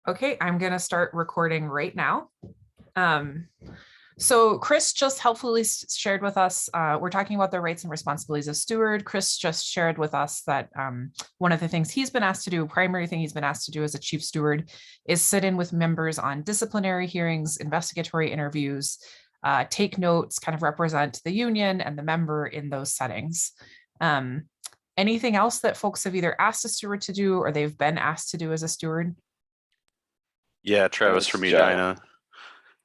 Okay, I'm going to start recording right now. Um, so Chris just helpfully shared with us, we're talking about the rights and responsibilities of steward. Chris just shared with us that one of the things he's been asked to do, primary thing he's been asked to do as a chief steward, is sit in with members on disciplinary hearings, investigatory interviews, take notes, kind of represent the union and the member in those settings. Anything else that folks have either asked a steward to do or they've been asked to do as a steward? Yeah, Travis from Edina.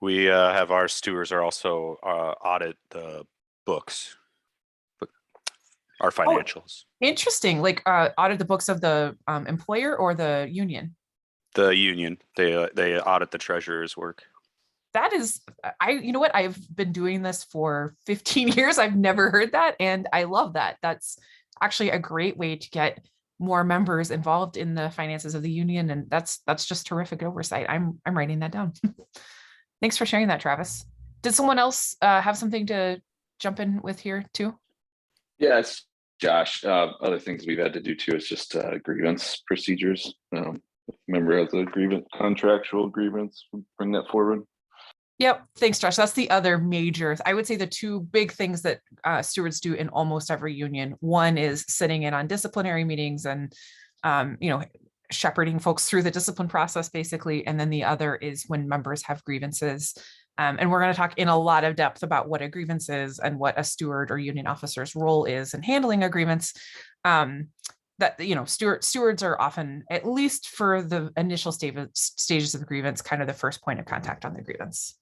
We have our stewards are also audit the books, our financials. Oh, interesting. Like audit the books of the employer or the union? The union. They audit the treasurer's work. That is, you know what? I've been doing this for 15 years. I've never heard that. And I love that. That's actually a great way to get more members involved in the finances of the union. And that's just terrific oversight. I'm writing that down. Thanks for sharing that, Travis. Did someone else have something to jump in with here too? Yeah, it's Josh. Other things we've had to do too is just grievance procedures. Member has a grievance, contractual grievance, bring that forward. Yep. Thanks, Josh. That's the other major, I would say the two big things that stewards do in almost every union. One is sitting in on disciplinary meetings and, shepherding folks through the discipline process, basically. And then the other is when members have grievances. And we're going to talk in a lot of depth about what a grievance is and what a steward or union officer's role is in handling a grievance. Stewards are often, at least for the initial stages of the grievance, kind of the first point of contact on the grievance.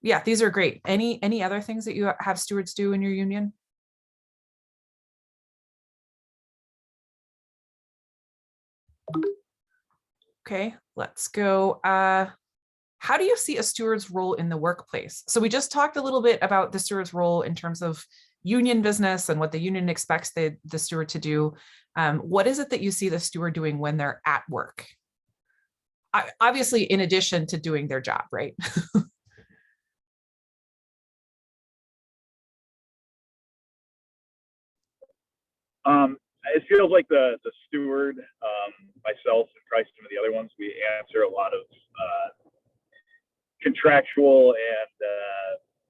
Yeah, these are great. Any other things that you have stewards do in your union? Okay, let's go. How do you see a steward's role in the workplace? So we just talked a little bit about the steward's role in terms of union business and what the union expects the steward to do. What is it that you see the steward doing when they're at work? Obviously, in addition to doing their job, right? It feels like the steward, myself, and probably some of the other ones, we answer a lot of contractual and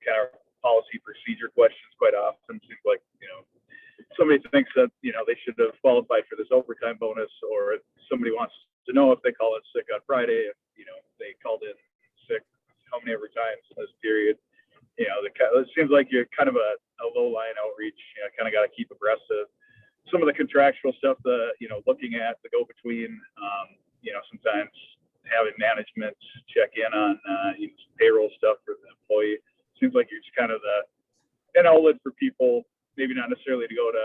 kind of policy procedure questions quite often. Seems like, somebody thinks that, they should have qualified for this overtime bonus, or somebody wants to know if they call in sick on Friday, if, they called in sick how many ever times in this period. It seems like you're kind of a low line outreach, kind of got to keep abreast of some of the contractual stuff, looking at the go-between, sometimes having management check in on payroll stuff for the employee. Seems like you're just kind of an outlet for people, maybe not necessarily to go to,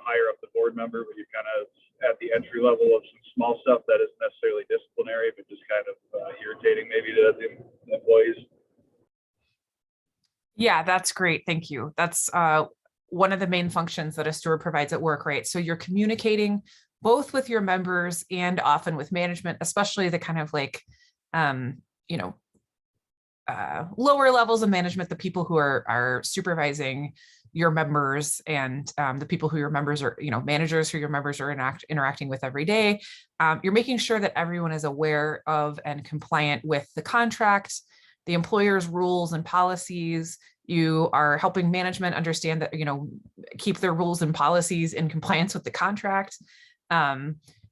higher up the board member, but you're kind of at the entry level of some small stuff that isn't necessarily disciplinary, but just kind of irritating maybe to the employees. Yeah, that's great. Thank you. That's one of the main functions that a steward provides at work, right? So you're communicating both with your members and often with management, especially the kind of like, lower levels of management, the people who are supervising your members and the people who your members are, managers who your members are interacting with every day. You're making sure that everyone is aware of and compliant with the contract, the employer's rules and policies. You are helping management understand that, keep their rules and policies in compliance with the contract.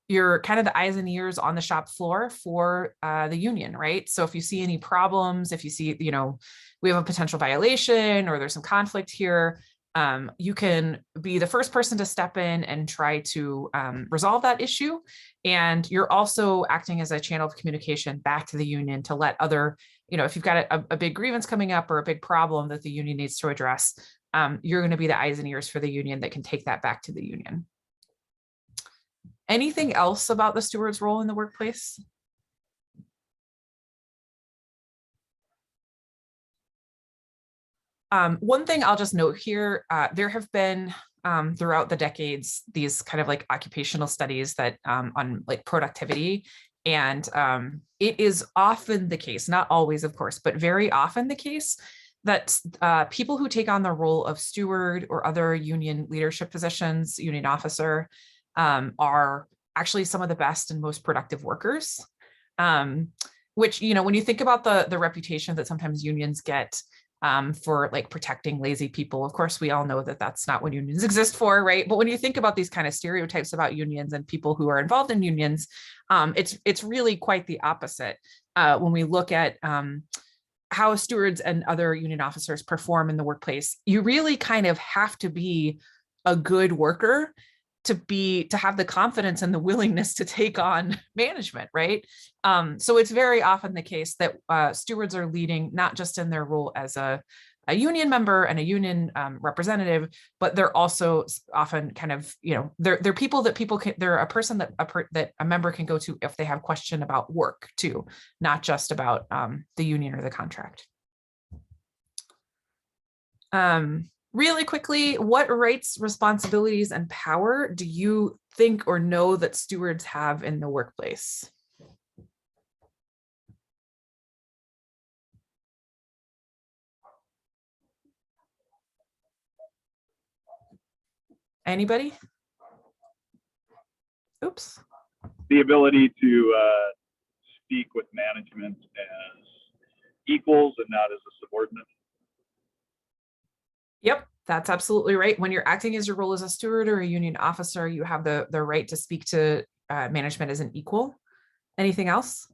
You're kind of the eyes and ears on the shop floor for the union, right? So if you see any problems, if you see, we have a potential violation or there's some conflict here, you can be the first person to step in and try to resolve that issue. And you're also acting as a channel of communication back to the union to let other, if you've got a big grievance coming up or a big problem that the union needs to address, you're going to be the eyes and ears for the union that can take that back to the union. Anything else about the steward's role in the workplace? One thing I'll just note here, there have been throughout the decades, these kind of like occupational studies that on like productivity. And it is often the case, not always, of course, but very often the case that people who take on the role of steward or other union leadership positions, union officer, are actually some of the best and most productive workers. Which, you know, when you think about the reputation that sometimes unions get for like protecting lazy people, of course, we all know that that's not what unions exist for, right? But when you think about these kind of stereotypes about unions and people who are involved in unions, it's really quite the opposite. When we look at how stewards and other union officers perform in the workplace, you really kind of have to be a good worker to have the confidence and the willingness to take on management, right? So it's very often the case that stewards are leading not just in their role as a union member and a union representative, but they're also often kind of, you know, they're people that they're a person that a member can go to if they have question about work too, not just about the union or the contract. Really quickly, what rights, responsibilities, and power do you think or know that stewards have in the workplace? Anybody? Oops. The ability to speak with management as equals and not as a subordinate. Yep, that's absolutely right. When you're acting as your role as a steward or a union officer, you have the right to speak to management as an equal. Anything else?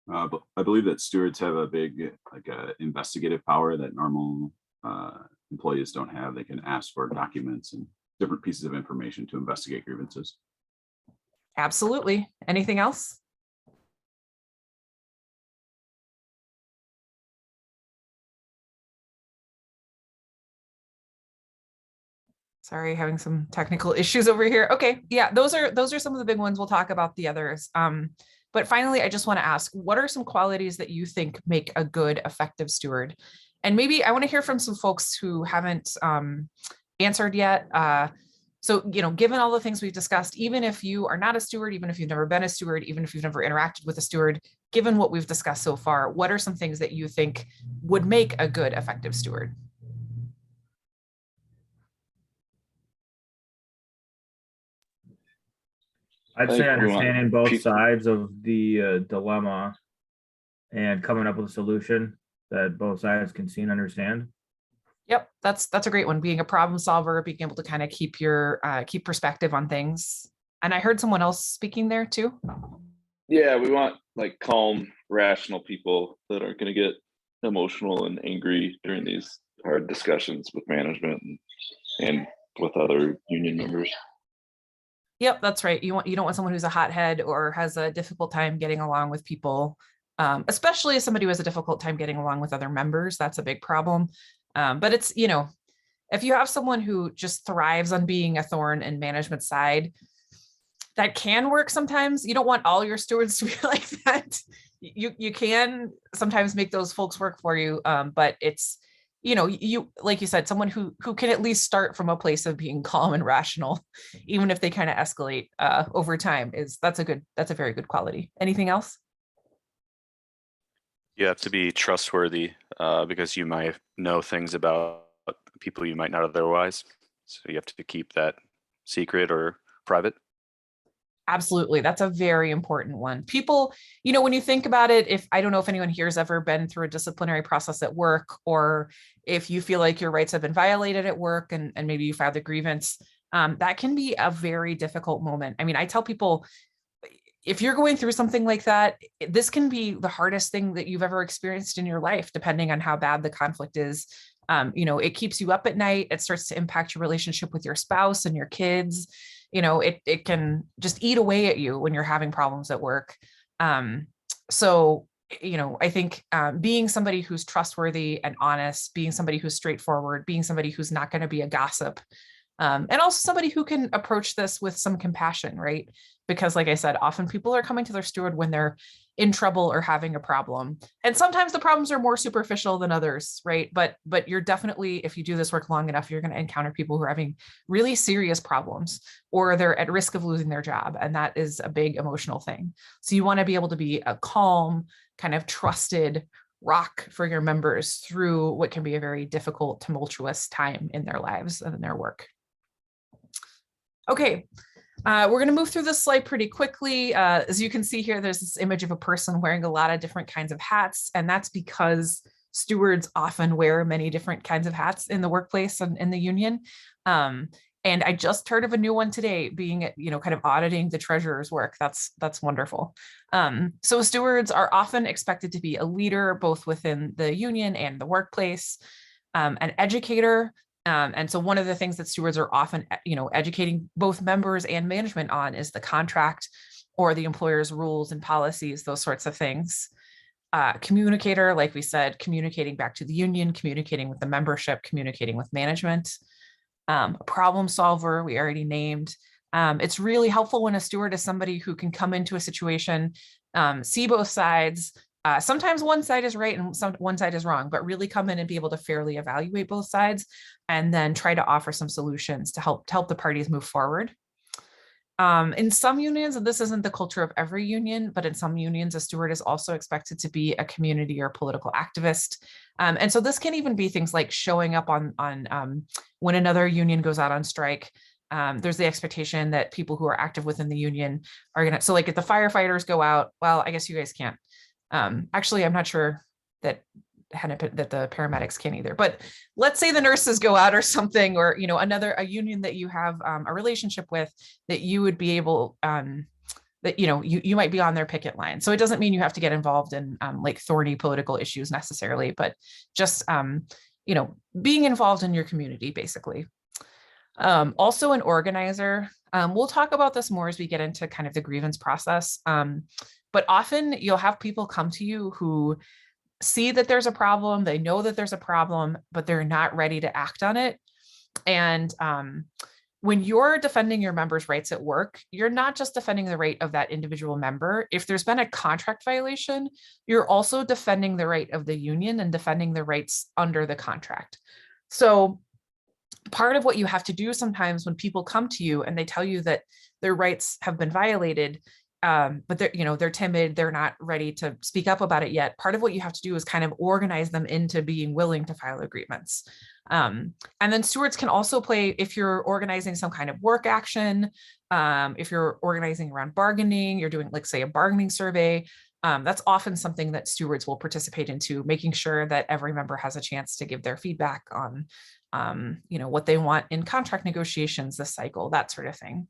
But I believe that stewards have a big investigative power that normal employees don't have. They can ask for documents and different pieces of information to investigate grievances. Absolutely. Anything else? Sorry, having some technical issues over here. Okay, yeah, those are some of the big ones. We'll talk about the others. But finally, I just want to ask, what are some qualities that you think make a good, effective steward? And maybe I want to hear from some folks who haven't answered yet. So, you know, given all the things we've discussed, even if you are not a steward, even if you've never been a steward, even if you've never interacted with a steward, given what we've discussed so far, what are some things that you think would make a good, effective steward? I'd say understanding both sides of the dilemma and coming up with a solution that both sides can see and understand. Yep, that's a great one. Being a problem solver, being able to kind of keep your keep perspective on things. And I heard someone else speaking there too. Yeah, we want like calm, rational people that aren't going to get emotional and angry during these hard discussions with management and with other union members. Yep, that's right. You don't want someone who's a hothead or has a difficult time getting along with people, especially as somebody who has a difficult time getting along with other members. That's a big problem. But it's, you know, if you have someone who just thrives on being a thorn in management side, that can work sometimes. You don't want all your stewards to be like that. You can sometimes make those folks work for you, but it's, you know, you, like you said, someone who can at least start from a place of being calm and rational, even if they kind of escalate over time, that's a very good quality. Anything else? You have to be trustworthy because you might know things about people you might not otherwise. So you have to keep that secret or private. Absolutely. That's a very important one. People, you know, when you think about it, I don't know if anyone here has ever been through a disciplinary process at work, or if you feel like your rights have been violated at work and maybe you filed a grievance, that can be a very difficult moment. I mean, I tell people, if you're going through something like that, this can be the hardest thing that you've ever experienced in your life, depending on how bad the conflict is. You know, it keeps you up at night. It starts to impact your relationship with your spouse and your kids. You know, it can just eat away at you when you're having problems at work. So, you know, I think being somebody who's trustworthy and honest, being somebody who's straightforward, being somebody who's not going to be a gossip, and also somebody who can approach this with some compassion, right? Because like I said, often people are coming to their steward when they're in trouble or having a problem. And sometimes the problems are more superficial than others, right? But you're definitely, if you do this work long enough, you're going to encounter people who are having really serious problems, or they're at risk of losing their job. And that is a big emotional thing. So you want to be able to be a calm, kind of trusted rock for your members through what can be a very difficult, tumultuous time in their lives and in their work. Okay. We're going to move through this slide pretty quickly. As you can see here, there's this image of a person wearing a lot of different kinds of hats, and that's because stewards often wear many different kinds of hats in the workplace and in the union. And I just heard of a new one today, being, kind of auditing the treasurer's work. That's wonderful. So stewards are often expected to be a leader, both within the union and the workplace, an educator. And so one of the things that stewards are often, educating both members and management on is the contract or the employer's rules and policies, those sorts of things. Communicator, like we said, communicating back to the union, communicating with the membership, communicating with management. A problem solver, we already named. It's really helpful when a steward is somebody who can come into a situation, see both sides. Sometimes one side is right and one side is wrong, but really come in and be able to fairly evaluate both sides and then try to offer some solutions to help the parties move forward. In some unions, and this isn't the culture of every union, but in some unions, a steward is also expected to be a community or political activist. And so this can even be things like showing up on when another union goes out on strike. There's the expectation that people who are active within the union are gonna, so like if the firefighters go out, well, I guess you guys can't. Actually, I'm not sure that the paramedics can either, but let's say the nurses go out or something, or a union that you have a relationship with, that you would be able that you might be on their picket line. So it doesn't mean you have to get involved in like thorny political issues necessarily, but just being involved in your community basically. Also an organizer. We'll talk about this more as we get into kind of the grievance process, but often you'll have people come to you who see that there's a problem, they know that there's a problem, but they're not ready to act on it. And when you're defending your members' rights at work, you're not just defending the right of that individual member. If there's been a contract violation, you're also defending the right of the union and defending the rights under the contract. So part of what you have to do sometimes when people come to you and they tell you that their rights have been violated, but they're timid, they're not ready to speak up about it yet. Part of what you have to do is kind of organize them into being willing to file a grievance. And then stewards can also play, if you're organizing some kind of work action, if you're organizing around bargaining, you're doing like say a bargaining survey, that's often something that stewards will participate into, making sure that every member has a chance to give their feedback on what they want in contract negotiations this cycle, that sort of thing.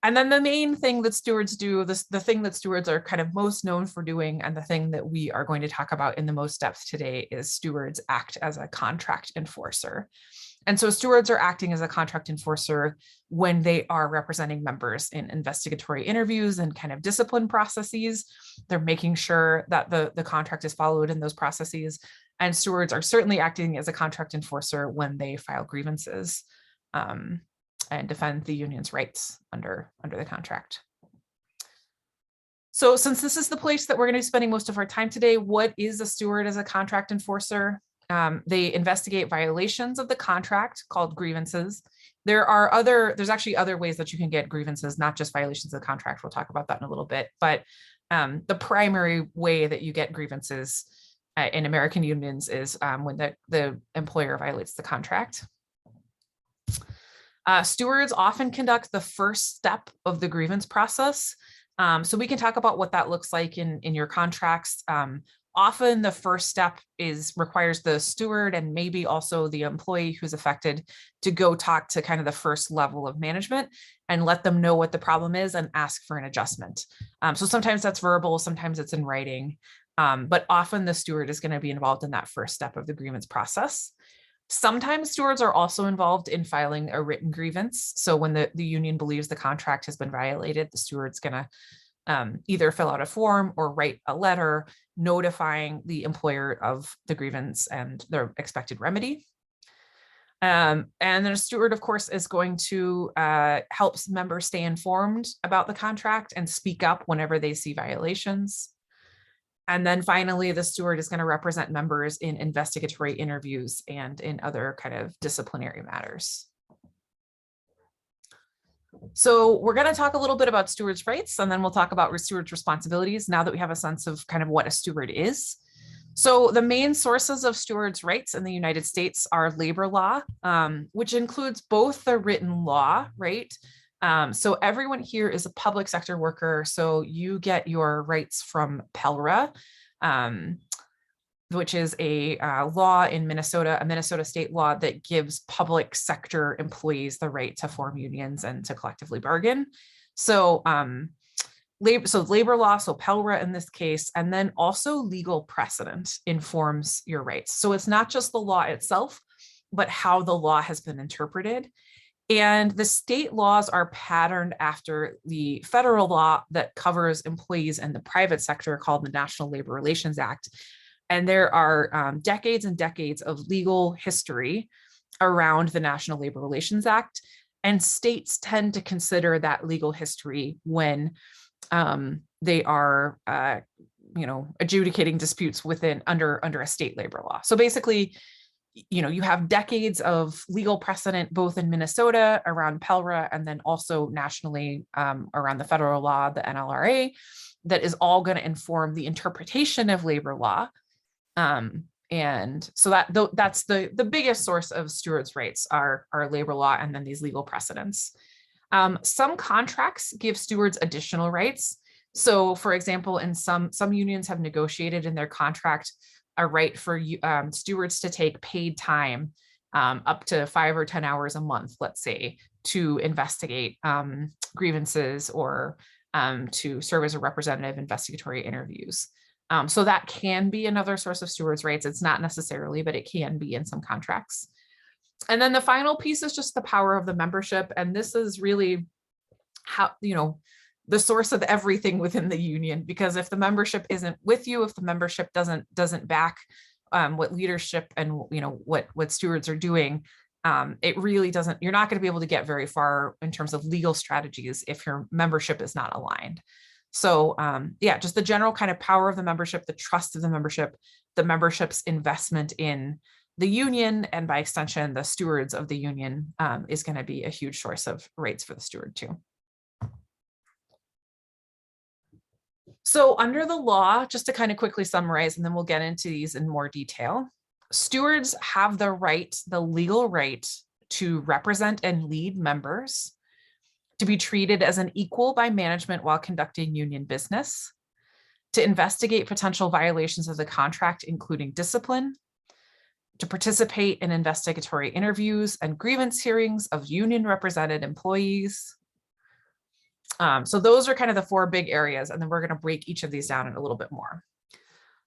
And then the main thing that stewards do, the thing that stewards are kind of most known for doing, and the thing that we are going to talk about in the most depth today, is stewards act as a contract enforcer. And so stewards are acting as a contract enforcer when they are representing members in investigatory interviews and kind of discipline processes. They're making sure that the contract is followed in those processes. And stewards are certainly acting as a contract enforcer when they file grievances and defend the union's rights under the contract. So since this is the place that we're going to be spending most of our time today, what is a steward as a contract enforcer? They investigate violations of the contract called grievances. There's actually other ways that you can get grievances, not just violations of the contract. We'll talk about that in a little bit, but the primary way that you get grievances in American unions is when the employer violates the contract. Stewards often conduct the first step of the grievance process. So we can talk about what that looks like in your contracts. Often the first step requires the steward and maybe also the employee who's affected to go talk to kind of the first level of management and let them know what the problem is and ask for an adjustment. So sometimes that's verbal, sometimes it's in writing, but often the steward is going to be involved in that first step of the grievance process. Sometimes stewards are also involved in filing a written grievance. So when the union believes the contract has been violated, the steward's going to either fill out a form or write a letter notifying the employer of the grievance and their expected remedy. And then a steward, of course, is going to help members stay informed about the contract and speak up whenever they see violations. And then finally, the steward is going to represent members in investigatory interviews and in other kind of disciplinary matters. So we're going to talk a little bit about stewards' rights, and then we'll talk about stewards' responsibilities now that we have a sense of kind of what a steward is. So the main sources of stewards' rights in the United States are labor law, which includes both the written law, right, So everyone here is a public sector worker. So you get your rights from PELRA, which is a law in Minnesota, a Minnesota state law that gives public sector employees the right to form unions and to collectively bargain. So labor law, so PELRA in this case, and then also legal precedent informs your rights. So it's not just the law itself, but how the law has been interpreted. And the state laws are patterned after the federal law that covers employees in the private sector called the National Labor Relations Act. And there are decades and decades of legal history around the National Labor Relations Act. And states tend to consider that legal history when they are, adjudicating disputes under a state labor law. So basically, you have decades of legal precedent, both in Minnesota around PELRA and then also nationally around the federal law, the NLRA, that is all going to inform the interpretation of labor law. And so that's the biggest source of stewards' rights are labor law and then these legal precedents. Some contracts give stewards additional rights. So for example, in some unions have negotiated in their contract a right for stewards to take paid time up to 5 or 10 hours a month, let's say, to investigate grievances or to serve as a representative investigatory interviews. So that can be another source of stewards' rights. It's not necessarily, but it can be in some contracts. And then the final piece is just the power of the membership. And this is really how, the source of everything within the union, because if the membership isn't with you, if the membership doesn't back what leadership and what stewards are doing, it really doesn't, you're not going to be able to get very far in terms of legal strategies if your membership is not aligned. So just the general kind of power of the membership, the trust of the membership's investment in the union, and by extension, the stewards of the union is going to be a huge source of rights for the steward too. So under the law, just to kind of quickly summarize, and then we'll get into these in more detail, stewards have the legal right to represent and lead members, to be treated as an equal by management while conducting union business, to investigate potential violations of the contract, including discipline, to participate in investigatory interviews and grievance hearings of union represented employees. So those are kind of the 4 big areas, and then we're going to break each of these down in a little bit more.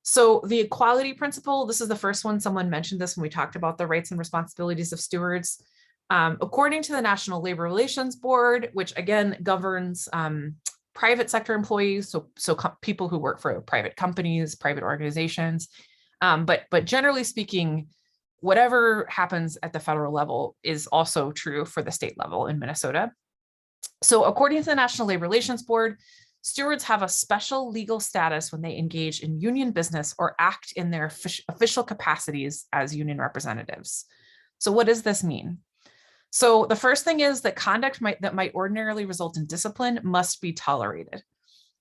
So the equality principle, this is the first one. Someone mentioned this when we talked about the rights and responsibilities of stewards. According to the National Labor Relations Board, which again governs private sector employees, so people who work for private companies, private organizations, but generally speaking, whatever happens at the federal level is also true for the state level in Minnesota. So according to the National Labor Relations Board, stewards have a special legal status when they engage in union business or act in their official capacities as union representatives. So what does this mean? So the first thing is that conduct that might ordinarily result in discipline must be tolerated.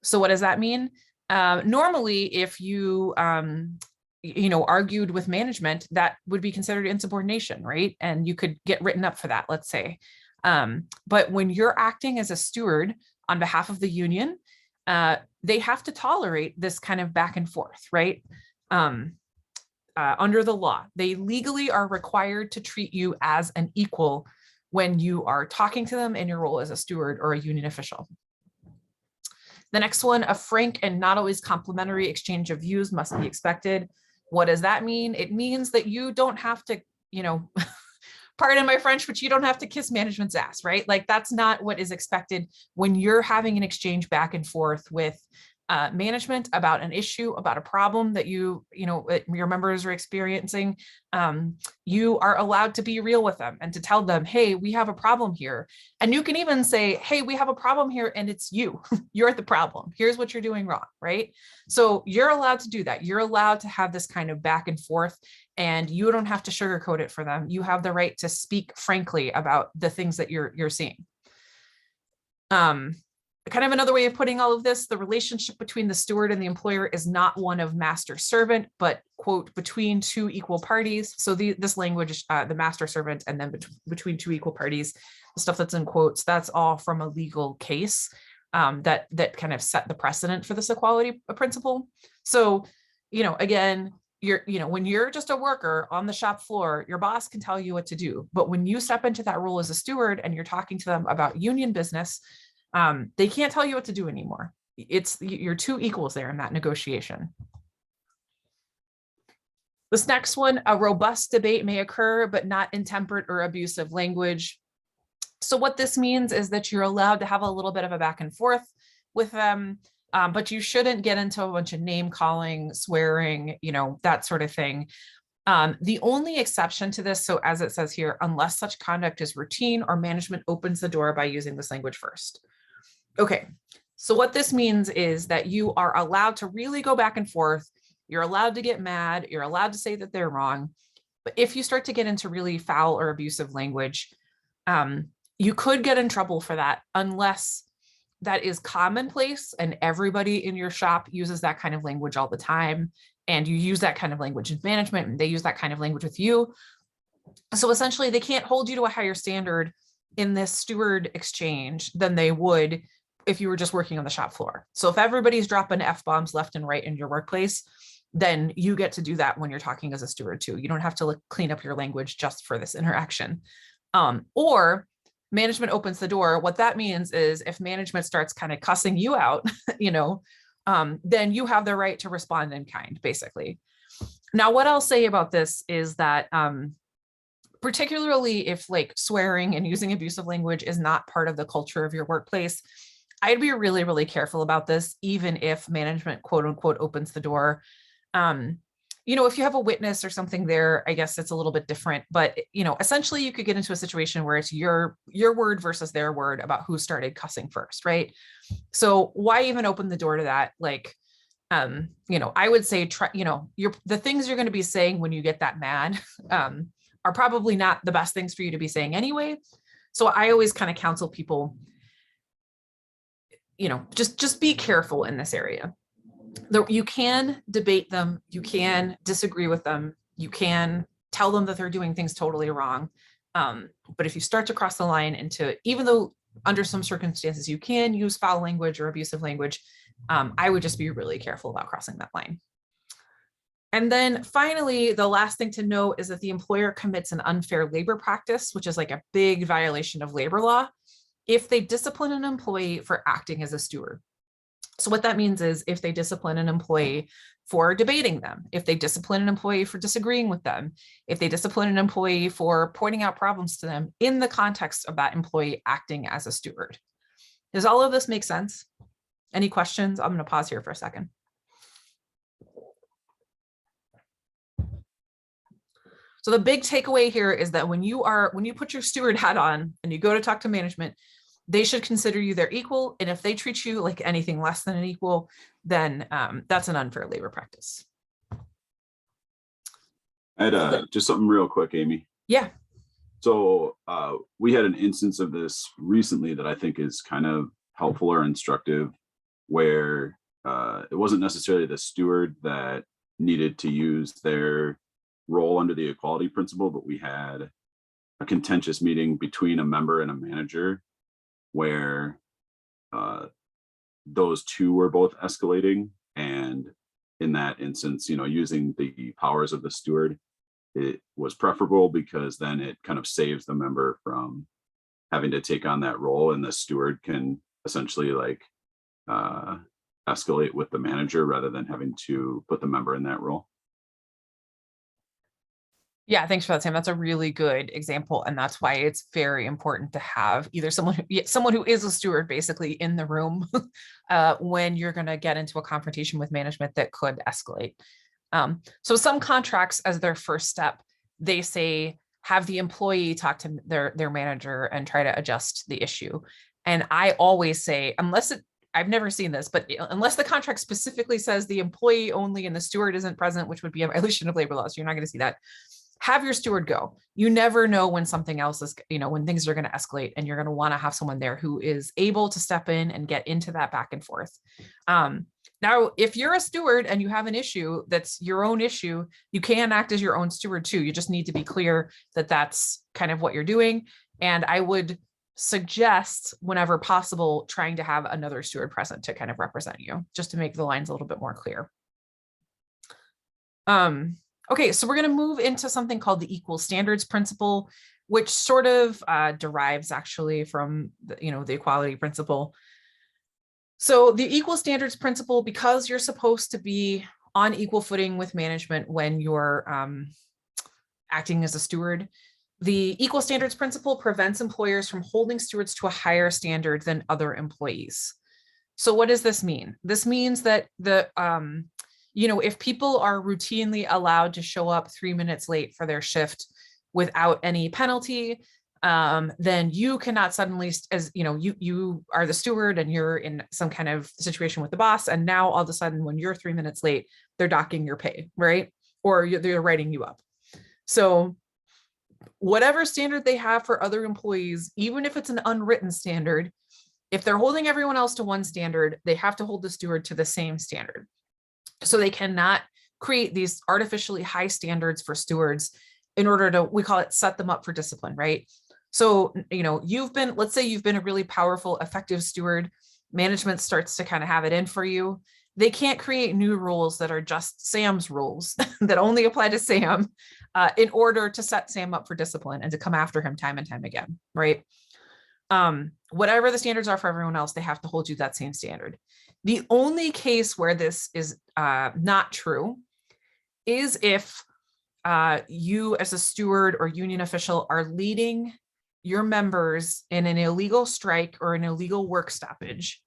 So what does that mean? Normally, if you argued with management, that would be considered insubordination, right? And you could get written up for that, let's say. But when you're acting as a steward on behalf of the union, they have to tolerate this kind of back and forth, right? Under the law, they legally are required to treat you as an equal when you are talking to them in your role as a steward or a union official. The next one, a frank and not always complimentary exchange of views must be expected. What does that mean? It means that you don't have to, pardon my French, but you don't have to kiss management's ass, right? Like that's not what is expected when you're having an exchange back and forth with management about an issue, about a problem that your members are experiencing. You are allowed to be real with them and to tell them, hey, we have a problem here. And you can even say, hey, we have a problem here and it's you. You're the problem. Here's what you're doing wrong, right? So you're allowed to do that. You're allowed to have this kind of back and forth, and you don't have to sugarcoat it for them. You have the right to speak frankly about the things that you're seeing. kind of another way of putting all of this, the relationship between the steward and the employer is not one of master servant, but quote, between two equal parties. So this language, the master servant, and then between two equal parties, the stuff that's in quotes, that's all from a legal case that kind of set the precedent for this equality principle. So, again, when you're just a worker on the shop floor, your boss can tell you what to do. But when you step into that role as a steward and you're talking to them about union business, they can't tell you what to do anymore. You're two equals there in that negotiation. This next one, a robust debate may occur, but not intemperate or abusive language. So what this means is that you're allowed to have a little bit of a back and forth with them, but you shouldn't get into a bunch of name calling, swearing, that sort of thing. The only exception to this, so as it says here, unless such conduct is routine or management opens the door by using this language first. Okay, so what this means is that you are allowed to really go back and forth. You're allowed to get mad. You're allowed to say that they're wrong. But if you start to get into really foul or abusive language, you could get in trouble for that unless that is commonplace and everybody in your shop uses that kind of language all the time. And you use that kind of language in management and they use that kind of language with you. So essentially they can't hold you to a higher standard in this steward exchange than they would if you were just working on the shop floor. So if everybody's dropping F-bombs left and right in your workplace, then you get to do that when you're talking as a steward too. You don't have to clean up your language just for this interaction. Or management opens the door. What that means is if management starts kind of cussing you out, then you have the right to respond in kind, basically. Now, what I'll say about this is that particularly if swearing and using abusive language is not part of the culture of your workplace, I'd be really, really careful about this, even if management, quote unquote, opens the door. If you have a witness or something there, I guess it's a little bit different, but essentially you could get into a situation where it's your word versus their word about who started cussing first, right? So why even open the door to that? I would say, the things you're going to be saying when you get that mad are probably not the best things for you to be saying anyway. So I always kind of counsel people, just be careful in this area. You can debate them, you can disagree with them, you can tell them that they're doing things totally wrong. But if you start to cross the line into, even though under some circumstances you can use foul language or abusive language, I would just be really careful about crossing that line. And then finally, the last thing to know is that the employer commits an unfair labor practice, which is a big violation of labor law, if they discipline an employee for acting as a steward. So what that means is if they discipline an employee for debating them, if they discipline an employee for disagreeing with them, if they discipline an employee for pointing out problems to them in the context of that employee acting as a steward. Does all of this make sense? Any questions? I'm going to pause here for a second. So the big takeaway here is that when you put your steward hat on and you go to talk to management, they should consider you their equal. And if they treat you like anything less than an equal, then that's an unfair labor practice. I had just something real quick, Amy. Yeah. So we had an instance of this recently that I think is kind of helpful or instructive, where it wasn't necessarily the steward that needed to use their role under the equality principle, but we had a contentious meeting between a member and a manager where those two were both escalating. And in that instance, using the powers of the steward, it was preferable because then it kind of saves the member from having to take on that role, and the steward can essentially escalate with the manager rather than having to put the member in that role. Yeah, thanks for that, Sam. That's a really good example. And that's why it's very important to have either someone who is a steward basically in the room when you're going to get into a confrontation with management that could escalate. So some contracts, as their first step, they say, have the employee talk to their manager and try to adjust the issue. And I always say, I've never seen this, but unless the contract specifically says the employee only and the steward isn't present, which would be a violation of labor laws, you're not going to see that. have your steward go. You never know when something else is, when things are going to escalate, and you're going to want to have someone there who is able to step in and get into that back and forth. Now, if you're a steward and you have an issue that's your own issue, you can act as your own steward too. You just need to be clear that that's kind of what you're doing. And I would suggest, whenever possible, trying to have another steward present to kind of represent you, just to make the lines a little bit more clear. Okay, so we're going to move into something called the equal standards principle, which sort of derives actually from the equality principle. So the equal standards principle, because you're supposed to be on equal footing with management when you're acting as a steward, the equal standards principle prevents employers from holding stewards to a higher standard than other employees. So what does this mean? This means that if people are routinely allowed to show up 3 minutes late for their shift without any penalty, then you cannot suddenly, as you are the steward and you're in some kind of situation with the boss, and now all of a sudden when you're 3 minutes late, they're docking your pay, right? Or they're writing you up. So whatever standard they have for other employees, even if it's an unwritten standard, if they're holding everyone else to one standard, they have to hold the steward to the same standard. So they cannot create these artificially high standards for stewards in order to, we call it, set them up for discipline, right? So, let's say you've been a really powerful, effective steward, management starts to kind of have it in for you. They can't create new rules that are just Sam's rules that only apply to Sam in order to set Sam up for discipline and to come after him time and time again, right? Whatever the standards are for everyone else, they have to hold you that same standard. The only case where this is not true is if you as a steward or union official are leading your members in an illegal strike or an illegal work stoppage.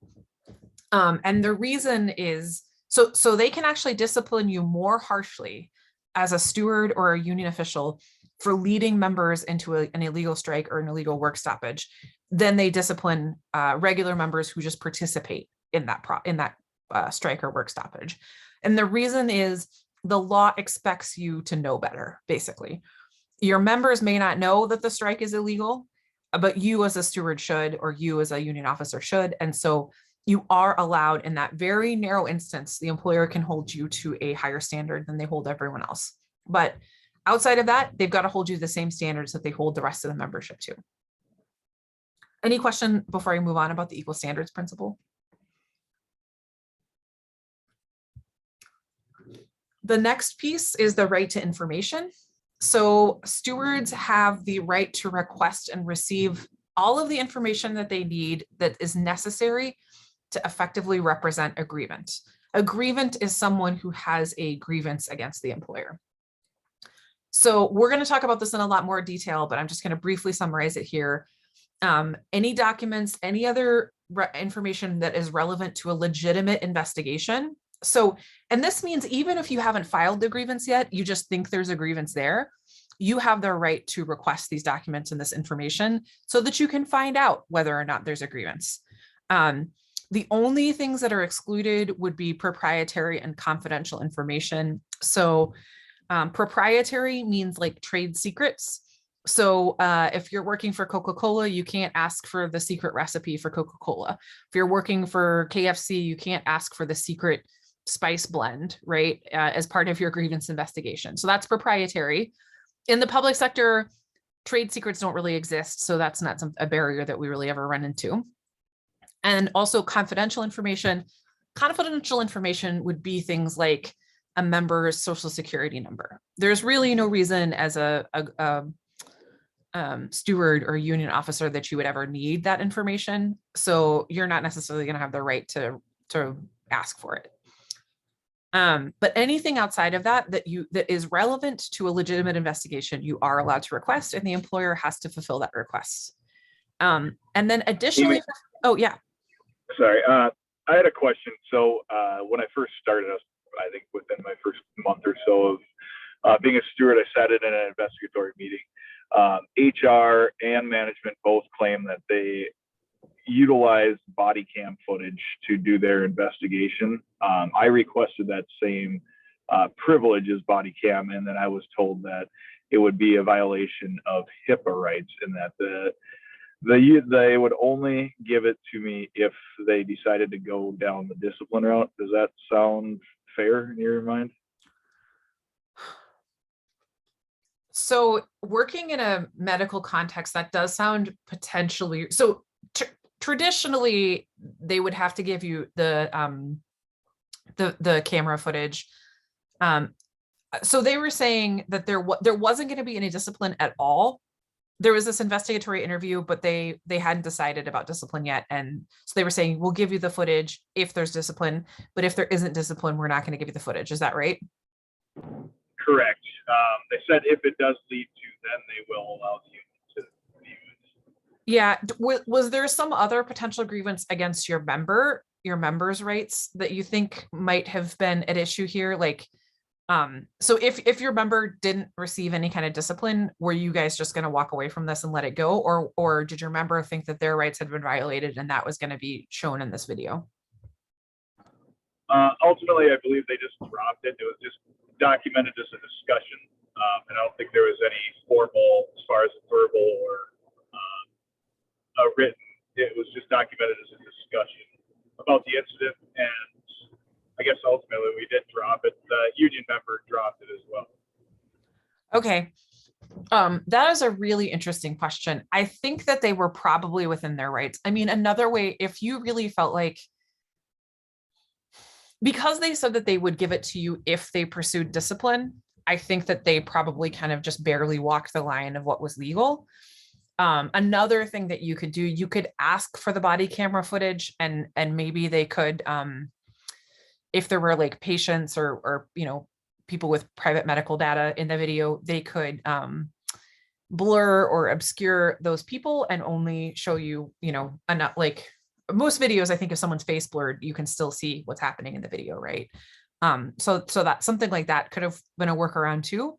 And the reason is, so they can actually discipline you more harshly as a steward or a union official for leading members into an illegal strike or an illegal work stoppage than they discipline regular members who just participate in that strike or work stoppage. And the reason is the law expects you to know better, basically. Your members may not know that the strike is illegal, but you as a steward should, or you as a union officer should. And so you are allowed, in that very narrow instance, the employer can hold you to a higher standard than they hold everyone else. But outside of that, they've got to hold you to the same standards that they hold the rest of the membership to. Any question before I move on about the equal standards principle? The next piece is the right to information. So stewards have the right to request and receive all of the information that they need that is necessary to effectively represent a grievant. A grievant is someone who has a grievance against the employer. So we're going to talk about this in a lot more detail, but I'm just going to briefly summarize it here. Any documents, any other information that is relevant to a legitimate investigation. So, and this means even if you haven't filed the grievance yet, you just think there's a grievance there, you have the right to request these documents and this information so that you can find out whether or not there's a grievance. The only things that are excluded would be proprietary and confidential information. So proprietary means like trade secrets. So if you're working for Coca-Cola, you can't ask for the secret recipe for Coca-Cola. If you're working for KFC, you can't ask for the secret spice blend, right, as part of your grievance investigation. So that's proprietary. In the public sector, trade secrets don't really exist. So that's not a barrier that we really ever run into. And also confidential information. Confidential information would be things like a member's social security number. There's really no reason as a steward or union officer that you would ever need that information. So you're not necessarily going to have the right to ask for it. But anything outside of that that is relevant to a legitimate investigation, you are allowed to request, and the employer has to fulfill that request. And then additionally, oh yeah. Sorry, I had a question. So when I first started, I think within my first month or so of being a steward, I sat in an investigatory meeting. HR and management both claim that they utilize body cam footage to do their investigation. I requested that same privilege as body cam, and then I was told that it would be a violation of HIPAA rights in that they would only give it to me if they decided to go down the discipline route. Does that sound fair in your mind? So working in a medical context, that does sound potentially, so traditionally they would have to give you the camera footage. So they were saying that there wasn't going to be any discipline at all. There was this investigatory interview, but they hadn't decided about discipline yet. And so they were saying, we'll give you the footage if there's discipline, but if there isn't discipline, we're not going to give you the footage. Is that right? Correct. They said if it does lead to, then they will allow you to view it. Yeah. Was there some other potential grievance against your members' rights that you think might have been at issue here? Like, so if your member didn't receive any kind of discipline, were you guys just going to walk away from this and let it go? Or did your member think that their rights had been violated and that was going to be shown in this video? Ultimately, I believe they just dropped it. It was just documented as a discussion. And I don't think there was any formal, as far as verbal or written. It was just documented as a discussion about the incident. And I guess ultimately we did drop it. The union member dropped it as well. Okay. That is a really interesting question. I think that they were probably within their rights. I mean, another way, if you really felt like, because they said that they would give it to you if they pursued discipline, I think that they probably kind of just barely walked the line of what was legal. Another thing that you could do, you could ask for the body camera footage, and maybe they could, if there were like patients or people with private medical data in the video, they could blur or obscure those people and only show you, enough, like most videos, I think if someone's face blurred, you can still see what's happening in the video, right? So that something like that could have been a workaround too.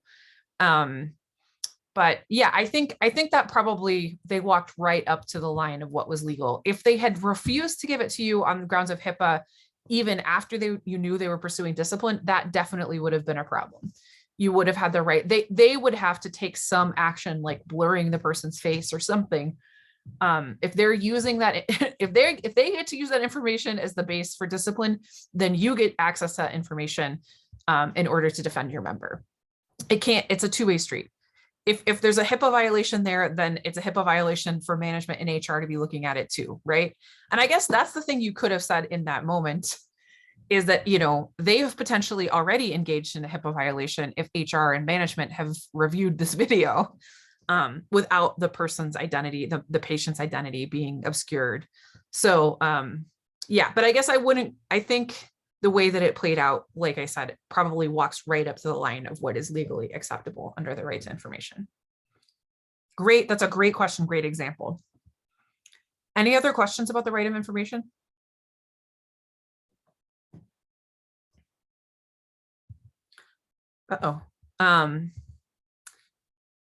But yeah, I think that probably they walked right up to the line of what was legal. If they had refused to give it to you on the grounds of HIPAA, even after you knew they were pursuing discipline, that definitely would have been a problem. You would have had the right, they would have to take some action, like blurring the person's face or something. If they're using that, if they get to use that information as the base for discipline, then you get access to that information in order to defend your member. It's a two-way street. If there's a HIPAA violation there, then it's a HIPAA violation for management and HR to be looking at it too, right? And I guess that's the thing you could have said in that moment, is that, they've potentially already engaged in a HIPAA violation if HR and management have reviewed this video without the person's identity, the patient's identity being obscured. So yeah, but I guess I think the way that it played out, like I said, it probably walks right up to the line of what is legally acceptable under the right to information. Great. That's a great question. Great example. Any other questions about the right of information? Uh-oh.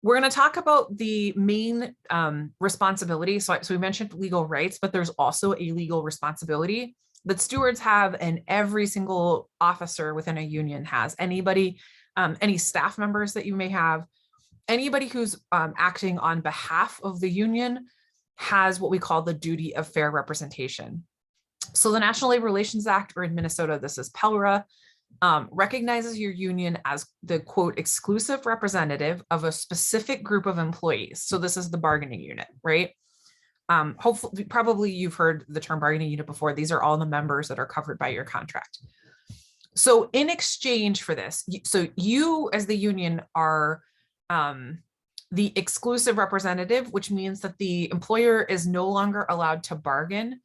We're going to talk about the main responsibility. So we mentioned legal rights, but there's also a legal responsibility that stewards have, and every single officer within a union has. Anybody, any staff members that you may have, anybody who's acting on behalf of the union has what we call the duty of fair representation. So the National Labor Relations Act, or in Minnesota, this is PELRA, recognizes your union as the quote exclusive representative of a specific group of employees. So this is the bargaining unit, right? Hopefully, probably you've heard the term bargaining unit before. These are all the members that are covered by your contract. So in exchange for this, so you as the union are the exclusive representative, which means that the employer is no longer allowed to bargain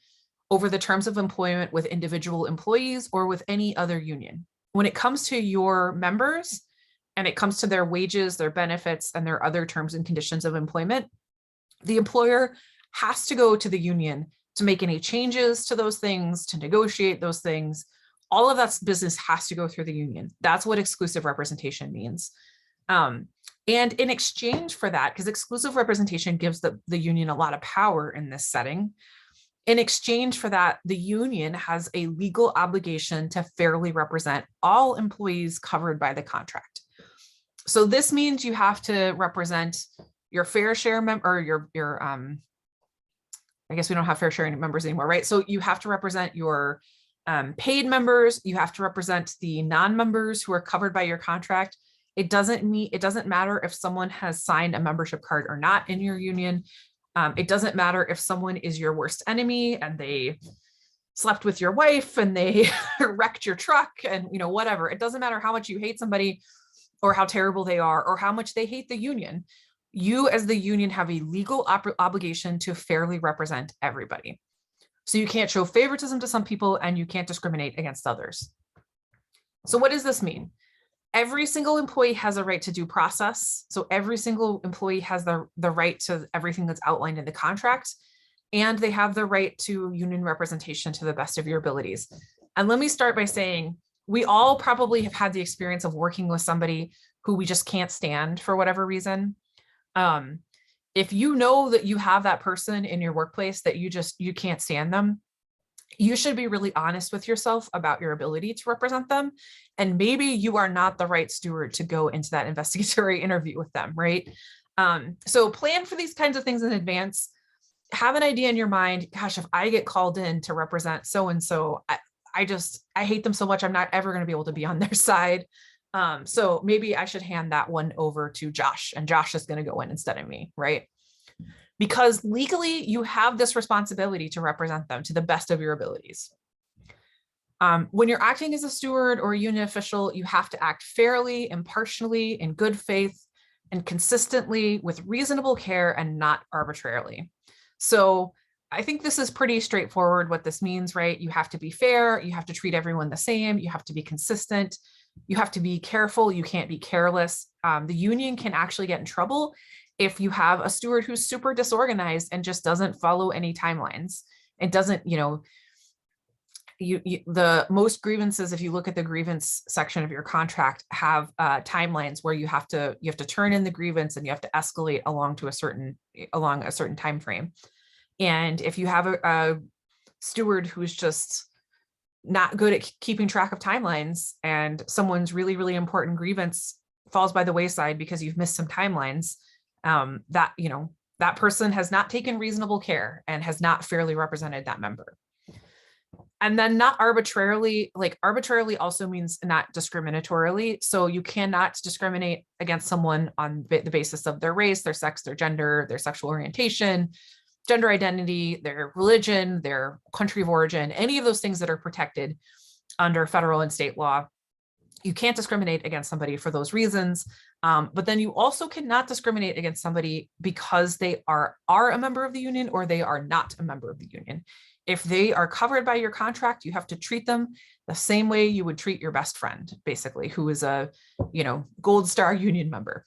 over the terms of employment with individual employees or with any other union. When it comes to your members and it comes to their wages, their benefits, and their other terms and conditions of employment, the employer has to go to the union to make any changes to those things, to negotiate those things. All of that business has to go through the union. That's what exclusive representation means. And in exchange for that, because exclusive representation gives the union a lot of power in this setting, in exchange for that, the union has a legal obligation to fairly represent all employees covered by the contract. So this means you have to represent your fair share member, or your I guess we don't have fair share members anymore, right? So you have to represent your paid members. You have to represent the non-members who are covered by your contract. It doesn't matter if someone has signed a membership card or not in your union. It doesn't matter if someone is your worst enemy and they slept with your wife and they wrecked your truck and whatever. It doesn't matter how much you hate somebody or how terrible they are or how much they hate the union. You as the union have a legal obligation to fairly represent everybody. So you can't show favoritism to some people and you can't discriminate against others. So what does this mean? Every single employee has a right to due process. So every single employee has the right to everything that's outlined in the contract, and they have the right to union representation to the best of your abilities. And let me start by saying, we all probably have had the experience of working with somebody who we just can't stand for whatever reason. If you know that you have that person in your workplace that you can't stand them, you should be really honest with yourself about your ability to represent them. And maybe you are not the right steward to go into that investigatory interview with them, right? So plan for these kinds of things in advance. Have an idea in your mind, gosh, if I get called in to represent so-and-so, I hate them so much, I'm not ever going to be able to be on their side. So maybe I should hand that one over to Josh, and Josh is going to go in instead of me, right? Because legally you have this responsibility to represent them to the best of your abilities. When you're acting as a steward or a union official, you have to act fairly, impartially, in good faith, and consistently with reasonable care and not arbitrarily. So I think this is pretty straightforward what this means, right? You have to be fair, you have to treat everyone the same, you have to be consistent, you have to be careful, you can't be careless. The union can actually get in trouble if you have a steward who's super disorganized and just doesn't follow any timelines. It doesn't, the most grievances, if you look at the grievance section of your contract, have timelines where you have to turn in the grievance and you have to escalate along a certain time frame. And if you have a steward who's just not good at keeping track of timelines and someone's really, really important grievance falls by the wayside because you've missed some timelines, that person has not taken reasonable care and has not fairly represented that member. And then not arbitrarily, arbitrarily also means not discriminatorily. So you cannot discriminate against someone on the basis of their race, their sex, their gender, their sexual orientation, gender identity, their religion, their country of origin, any of those things that are protected under federal and state law. You can't discriminate against somebody for those reasons. But then you also cannot discriminate against somebody because they are a member of the union or they are not a member of the union. If they are covered by your contract, you have to treat them the same way you would treat your best friend, basically, who is a, Gold Star union member.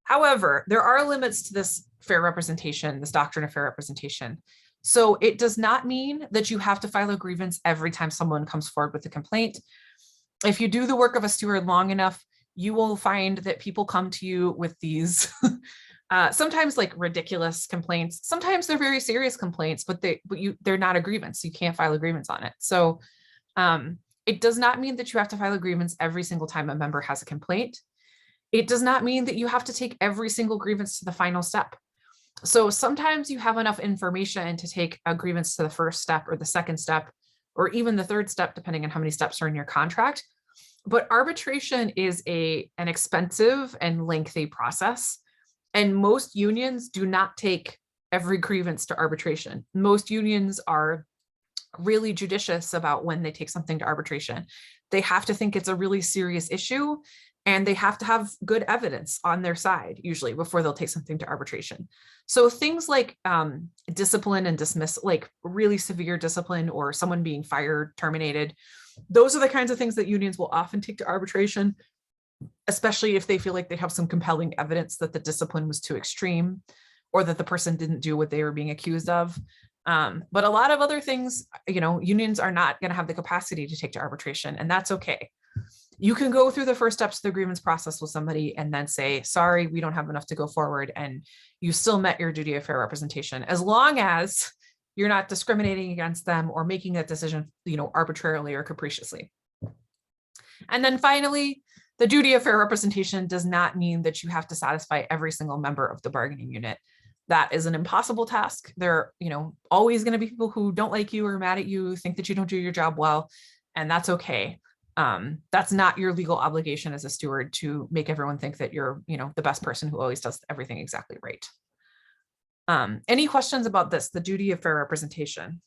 However, there are limits to this fair representation, this doctrine of fair representation. So it does not mean that you have to file a grievance every time someone comes forward with a complaint. If you do the work of a steward long enough, you will find that people come to you with these sometimes ridiculous complaints. Sometimes they're very serious complaints, but they're not a grievance. You can't file a grievance on it. So it does not mean that you have to file a grievance every single time a member has a complaint. It does not mean that you have to take every single grievance to the final step. So sometimes you have enough information to take a grievance to the first step or the second step, or even the third step, depending on how many steps are in your contract. But arbitration is an expensive and lengthy process. And most unions do not take every grievance to arbitration. Most unions are really judicious about when they take something to arbitration. They have to think it's a really serious issue, and they have to have good evidence on their side, usually, before they'll take something to arbitration. So things like discipline and dismiss, like really severe discipline or someone being fired, terminated, those are the kinds of things that unions will often take to arbitration, especially if they feel like they have some compelling evidence that the discipline was too extreme or that the person didn't do what they were being accused of. But a lot of other things, unions are not going to have the capacity to take to arbitration, and that's okay. You can go through the first steps of the grievance process with somebody and then say, sorry, we don't have enough to go forward, and you still met your duty of fair representation, as long as you're not discriminating against them or making that decision, arbitrarily or capriciously. And then finally, the duty of fair representation does not mean that you have to satisfy every single member of the bargaining unit. That is an impossible task. There are, always going to be people who don't like you or mad at you, think that you don't do your job well, and that's okay. That's not your legal obligation as a steward to make everyone think that you're, the best person who always does everything exactly right. Any questions about this, the duty of fair representation?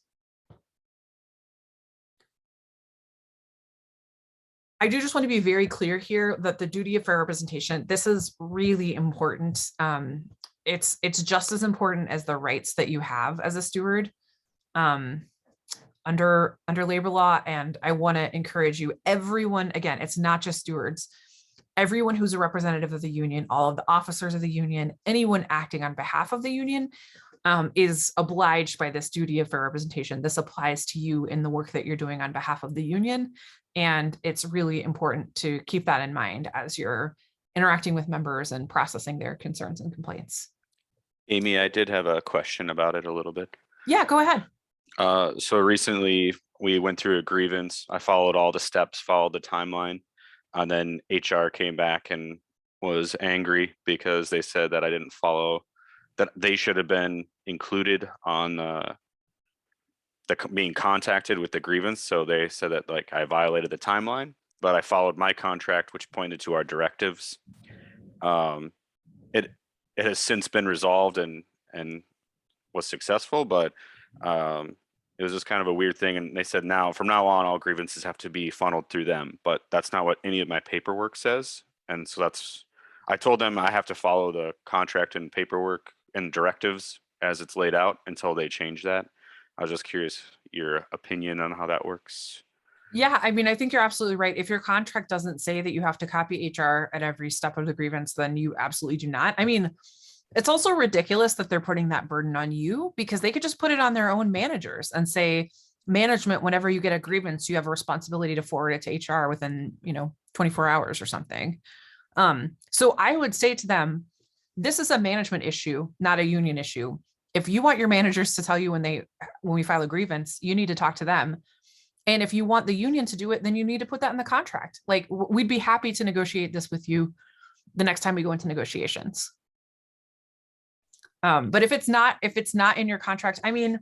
I do just want to be very clear here that the duty of fair representation, this is really important. It's just as important as the rights that you have as a steward under labor law. And I want to encourage you, everyone, again, it's not just stewards, everyone who's a representative of the union, all of the officers of the union, anyone acting on behalf of the union is obliged by this duty of fair representation. This applies to you in the work that you're doing on behalf of the union. And it's really important to keep that in mind as you're interacting with members and processing their concerns and complaints. Amy, I did have a question about it a little bit. Yeah, go ahead. So recently we went through a grievance. I followed all the steps, followed the timeline, and then HR came back and was angry because they said that I didn't follow, that they should have been included on the being contacted with the grievance. So they said that like I violated the timeline, but I followed my contract, which pointed to our directives. It has since been resolved and was successful, but it was just kind of a weird thing. And they said from now on, all grievances have to be funneled through them, but that's not what any of my paperwork says. And so I told them I have to follow the contract and paperwork and directives as it's laid out until they change that. I was just curious your opinion on how that works. Yeah, I mean, I think you're absolutely right. If your contract doesn't say that you have to copy HR at every step of the grievance, then you absolutely do not. I mean, it's also ridiculous that they're putting that burden on you because they could just put it on their own managers and say, management, whenever you get a grievance, you have a responsibility to forward it to HR within, 24 hours or something. So I would say to them, this is a management issue, not a union issue. If you want your managers to tell you when we file a grievance, you need to talk to them. And if you want the union to do it, then you need to put that in the contract. Like, we'd be happy to negotiate this with you the next time we go into negotiations. But if it's not in your contract, I mean,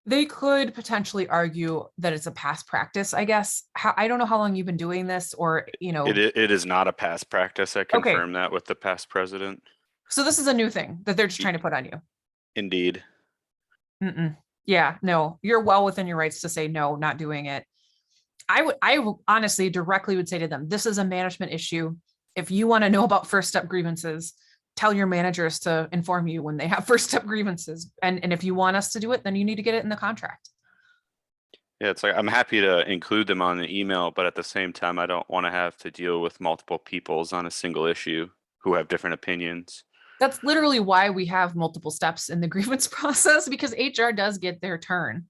they could potentially argue that it's a past practice, I guess. I don't know how long you've been doing this, or, It is not a past practice. I confirmed that with the past president. So this is a new thing that they're just trying to put on you. Indeed. Yeah, no, you're well within your rights to say no, not doing it. I honestly directly would say to them, this is a management issue. If you want to know about first step grievances, tell your managers to inform you when they have first step grievances. And if you want us to do it, then you need to get it in the contract. Yeah, it's like I'm happy to include them on the email, but at the same time, I don't want to have to deal with multiple peoples on a single issue who have different opinions. That's literally why we have multiple steps in the grievance process, because HR does get their turn.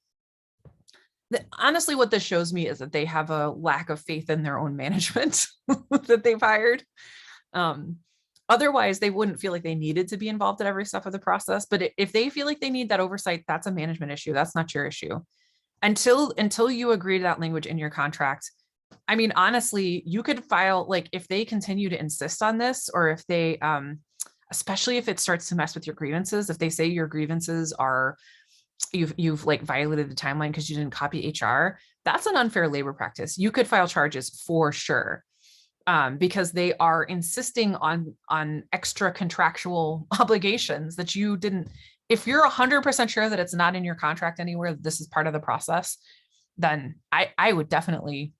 Honestly, what this shows me is that they have a lack of faith in their own management that they've hired. Otherwise, they wouldn't feel like they needed to be involved at every step of the process. But if they feel like they need that oversight, that's a management issue. That's not your issue. Until you agree to that language in your contract. I mean, honestly, you could file, like, if they continue to insist on this, or if they, especially if it starts to mess with your grievances, if they say your grievances are, you've like violated the timeline because you didn't copy HR, that's an unfair labor practice. You could file charges for sure, because they are insisting on extra contractual obligations that you didn't. If you're 100% sure that it's not in your contract anywhere, this is part of the process, then I would definitely,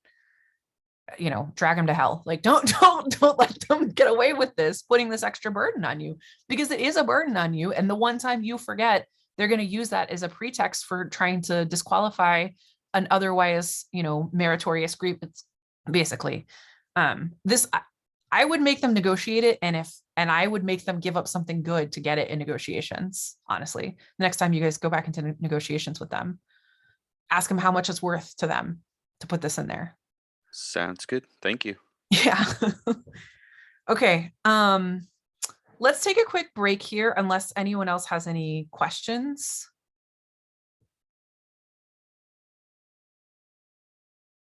drag them to hell. Like, don't let them get away with this, putting this extra burden on you, because it is a burden on you. And the one time you forget, they're going to use that as a pretext for trying to disqualify an otherwise, meritorious grievance, basically. I would make them negotiate it. And I would make them give up something good to get it in negotiations. Honestly, the next time you guys go back into negotiations with them, ask them how much it's worth to them to put this in there. Sounds good. Thank you. Yeah. Okay. Let's take a quick break here unless anyone else has any questions.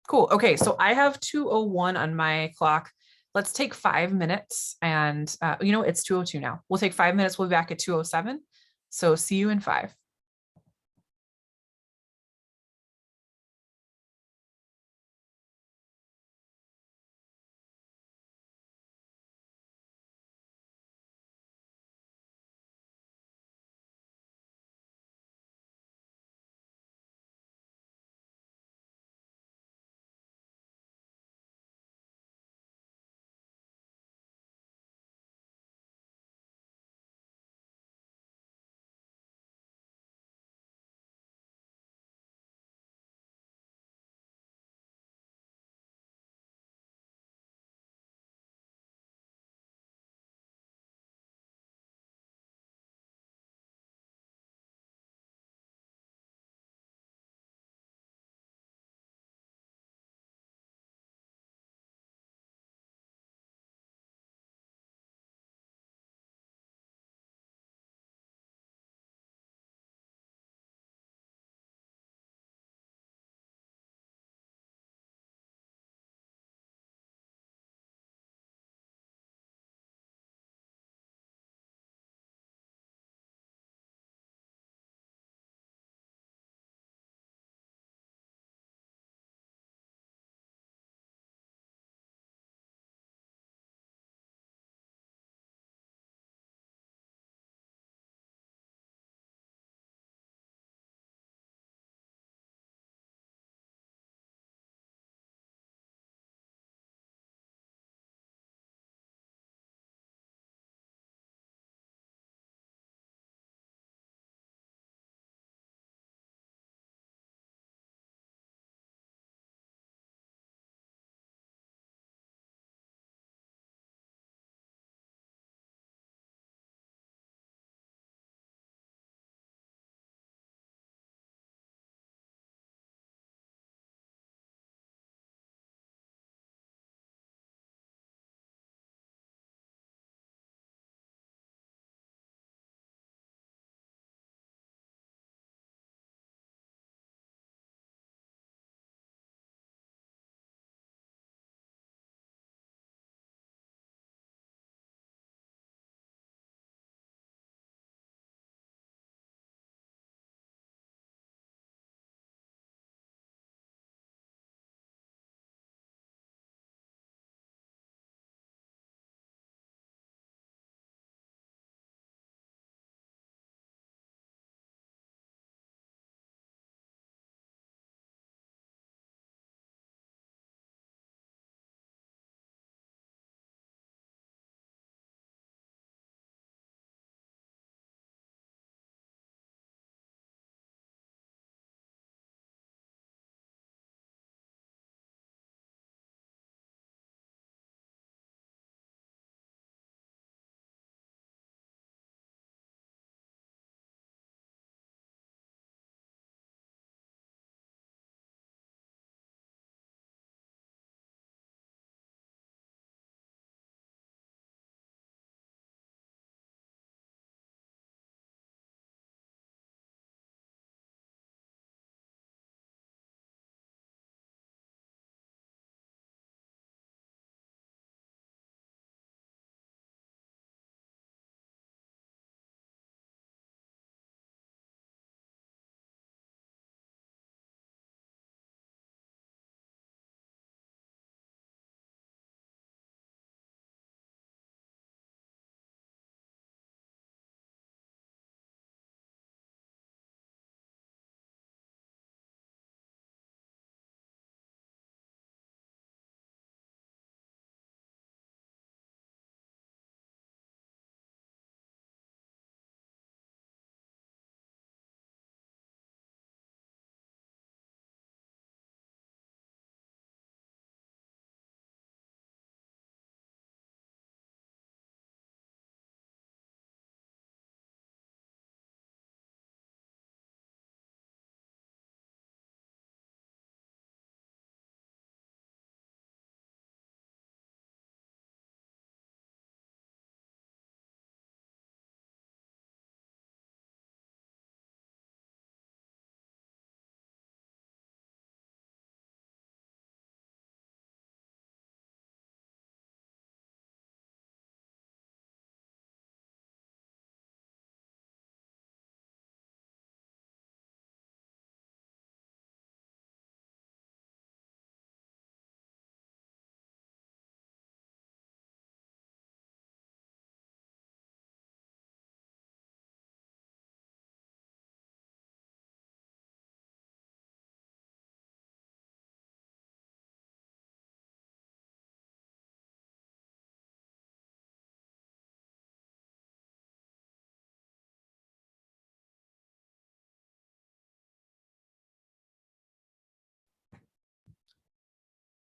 Cool. Okay, so I have 2:01 on my clock. Let's take 5 minutes and it's 2:02 now. We'll take 5 minutes. We'll be back at 2:07. So see you in 5.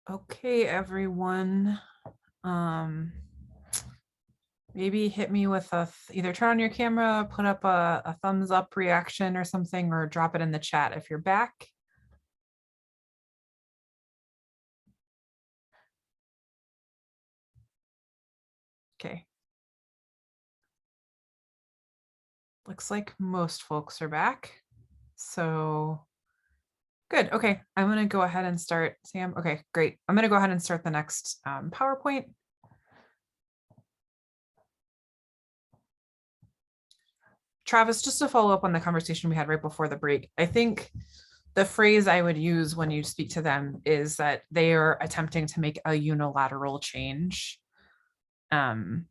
Okay, everyone. Maybe hit me with either turn on your camera, put up a thumbs up reaction or something, or drop it in the chat if you're back. Okay. Looks like most folks are back. So good. Okay, I'm going to go ahead and start. Sam, okay, great. I'm going to go ahead and start the next PowerPoint. Travis, just to follow up on the conversation we had right before the break, I think the phrase I would use when you speak to them is that they are attempting to make a unilateral change, and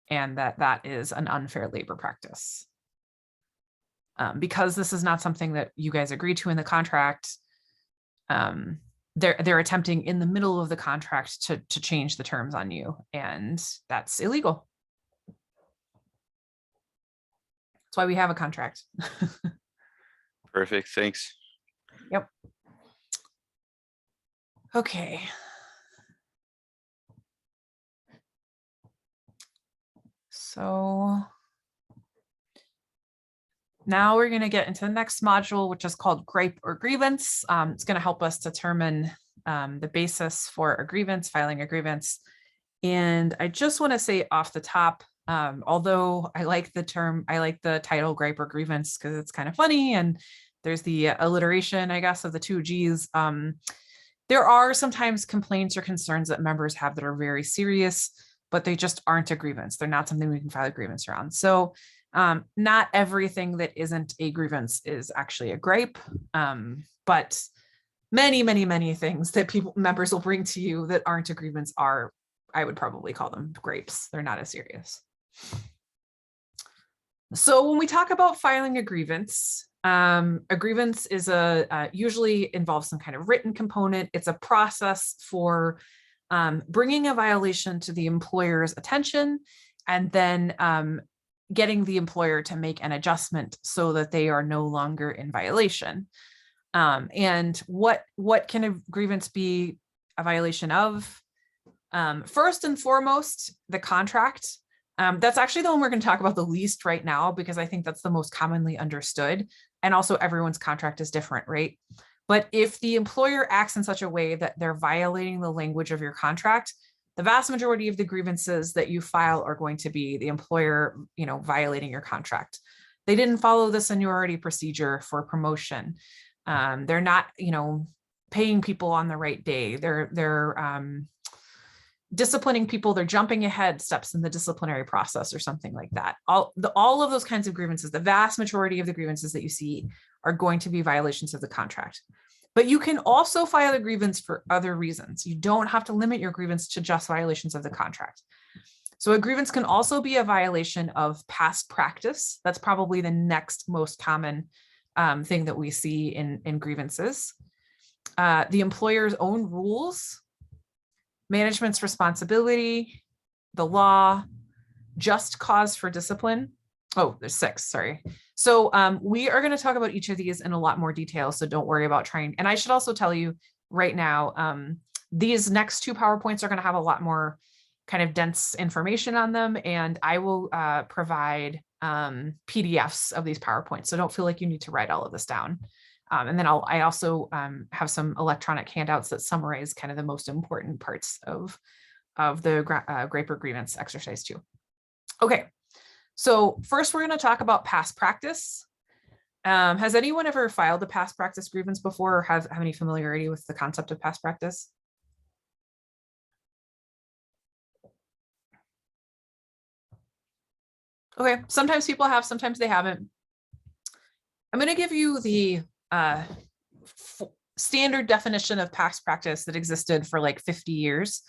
that is an unfair labor practice. Because this is not something that you guys agreed to in the contract, they're attempting in the middle of the contract to change the terms on you, and that's illegal. That's why we have a contract. Perfect. Thanks. Yep. Okay. So now we're going to get into the next module, which is called gripe or grievance. It's going to help us determine the basis for a grievance, filing a grievance. And I just want to say off the top, although I like the title gripe or grievance because it's kind of funny and there's the alliteration, I guess, of the two G's. There are sometimes complaints or concerns that members have that are very serious, but they just aren't a grievance. They're not something we can file a grievance around. So not everything that isn't a grievance is actually a gripe, but many things that members will bring to you that aren't a grievance are, I would probably call them grapes. They're not as serious. So when we talk about filing a grievance is usually involves some kind of written component. It's a process for bringing a violation to the employer's attention and then getting the employer to make an adjustment so that they are no longer in violation. And what can a grievance be a violation of? First and foremost, the contract. That's actually the one we're going to talk about the least right now, because I think that's the most commonly understood. And also everyone's contract is different, right? But if the employer acts in such a way that they're violating the language of your contract, the vast majority of the grievances that you file are going to be the employer, violating your contract. They didn't follow the seniority procedure for promotion. They're not, paying people on the right day. They're disciplining people. They're jumping ahead steps in the disciplinary process or something like that. All of those kinds of grievances, the vast majority of the grievances that you see are going to be violations of the contract. But you can also file a grievance for other reasons. You don't have to limit your grievance to just violations of the contract. So a grievance can also be a violation of past practice. That's probably the next most common thing that we see in grievances. The employer's own rules, management's responsibility, the law, just cause for discipline. Oh, there's 6, sorry. So we are going to talk about each of these in a lot more detail, so don't worry about trying. And I should also tell you right now, these next 2 PowerPoints are going to have a lot more kind of dense information on them, and I will provide PDFs of these PowerPoints, so don't feel like you need to write all of this down. And then I also have some electronic handouts that summarize kind of the most important parts of the gripe or grievance exercise too. Okay, so first we're going to talk about past practice. Has anyone ever filed a past practice grievance before, or have any familiarity with the concept of past practice? Okay, sometimes people have, sometimes they haven't. I'm going to give you the standard definition of past practice that existed for like 50 years.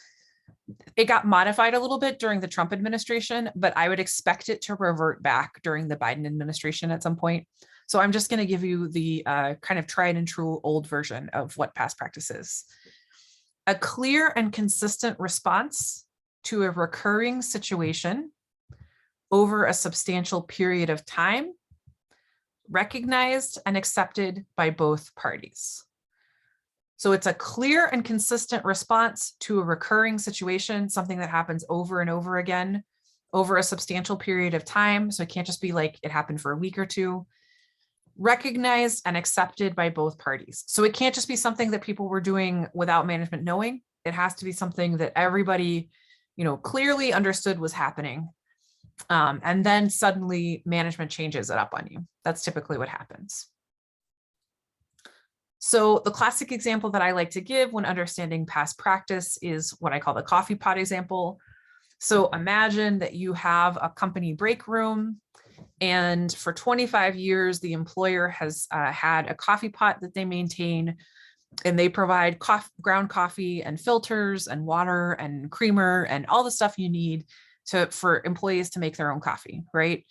It got modified a little bit during the Trump administration, but I would expect it to revert back during the Biden administration at some point. So I'm just going to give you the kind of tried and true old version of what past practice is. A clear and consistent response to a recurring situation over a substantial period of time, recognized and accepted by both parties. So it's a clear and consistent response to a recurring situation, something that happens over and over again over a substantial period of time. So it can't just be like it happened for a week or two. Recognized and accepted by both parties. So it can't just be something that people were doing without management knowing. It has to be something that everybody, clearly understood was happening. And then suddenly management changes it up on you. That's typically what happens. So the classic example that I like to give when understanding past practice is what I call the coffee pot example. So imagine that you have a company break room, and for 25 years, the employer has had a coffee pot that they maintain, and they provide ground coffee and filters and water and creamer and all the stuff you need for employees to make their own coffee, right?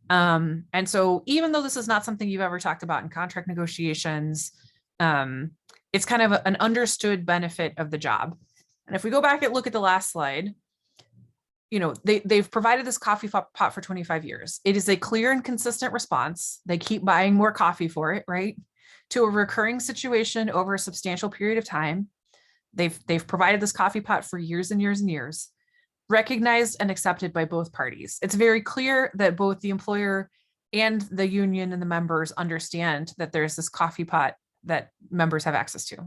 And so even though this is not something you've ever talked about in contract negotiations, it's kind of an understood benefit of the job. And if we go back and look at the last slide, they've provided this coffee pot for 25 years. It is a clear and consistent response. They keep buying more coffee for it, right? To a recurring situation over a substantial period of time. They've provided this coffee pot for years and years and years, recognized and accepted by both parties. It's very clear that both the employer and the union and the members understand that there's this coffee pot that members have access to.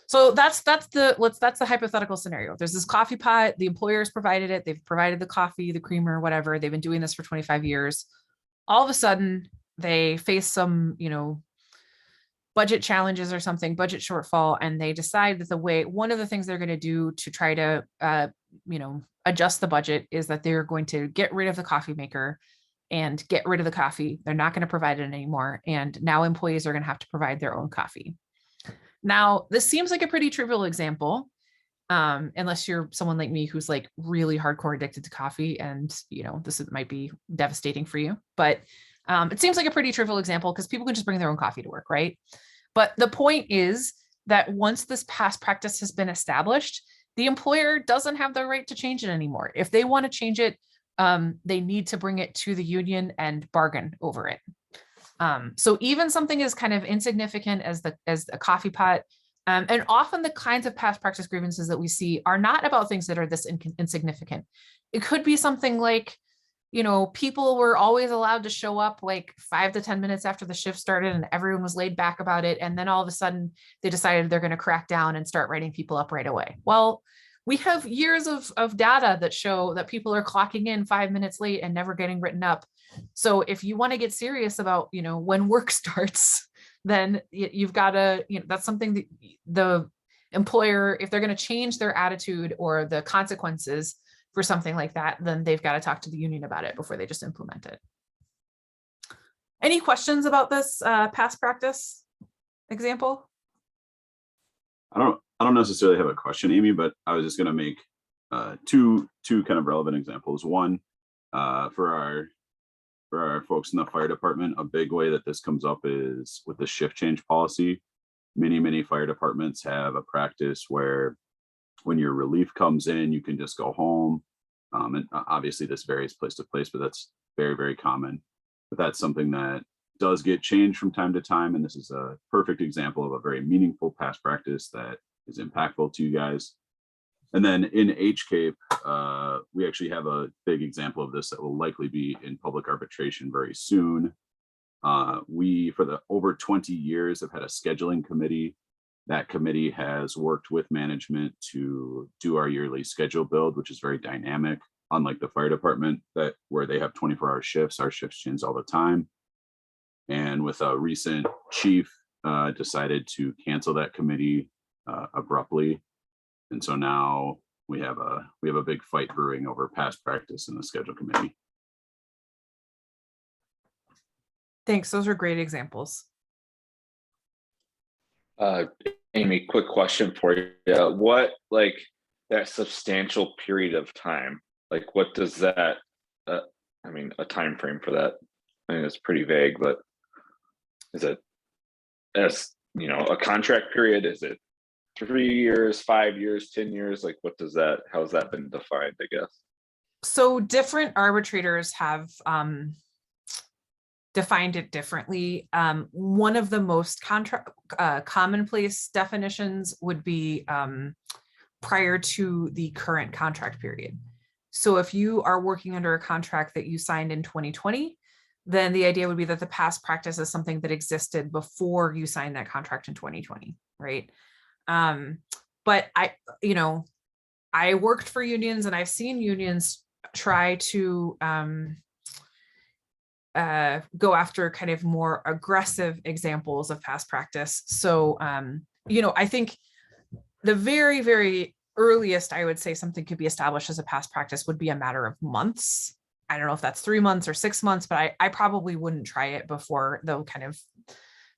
So that's the hypothetical scenario. There's this coffee pot, the employer's provided it, they've provided the coffee, the creamer, whatever. They've been doing this for 25 years. All of a sudden, they face some, budget challenges or something, budget shortfall, and they decide that one of the things they're going to do to try to, adjust the budget is that they're going to get rid of the coffee maker and get rid of the coffee. They're not going to provide it anymore. And now employees are going to have to provide their own coffee. Now, this seems like a pretty trivial example, unless you're someone like me who's like really hardcore addicted to coffee, and this might be devastating for you. But it seems like a pretty trivial example because people can just bring their own coffee to work, right? But the point is that once this past practice has been established, the employer doesn't have the right to change it anymore. If they want to change it, they need to bring it to the union and bargain over it. So even something as kind of insignificant as a coffee pot, and often the kinds of past practice grievances that we see are not about things that are this insignificant. It could be something like, people were always allowed to show up like 5 to 10 minutes after the shift started, and everyone was laid back about it. And then all of a sudden they decided they're going to crack down and start writing people up right away. Well, we have years of data that show that people are clocking in 5 minutes late and never getting written up. So if you want to get serious about, when work starts, then you've got to, that's something that the employer, if they're going to change their attitude or the consequences for something like that, then they've got to talk to the union about it before they just implement it. Any questions about this past practice example? I don't necessarily have a question, Amy, but I was just going to make two kind of relevant examples. One, for our folks in the fire department, a big way that this comes up is with the shift change policy. Many fire departments have a practice where when your relief comes in, you can just go home. And obviously this varies place to place, but that's very, very common. But that's something that does get changed from time to time. And this is a perfect example of a very meaningful past practice that is impactful to you guys. And then in HCAPE, we actually have a big example of this that will likely be in public arbitration very soon. We, for the over 20 years, have had a scheduling committee. That committee has worked with management to do our yearly schedule build, which is very dynamic, unlike the fire department where they have 24-hour shifts. Our shifts change all the time. And with a recent chief decided to cancel that committee abruptly. And so now we have a big fight brewing over past practice in the schedule committee. Thanks. Those are great examples. Amy, quick question for you. What, like, that substantial period of time, like, what does that, a time frame for that? I mean, it's pretty vague, but is it, as a contract period? Is it 3 years, 5 years, 10 years? Like, what does that, how's that been defined, I guess? So different arbitrators have defined it differently. One of the most commonplace definitions would be prior to the current contract period. So if you are working under a contract that you signed in 2020, then the idea would be that the past practice is something that existed before you signed that contract in 2020, right? But I worked for unions, and I've seen unions try to go after kind of more aggressive examples of past practice. So, I think the very, very earliest I would say something could be established as a past practice would be a matter of months. I don't know if that's 3 months or 6 months, but I probably wouldn't try it before the kind of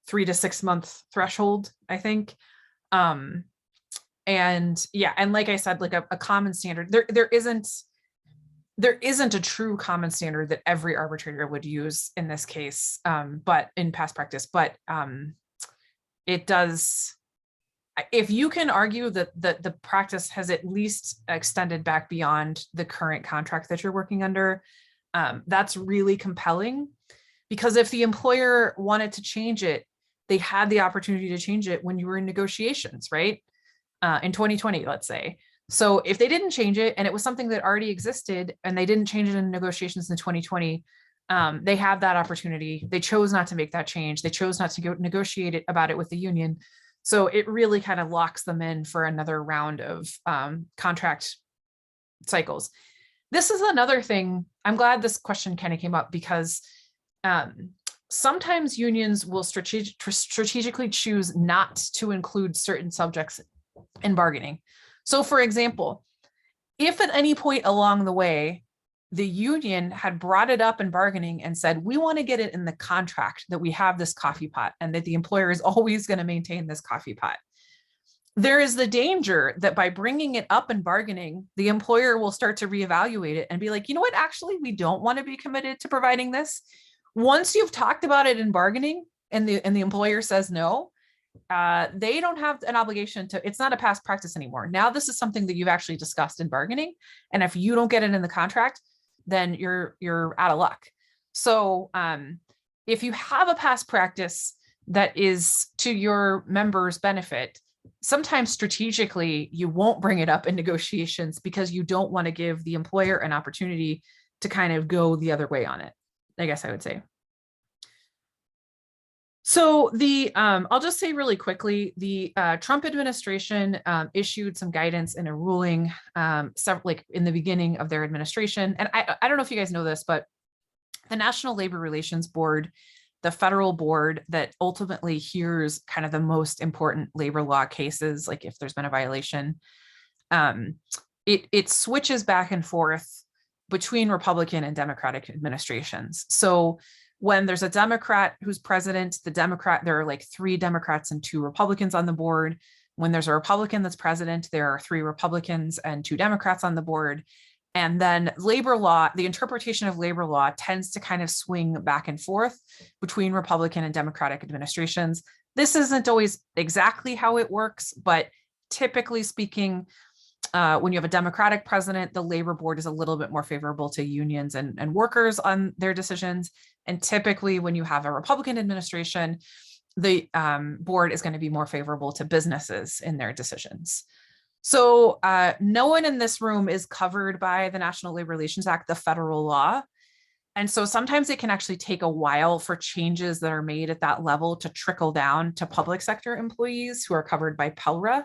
3 to 6 month threshold, I think. And yeah, and like I said, like a common standard, there isn't a true common standard that every arbitrator would use in this case, but in past practice, but it does, if you can argue that the practice has at least extended back beyond the current contract that you're working under, that's really compelling, because if the employer wanted to change it, they had the opportunity to change it when you were in negotiations, right? In 2020, let's say. So if they didn't change it and it was something that already existed and they didn't change it in negotiations in 2020, they have that opportunity. They chose not to make that change. They chose not to go negotiate about it with the union. So it really kind of locks them in for another round of contract cycles. This is another thing. I'm glad this question kind of came up, because sometimes unions will strategically choose not to include certain subjects in bargaining. So for example, if at any point along the way, the union had brought it up in bargaining and said, we want to get it in the contract that we have this coffee pot and that the employer is always going to maintain this coffee pot, there is the danger that by bringing it up in bargaining, the employer will start to reevaluate it and be like, you know what, actually, we don't want to be committed to providing this. Once you've talked about it in bargaining and the employer says no, they don't have an obligation to, it's not a past practice anymore. Now this is something that you've actually discussed in bargaining. And if you don't get it in the contract, then you're out of luck. So if you have a past practice that is to your members' benefit, sometimes strategically you won't bring it up in negotiations because you don't want to give the employer an opportunity to kind of go the other way on it, I guess I would say. So I'll just say really quickly, the Trump administration issued some guidance in a ruling like in the beginning of their administration. And I don't know if you guys know this, but the National Labor Relations Board, the federal board that ultimately hears kind of the most important labor law cases, like if there's been a violation, it switches back and forth between Republican and Democratic administrations. So when there's a Democrat who's president, there are like 3 Democrats and 2 Republicans on the board. When there's a Republican that's president, there are 3 Republicans and 2 Democrats on the board. And then labor law, the interpretation of labor law tends to kind of swing back and forth between Republican and Democratic administrations. This isn't always exactly how it works, but typically speaking, when you have a Democratic president, the labor board is a little bit more favorable to unions and workers on their decisions. And typically when you have a Republican administration, the board is going to be more favorable to businesses in their decisions. So no one in this room is covered by the National Labor Relations Act, the federal law. And so sometimes it can actually take a while for changes that are made at that level to trickle down to public sector employees who are covered by PELRA.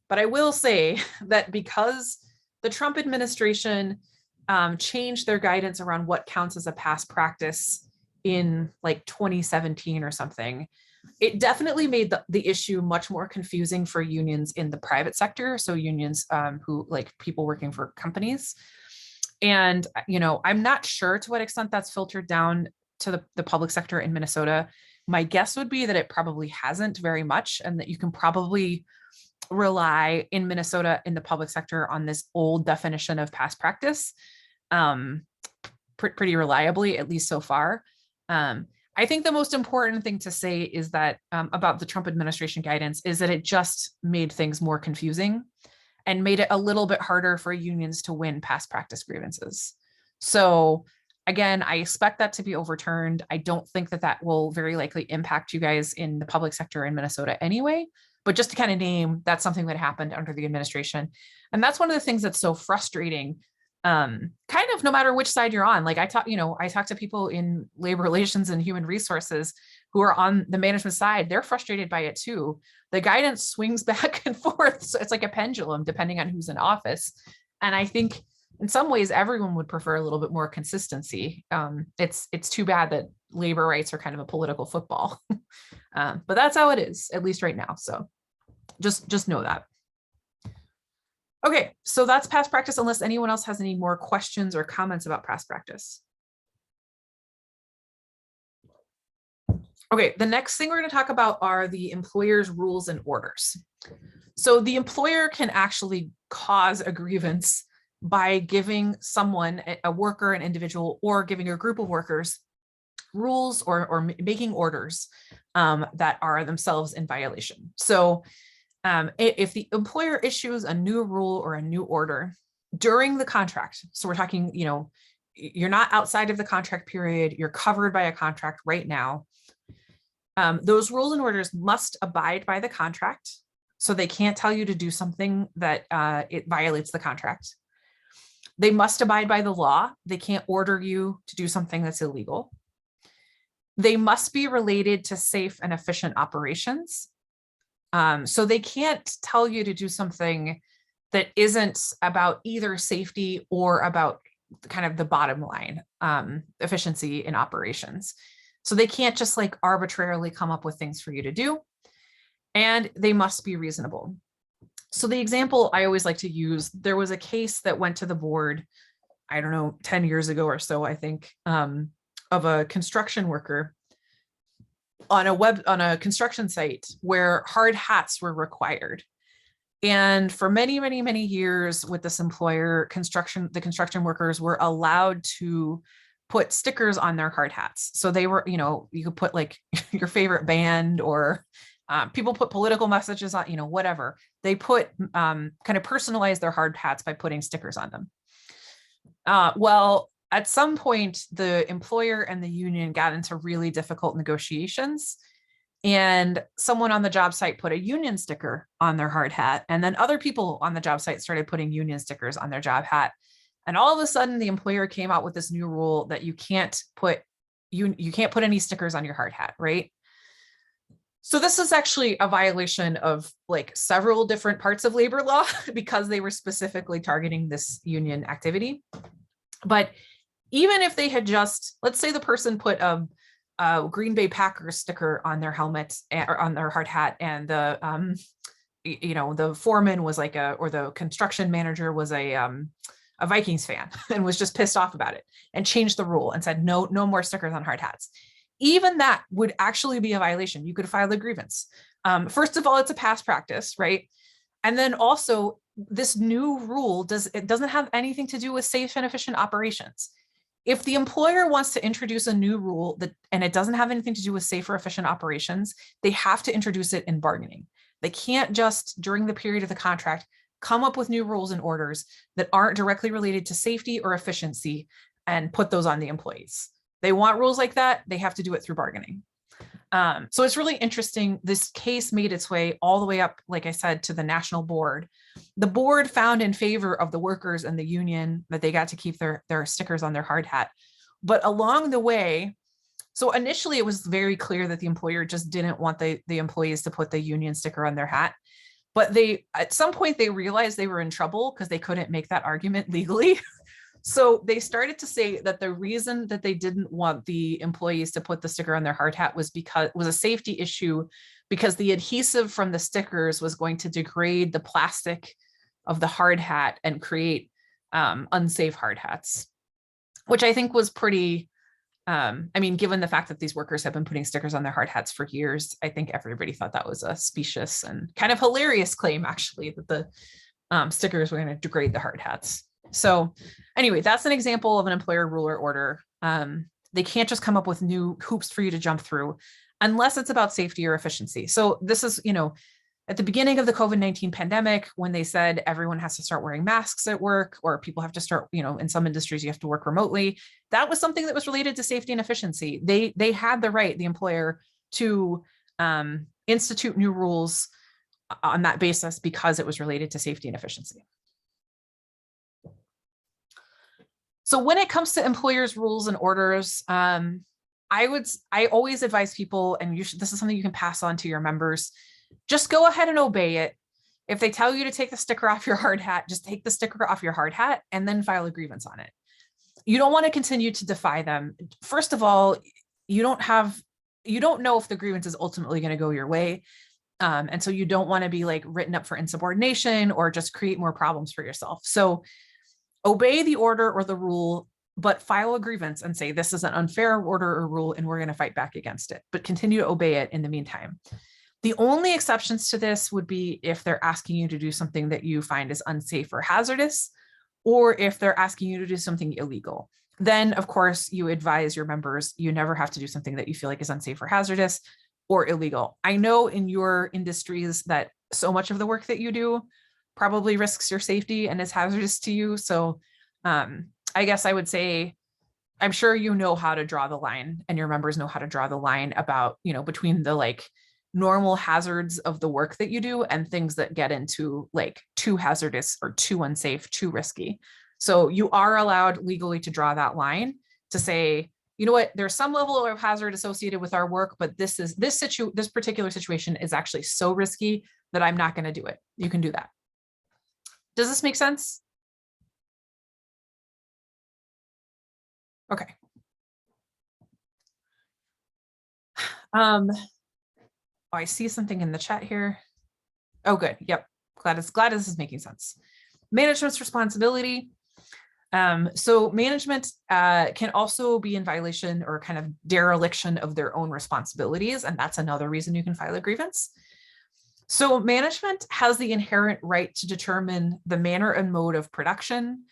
But I will say that because the Trump administration changed their guidance around what counts as a past practice in like 2017 or something, it definitely made the issue much more confusing for unions in the private sector. So unions who like people working for companies. And, I'm not sure to what extent that's filtered down to the public sector in Minnesota. My guess would be that it probably hasn't very much, and that you can probably rely in Minnesota in the public sector on this old definition of past practice pretty reliably, at least so far. I think the most important thing to say is that about the Trump administration guidance is that it just made things more confusing and made it a little bit harder for unions to win past practice grievances. So Again, I expect that to be overturned. I don't think that that will very likely impact you guys in the public sector in Minnesota anyway, but just to kind of name, that's something that happened under the administration. And that's one of the things that's so frustrating, kind of no matter which side you're on. Like I talk to people in labor relations and human resources who are on the management side. They're frustrated by it too. The guidance swings back and forth. So it's like a pendulum depending on who's in office. And I think in some ways, everyone would prefer a little bit more consistency. It's too bad that labor rights are kind of a political football, but that's how it is, at least right now. So just know that. Okay, so that's past practice, unless anyone else has any more questions or comments about past practice. Okay, the next thing we're going to talk about are the employer's rules and orders. So the employer can actually cause a grievance by giving someone, a worker, an individual, or giving a group of workers rules or making orders that are themselves in violation. So if the employer issues a new rule or a new order during the contract, so we're talking, you're not outside of the contract period, you're covered by a contract right now, those rules and orders must abide by the contract. So they can't tell you to do something that it violates the contract. They must abide by the law. They can't order you to do something that's illegal. They must be related to safe and efficient operations. So they can't tell you to do something that isn't about either safety or about kind of the bottom line, efficiency in operations. So they can't just like arbitrarily come up with things for you to do. And they must be reasonable. So the example I always like to use, there was a case that went to the board, I don't know, 10 years ago or so, I think, of a construction worker on a construction site where hard hats were required. And for many, many, many years with this employer, the construction workers were allowed to put stickers on their hard hats. So they were, you could put like your favorite band, or people put political messages on, whatever. They put kind of personalize their hard hats by putting stickers on them. Well, at some point, the employer and the union got into really difficult negotiations, and someone on the job site put a union sticker on their hard hat. And then other people on the job site started putting union stickers on their job hat. And all of a sudden, the employer came out with this new rule that you can't put any stickers on your hard hat, right? So this is actually a violation of like several different parts of labor law because they were specifically targeting this union activity. But even if they had just, let's say the person put a Green Bay Packers sticker on their helmet or on their hard hat, and the foreman was like or the construction manager was a Vikings fan and was just pissed off about it and changed the rule and said, no more stickers on hard hats. Even that would actually be a violation. You could file a grievance. First of all, it's a past practice, right? And then also this new rule doesn't have anything to do with safe and efficient operations. If the employer wants to introduce a new rule and it doesn't have anything to do with safe or efficient operations, they have to introduce it in bargaining. They can't just, during the period of the contract, come up with new rules and orders that aren't directly related to safety or efficiency and put those on the employees. They want rules like that, they have to do it through bargaining. So it's really interesting. This case made its way all the way up, like I said, to the national board. The board found in favor of the workers and the union that they got to keep their stickers on their hard hat. But along the way, so initially it was very clear that the employer just didn't want the employees to put the union sticker on their hat. But at some point they realized they were in trouble because they couldn't make that argument legally. So they started to say that the reason that they didn't want the employees to put the sticker on their hard hat was a safety issue, because the adhesive from the stickers was going to degrade the plastic of the hard hat and create unsafe hard hats, which I think was pretty, given the fact that these workers have been putting stickers on their hard hats for years, I think everybody thought that was a specious and kind of hilarious claim, actually, that the stickers were going to degrade the hard hats. So anyway, that's an example of an employer rule or order. They can't just come up with new hoops for you to jump through unless it's about safety or efficiency. So this is, At the beginning of the COVID-19 pandemic, when they said everyone has to start wearing masks at work, or people have to start, in some industries you have to work remotely, that was something that was related to safety and efficiency. They had the right, the employer, to institute new rules on that basis because it was related to safety and efficiency. So when it comes to employers' rules and orders, I always advise people, and this is something you can pass on to your members, just go ahead and obey it. If they tell you to take the sticker off your hard hat, just take the sticker off your hard hat and then file a grievance on it. You don't want to continue to defy them. First of all, you don't know if the grievance is ultimately going to go your way. And so you don't want to be like written up for insubordination or just create more problems for yourself. So obey the order or the rule, but file a grievance and say, this is an unfair order or rule, and we're going to fight back against it, but continue to obey it in the meantime. The only exceptions to this would be if they're asking you to do something that you find is unsafe or hazardous, or if they're asking you to do something illegal. Then, of course, you advise your members, you never have to do something that you feel like is unsafe or hazardous or illegal. I know in your industries that so much of the work that you do probably risks your safety and is hazardous to you. So I guess I would say, I'm sure you know how to draw the line, and your members know how to draw the line about, between the like normal hazards of the work that you do and things that get into like too hazardous or too unsafe, too risky. So you are allowed legally to draw that line to say, you know what, there's some level of hazard associated with our work, but this particular situation is actually so risky that I'm not going to do it. You can do that. Does this make sense? Okay. I see something in the chat here. Oh, good. Yep. Glad this is making sense. Management's responsibility. So management can also be in violation or kind of dereliction of their own responsibilities. And that's another reason you can file a grievance. So management has the inherent right to determine the manner and mode of production,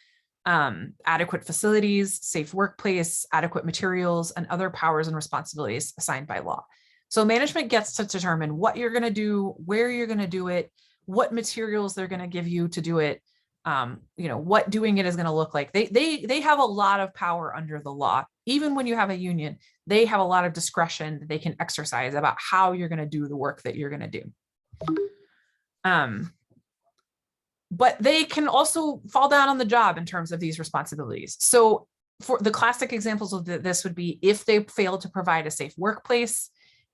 adequate facilities, safe workplace, adequate materials, and other powers and responsibilities assigned by law. So management gets to determine what you're going to do, where you're going to do it, what materials they're going to give you to do it, what doing it is going to look like. They have a lot of power under the law. Even when you have a union, they have a lot of discretion that they can exercise about how you're going to do the work that you're going to do. But they can also fall down on the job in terms of these responsibilities. So for the classic examples of this would be if they fail to provide a safe workplace,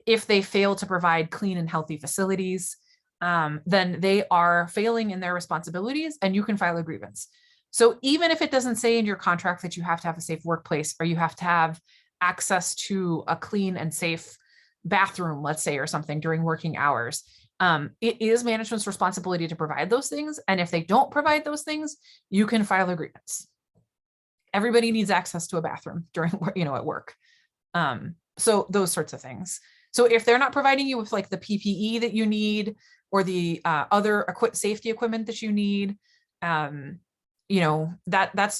if they fail to provide clean and healthy facilities, then they are failing in their responsibilities and you can file a grievance. So even if it doesn't say in your contract that you have to have a safe workplace or you have to have access to a clean and safe bathroom, let's say, or something during working hours, it is management's responsibility to provide those things. And if they don't provide those things, you can file a grievance. Everybody needs access to a bathroom during, at work. So those sorts of things. So if they're not providing you with like the PPE that you need or the other safety equipment that you need, that's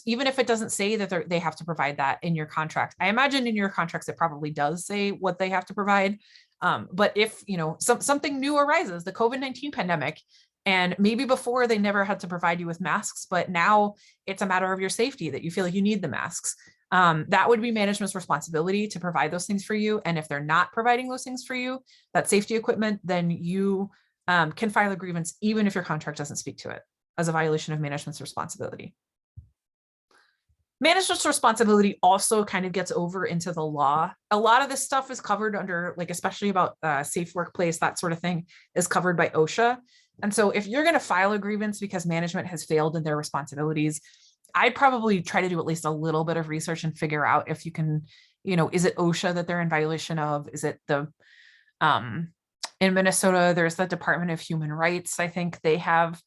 even if it doesn't say that they have to provide that in your contract. I imagine in your contracts, it probably does say what they have to provide. But if, something new arises, the COVID-19 pandemic, and maybe before they never had to provide you with masks, but now it's a matter of your safety that you feel like you need the masks. That would be management's responsibility to provide those things for you. And if they're not providing those things for you, that safety equipment, then you can file a grievance, even if your contract doesn't speak to it, as a violation of management's responsibility. Management's responsibility also kind of gets over into the law. A lot of this stuff is covered under, like, especially about safe workplace, that sort of thing is covered by OSHA. And so if you're going to file a grievance because management has failed in their responsibilities, I'd probably try to do at least a little bit of research and figure out if you can, is it OSHA that they're in violation of? Is it in Minnesota, there's the Department of Human Rights. I think they have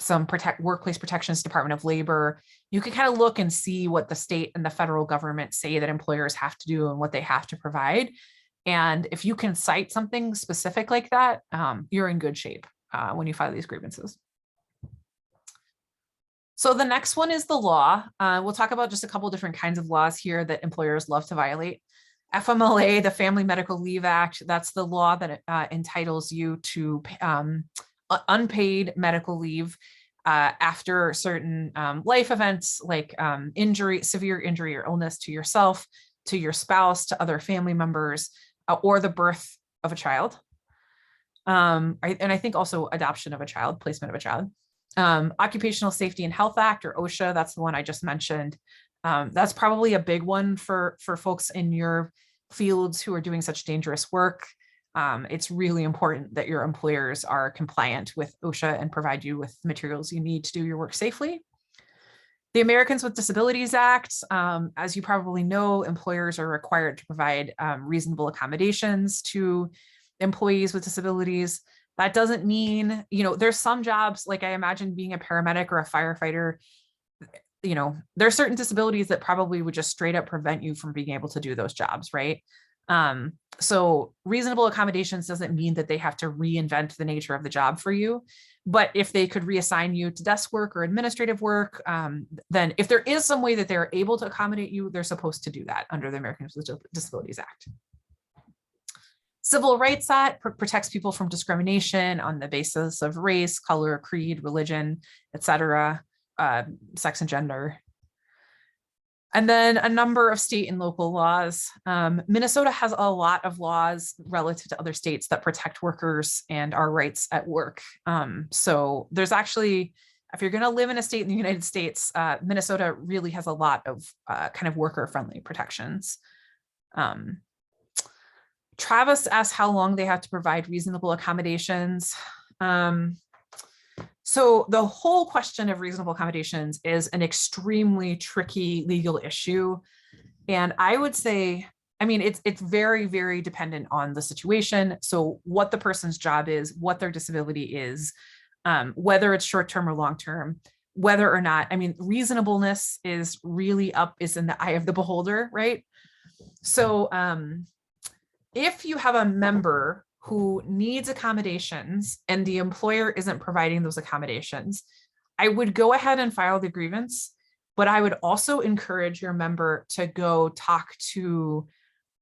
some workplace protections, Department of Labor. You can kind of look and see what the state and the federal government say that employers have to do and what they have to provide. And if you can cite something specific like that, you're in good shape when you file these grievances. So the next one is the law. We'll talk about just a couple different kinds of laws here that employers love to violate. FMLA, the Family Medical Leave Act, that's the law that entitles you to unpaid medical leave after certain life events like injury, severe injury or illness to yourself, to your spouse, to other family members, or the birth of a child. And I think also adoption of a child, placement of a child. Occupational Safety and Health Act, or OSHA, that's the one I just mentioned. That's probably a big one for folks in your fields who are doing such dangerous work. It's really important that your employers are compliant with OSHA and provide you with materials you need to do your work safely. The Americans with Disabilities Act, as you probably know, employers are required to provide reasonable accommodations to employees with disabilities. That doesn't mean, there's some jobs, like I imagine being a paramedic or a firefighter, there are certain disabilities that probably would just straight up prevent you from being able to do those jobs, right? So reasonable accommodations doesn't mean that they have to reinvent the nature of the job for you. But if they could reassign you to desk work or administrative work, then if there is some way that they're able to accommodate you, they're supposed to do that under the Americans with Disabilities Act. Civil Rights Act protects people from discrimination on the basis of race, color, creed, religion, etc., sex and gender. And then a number of state and local laws. Minnesota has a lot of laws relative to other states that protect workers and our rights at work. So there's actually, if you're going to live in a state in the United States, Minnesota really has a lot of kind of worker-friendly protections. Travis asked how long they have to provide reasonable accommodations. So the whole question of reasonable accommodations is an extremely tricky legal issue. And I would say, it's very, very dependent on the situation. So what the person's job is, what their disability is, whether it's short-term or long-term, whether or not, reasonableness is really is in the eye of the beholder, right? So if you have a member who needs accommodations and the employer isn't providing those accommodations, I would go ahead and file the grievance, but I would also encourage your member to go talk to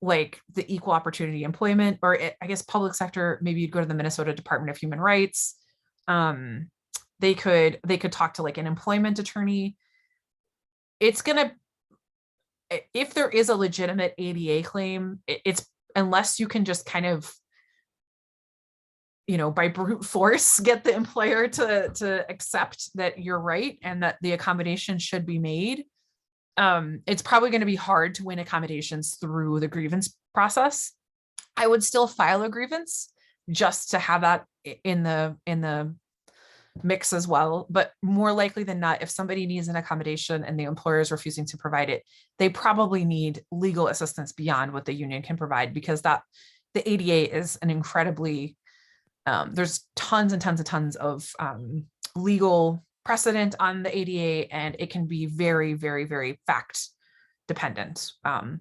like the Equal Opportunity Employment, or I guess public sector, maybe you'd go to the Minnesota Department of Human Rights. They could talk to like an employment attorney. If there is a legitimate ADA claim, it's unless you can just kind of, by brute force, get the employer to accept that you're right and that the accommodation should be made. It's probably going to be hard to win accommodations through the grievance process. I would still file a grievance just to have that in the mix as well. But more likely than not, if somebody needs an accommodation and the employer is refusing to provide it, they probably need legal assistance beyond what the union can provide, because the ADA is an incredibly, there's tons and tons of legal precedent on the ADA, and it can be very, very, very fact dependent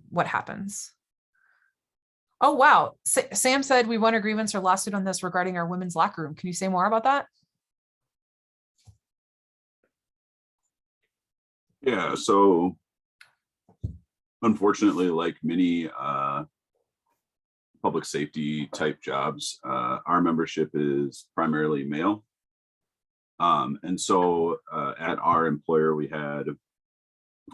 what happens. Oh, wow. Sam said we won a grievance or lawsuit on this regarding our women's locker room. Can you say more about that? Yeah, so unfortunately, like many public safety type jobs, our membership is primarily male. And so at our employer, we had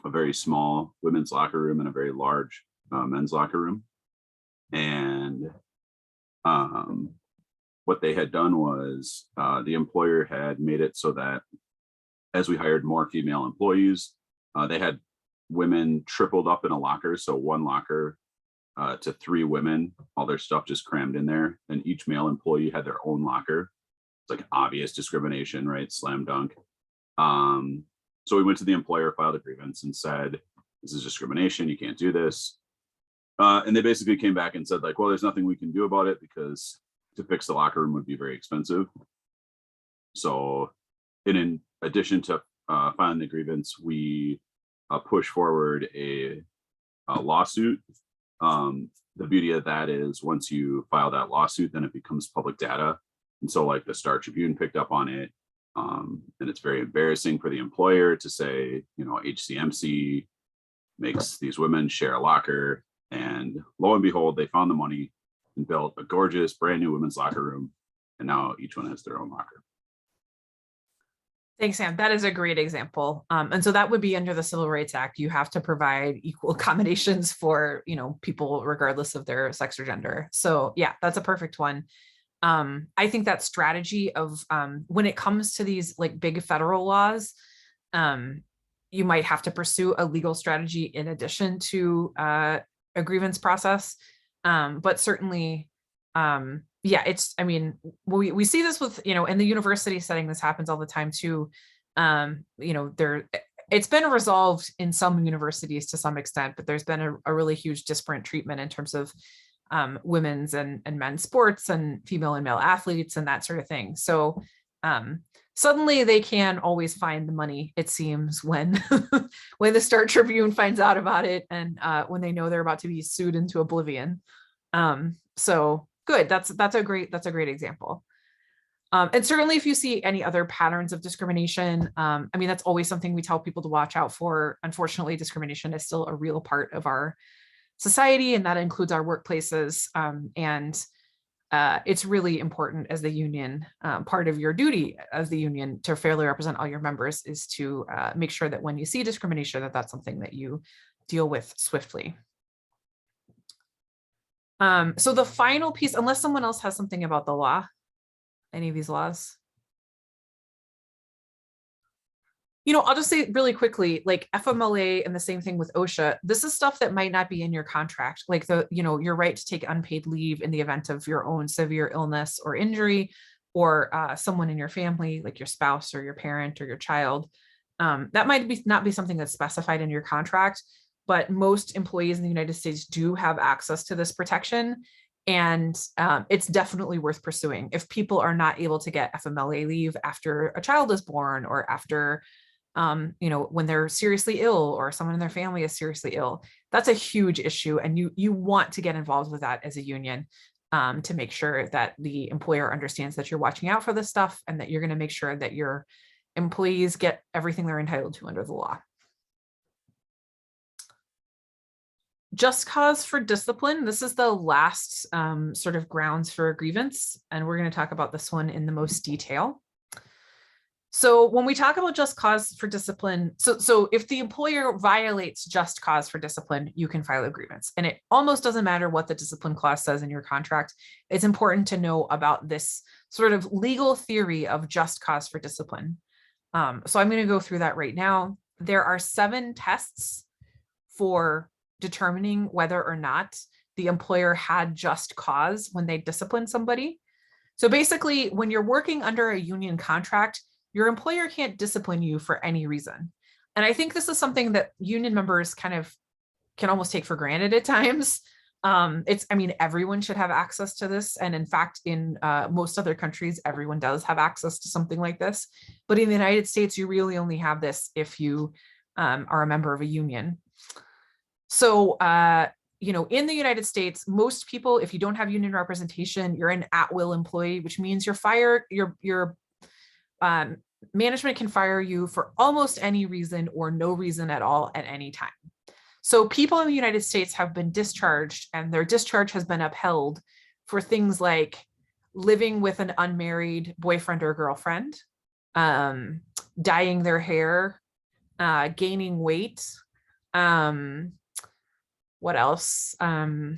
a very small women's locker room and a very large men's locker room. And what they had done was the employer had made it so that as we hired more female employees, they had women tripled up in a locker. So one locker to 3 women, all their stuff just crammed in there. And each male employee had their own locker. It's like obvious discrimination, right? Slam dunk. So we went to the employer, filed a grievance and said, this is discrimination. You can't do this. And they basically came back and said like, well, there's nothing we can do about it because to fix the locker room would be very expensive. So in addition to filing the grievance, we push forward a lawsuit. The beauty of that is once you file that lawsuit, then it becomes public data. And so like the Star Tribune picked up on it. And it's very embarrassing for the employer to say, HCMC makes these women share a locker. And lo and behold, they found the money and built a gorgeous brand new women's locker room. And now each one has their own locker. Thanks, Sam. That is a great example. And so that would be under the Civil Rights Act. You have to provide equal accommodations for, people regardless of their sex or gender. So yeah, that's a perfect one. I think that strategy of when it comes to these like big federal laws, you might have to pursue a legal strategy in addition to a grievance process. But certainly, we see this with, in the university setting, this happens all the time too. It's been resolved in some universities to some extent, but there's been a really huge disparate treatment in terms of women's and men's sports and female and male athletes and that sort of thing. So suddenly they can always find the money, it seems, when when the Star Tribune finds out about it and when they know they're about to be sued into oblivion. So good. That's a great example. And certainly if you see any other patterns of discrimination, that's always something we tell people to watch out for. Unfortunately, discrimination is still a real part of our society, and that includes our workplaces. It's really important as the union, part of your duty as the union to fairly represent all your members is to make sure that when you see discrimination, that's something that you deal with swiftly. So the final piece, unless someone else has something about the law, any of these laws. I'll just say really quickly, like FMLA and the same thing with OSHA, this is stuff that might not be in your contract, like your right to take unpaid leave in the event of your own severe illness or injury, or someone in your family, like your spouse or your parent or your child. That might not be something that's specified in your contract, but most employees in the United States do have access to this protection. And it's definitely worth pursuing. If people are not able to get FMLA leave after a child is born, or after when they're seriously ill, or someone in their family is seriously ill, that's a huge issue. And you want to get involved with that as a union to make sure that the employer understands that you're watching out for this stuff, and that you're going to make sure that your employees get everything they're entitled to under the law. Just cause for discipline. This is the last sort of grounds for a grievance, and we're going to talk about this one in the most detail. So when we talk about just cause for discipline, so if the employer violates just cause for discipline, you can file a grievance. And it almost doesn't matter what the discipline clause says in your contract. It's important to know about this sort of legal theory of just cause for discipline. So I'm going to go through that right now. There are 7 tests for determining whether or not the employer had just cause when they discipline somebody. So basically, when you're working under a union contract, your employer can't discipline you for any reason. And I think this is something that union members kind of can almost take for granted at times. Everyone should have access to this. And in fact, in most other countries, everyone does have access to something like this. But in the United States, you really only have this if you are a member of a union. So, in the United States, most people, if you don't have union representation, you're an at-will employee, which means you're fired, your management can fire you for almost any reason or no reason at all at any time. So people in the United States have been discharged, and their discharge has been upheld for things like living with an unmarried boyfriend or girlfriend, dyeing their hair, gaining weight. What else? The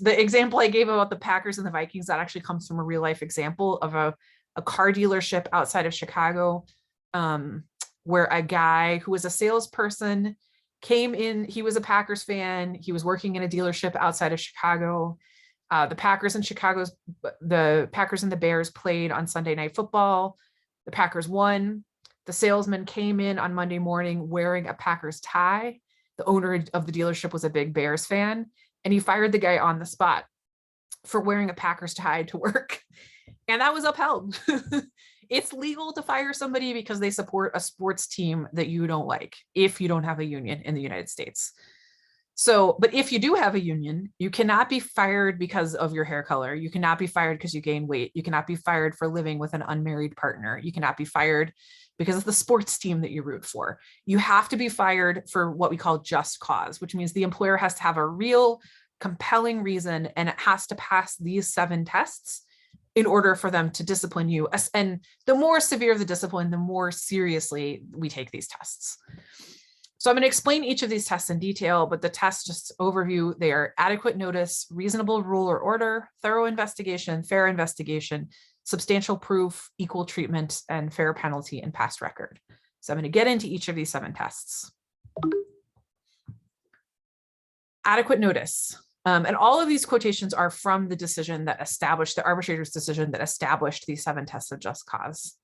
example I gave about the Packers and the Vikings, that actually comes from a real life example of a car dealership outside of Chicago, where a guy who was a salesperson came in. He was a Packers fan. He was working in a dealership outside of Chicago. The Packers and the Bears played on Sunday Night Football. The Packers won. The salesman came in on Monday morning wearing a Packers tie. The owner of the dealership was a big Bears fan, and he fired the guy on the spot for wearing a Packers tie to work. And that was upheld. It's legal to fire somebody because they support a sports team that you don't like, if you don't have a union in the United States. So, but if you do have a union, you cannot be fired because of your hair color. You cannot be fired because you gain weight. You cannot be fired for living with an unmarried partner. You cannot be fired because of the sports team that you root for. You have to be fired for what we call just cause, which means the employer has to have a real compelling reason, and it has to pass these 7 tests in order for them to discipline you. And the more severe the discipline, the more seriously we take these tests. So I'm going to explain each of these tests in detail, but the tests, just overview, they are adequate notice, reasonable rule or order, thorough investigation, fair investigation, substantial proof, equal treatment, and fair penalty and past record. So I'm going to get into each of these 7 tests. Adequate notice. And all of these quotations are from the decision that established, the arbitrator's decision that established these 7 tests of just cause.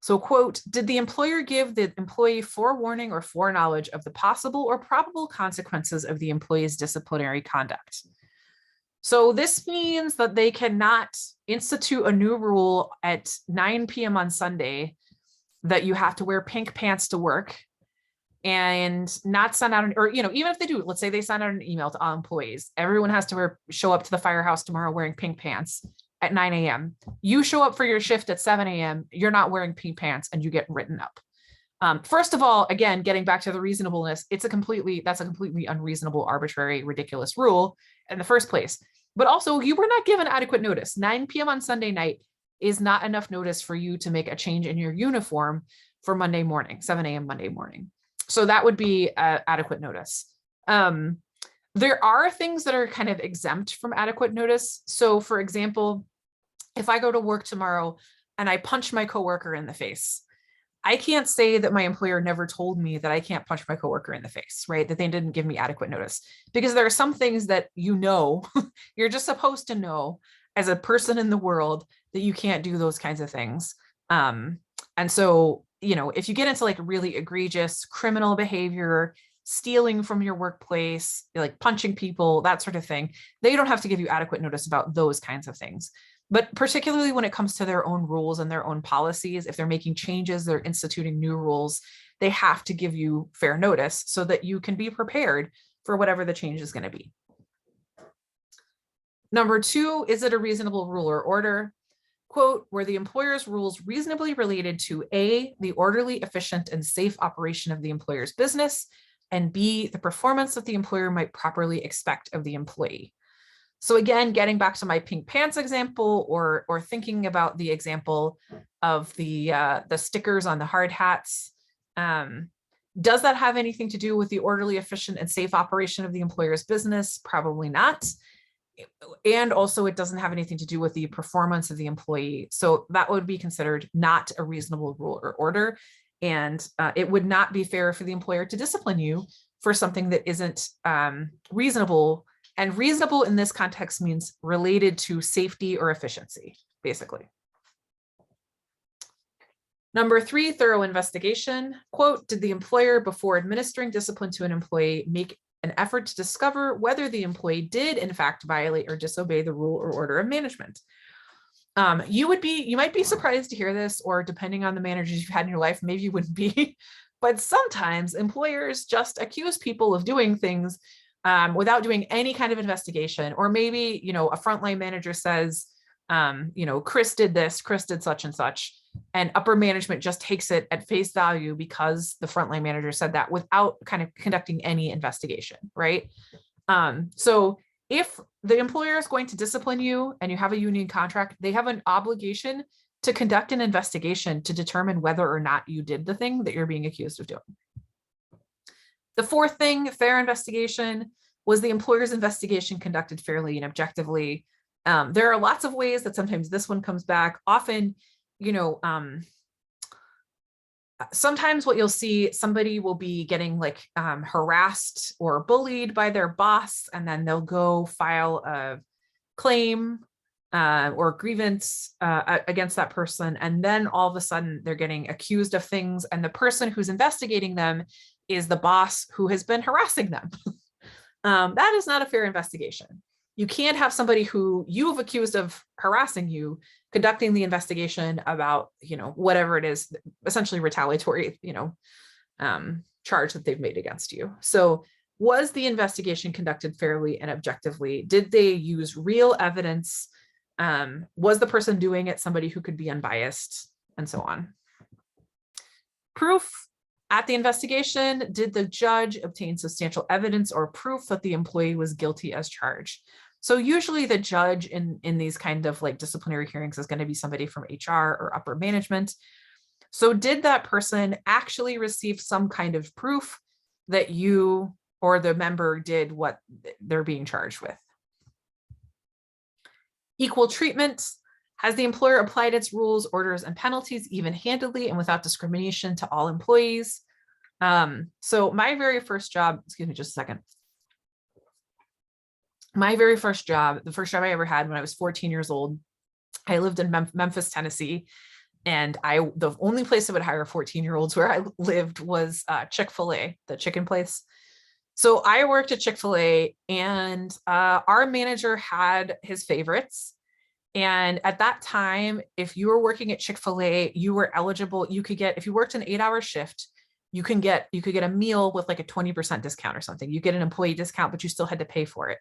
So, quote, did the employer give the employee forewarning or foreknowledge of the possible or probable consequences of the employee's disciplinary conduct? So this means that they cannot institute a new rule at 9 p.m. on Sunday that you have to wear pink pants to work and not send out or even if they do, let's say they send out an email to all employees, everyone has to show up to the firehouse tomorrow wearing pink pants at 9 a.m. You show up for your shift at 7 a.m. You're not wearing pink pants and you get written up. First of all, again, getting back to the reasonableness, that's a completely unreasonable, arbitrary, ridiculous rule in the first place. But also, you were not given adequate notice. 9 p.m. on Sunday night is not enough notice for you to make a change in your uniform for Monday morning, 7 a.m. Monday morning. So that would be adequate notice. There are things that are kind of exempt from adequate notice. So for example, if I go to work tomorrow and I punch my coworker in the face, I can't say that my employer never told me that I can't punch my coworker in the face, right? That they didn't give me adequate notice, because there are some things that you're just supposed to know as a person in the world that you can't do those kinds of things. And so, if you get into like really egregious criminal behavior, stealing from your workplace, like punching people, that sort of thing, they don't have to give you adequate notice about those kinds of things. But particularly when it comes to their own rules and their own policies, if they're making changes, they're instituting new rules, they have to give you fair notice so that you can be prepared for whatever the change is going to be. Number 2, is it a reasonable rule or order? Quote, were the employer's rules reasonably related to A, the orderly, efficient, and safe operation of the employer's business, and B, the performance that the employer might properly expect of the employee? So again, getting back to my pink pants example, or thinking about the example of the stickers on the hard hats, does that have anything to do with the orderly, efficient, and safe operation of the employer's business? Probably not. And also, it doesn't have anything to do with the performance of the employee. So that would be considered not a reasonable rule or order. And it would not be fair for the employer to discipline you for something that isn't reasonable. And reasonable in this context means related to safety or efficiency, basically. Number 3, thorough investigation. Quote, did the employer, before administering discipline to an employee, make an effort to discover whether the employee did in fact violate or disobey the rule or order of management? You might be surprised to hear this, or depending on the managers you've had in your life, maybe you wouldn't be, but sometimes employers just accuse people of doing things without doing any kind of investigation. Or maybe, a frontline manager says, Chris did this, Chris did such and such, and upper management just takes it at face value because the frontline manager said that without kind of conducting any investigation, right? So if the employer is going to discipline you and you have a union contract, they have an obligation to conduct an investigation to determine whether or not you did the thing that you're being accused of doing. The 4th thing, fair investigation. Was the employer's investigation conducted fairly and objectively? There are lots of ways that sometimes this one comes back. Often, sometimes what you'll see, somebody will be getting like harassed or bullied by their boss, and then they'll go file a claim or grievance against that person. And then all of a sudden they're getting accused of things, and the person who's investigating them is the boss who has been harassing them. That is not a fair investigation. You can't have somebody who you've accused of harassing you conducting the investigation about, whatever it is, essentially retaliatory, charge that they've made against you. So was the investigation conducted fairly and objectively? Did they use real evidence? Was the person doing it somebody who could be unbiased, and so on? Proof at the investigation: did the judge obtain substantial evidence or proof that the employee was guilty as charged? So usually the judge in these kind of like disciplinary hearings is going to be somebody from HR or upper management. So did that person actually receive some kind of proof that you or the member did what they're being charged with? Equal treatment: has the employer applied its rules, orders, and penalties even-handedly and without discrimination to all employees? So my very first job, excuse me just a second. My very first job, the first job I ever had when I was 14 years old, I lived in Memphis, Tennessee. And the only place I would hire 14-year-olds where I lived was Chick-fil-A, the chicken place. So I worked at Chick-fil-A, and our manager had his favorites. And at that time, if you were working at Chick-fil-A, you were eligible. You could get, if you worked an 8-hour shift, you could get a meal with like a 20% discount or something. You get an employee discount, but you still had to pay for it.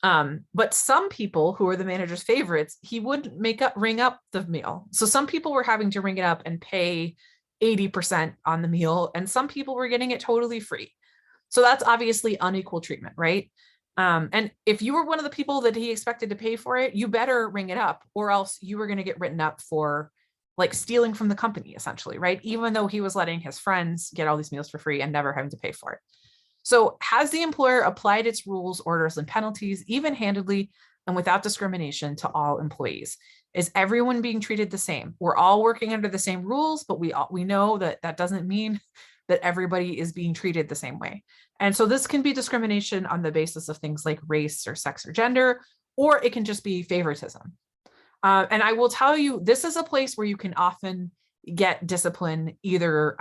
But some people who were the manager's favorites, he would ring up the meal. So some people were having to ring it up and pay 80% on the meal, and some people were getting it totally free. So that's obviously unequal treatment, right? And if you were one of the people that he expected to pay for it, you better ring it up, or else you were going to get written up for like stealing from the company, essentially, right? Even though he was letting his friends get all these meals for free and never having to pay for it. So has the employer applied its rules, orders, and penalties even-handedly and without discrimination to all employees? Is everyone being treated the same? We're all working under the same rules, but we know that that doesn't mean that everybody is being treated the same way. And so this can be discrimination on the basis of things like race or sex or gender, or it can just be favoritism. And I will tell you, this is a place where you can often get discipline either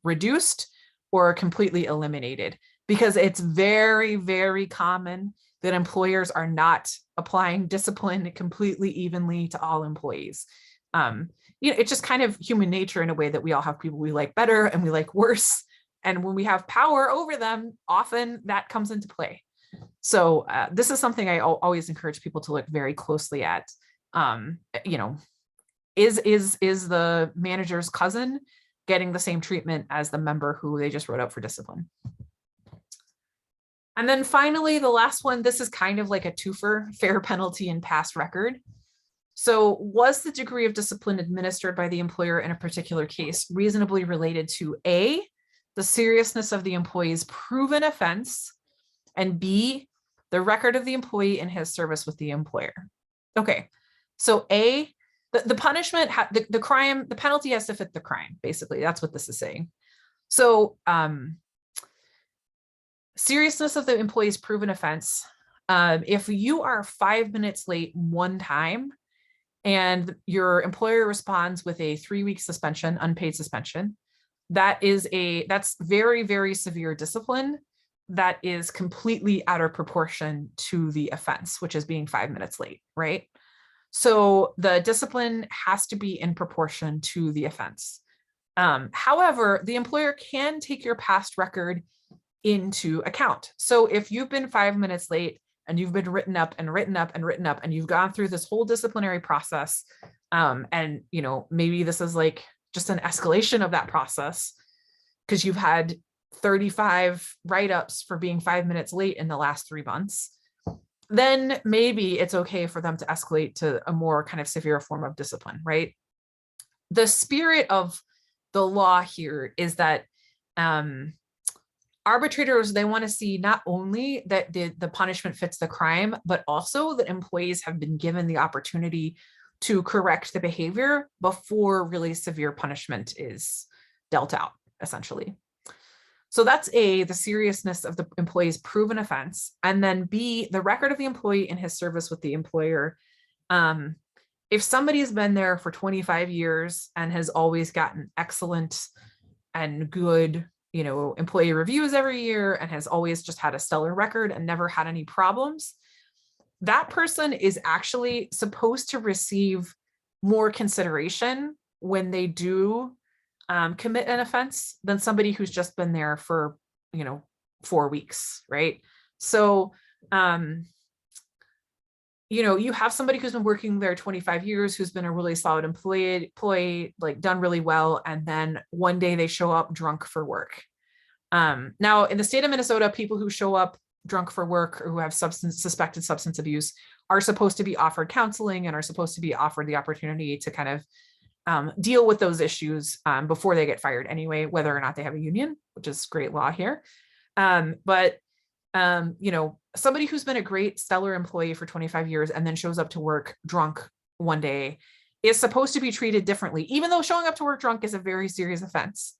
reduced or completely eliminated, because it's very, very common that employers are not applying discipline completely evenly to all employees. It's just kind of human nature in a way that we all have people we like better and we like worse. And when we have power over them, often that comes into play. So this is something I always encourage people to look very closely at. Is the manager's cousin getting the same treatment as the member who they just wrote up for discipline? And then finally, the last one, this is kind of like a twofer: fair penalty and past record. So was the degree of discipline administered by the employer in a particular case reasonably related to A, the seriousness of the employee's proven offense, and B, the record of the employee in his service with the employer? Okay, so A, the punishment, the crime, the penalty has to fit the crime, basically. That's what this is saying. So seriousness of the employee's proven offense. If you are 5 minutes late one time and your employer responds with a 3-week suspension, unpaid suspension, that's very, very severe discipline that is completely out of proportion to the offense, which is being 5 minutes late, right? So the discipline has to be in proportion to the offense. However, the employer can take your past record into account. So if you've been 5 minutes late and you've been written up and written up and written up, and you've gone through this whole disciplinary process, and maybe this is like just an escalation of that process because you've had 35 write-ups for being 5 minutes late in the last 3 months, then maybe it's okay for them to escalate to a more kind of severe form of discipline, right? The spirit of the law here is that arbitrators, they want to see not only that the punishment fits the crime, but also that employees have been given the opportunity to correct the behavior before really severe punishment is dealt out, essentially. So that's A, the seriousness of the employee's proven offense. And then B, the record of the employee in his service with the employer. If somebody's been there for 25 years and has always gotten excellent and good, employee reviews every year and has always just had a stellar record and never had any problems, that person is actually supposed to receive more consideration when they do commit an offense than somebody who's just been there for, 4 weeks, right? So, you know, you have somebody who's been working there 25 years, who's been a really solid employee, like done really well. And then one day they show up drunk for work. Now in the state of Minnesota, people who show up drunk for work or who have suspected substance abuse are supposed to be offered counseling and are supposed to be offered the opportunity to kind of deal with those issues before they get fired anyway, whether or not they have a union, which is great law here. But you know, somebody who's been a great stellar employee for 25 years and then shows up to work drunk one day is supposed to be treated differently, even though showing up to work drunk is a very serious offense.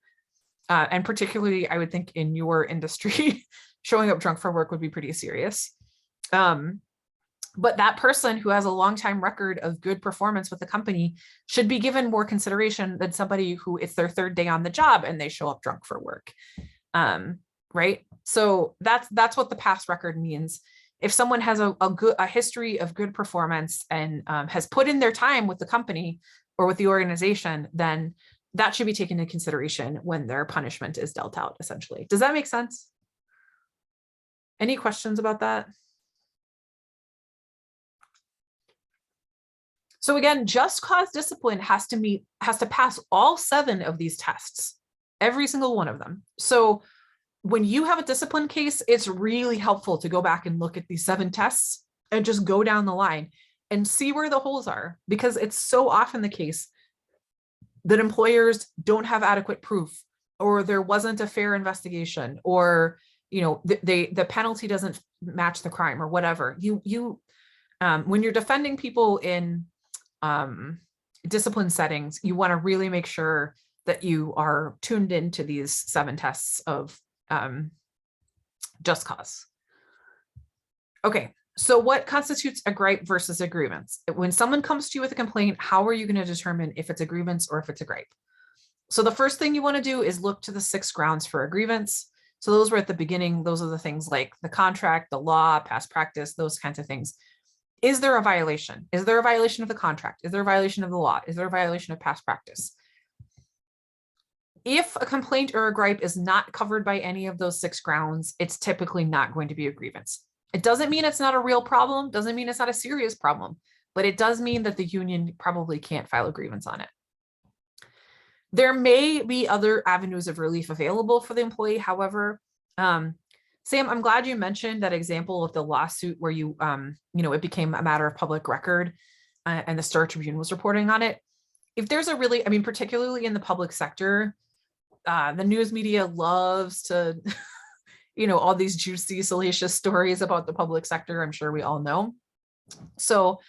And particularly, I would think in your industry, showing up drunk for work would be pretty serious. But that person who has a long time record of good performance with the company should be given more consideration than somebody who it's their 3rd day on the job and they show up drunk for work. Right? So that's what the past record means. If someone has a history of good performance and has put in their time with the company or with the organization, then that should be taken into consideration when their punishment is dealt out, essentially. Does that make sense? Any questions about that? So again, just cause discipline has to pass all 7 of these tests, every single one of them. So when you have a discipline case, it's really helpful to go back and look at these 7 tests and just go down the line and see where the holes are, because it's so often the case that employers don't have adequate proof, or there wasn't a fair investigation, or, you know, the penalty doesn't match the crime or whatever. When you're defending people in discipline settings, you want to really make sure that you are tuned into these 7 tests of just cause. Okay, so what constitutes a gripe versus a grievance? When someone comes to you with a complaint, how are you going to determine if it's a grievance or if it's a gripe? So the first thing you want to do is look to the 6 grounds for a grievance. So those were at the beginning. Those are the things like the contract, the law, past practice, those kinds of things. Is there a violation? Is there a violation of the contract? Is there a violation of the law? Is there a violation of past practice? If a complaint or a gripe is not covered by any of those 6 grounds, it's typically not going to be a grievance. It doesn't mean it's not a real problem, doesn't mean it's not a serious problem, but it does mean that the union probably can't file a grievance on it. There may be other avenues of relief available for the employee. However, Sam, I'm glad you mentioned that example of the lawsuit where you know, it became a matter of public record and the Star Tribune was reporting on it. If there's a really, I mean, particularly in the public sector, the news media loves to, you know, all these juicy, salacious stories about the public sector. I'm sure we all know. So,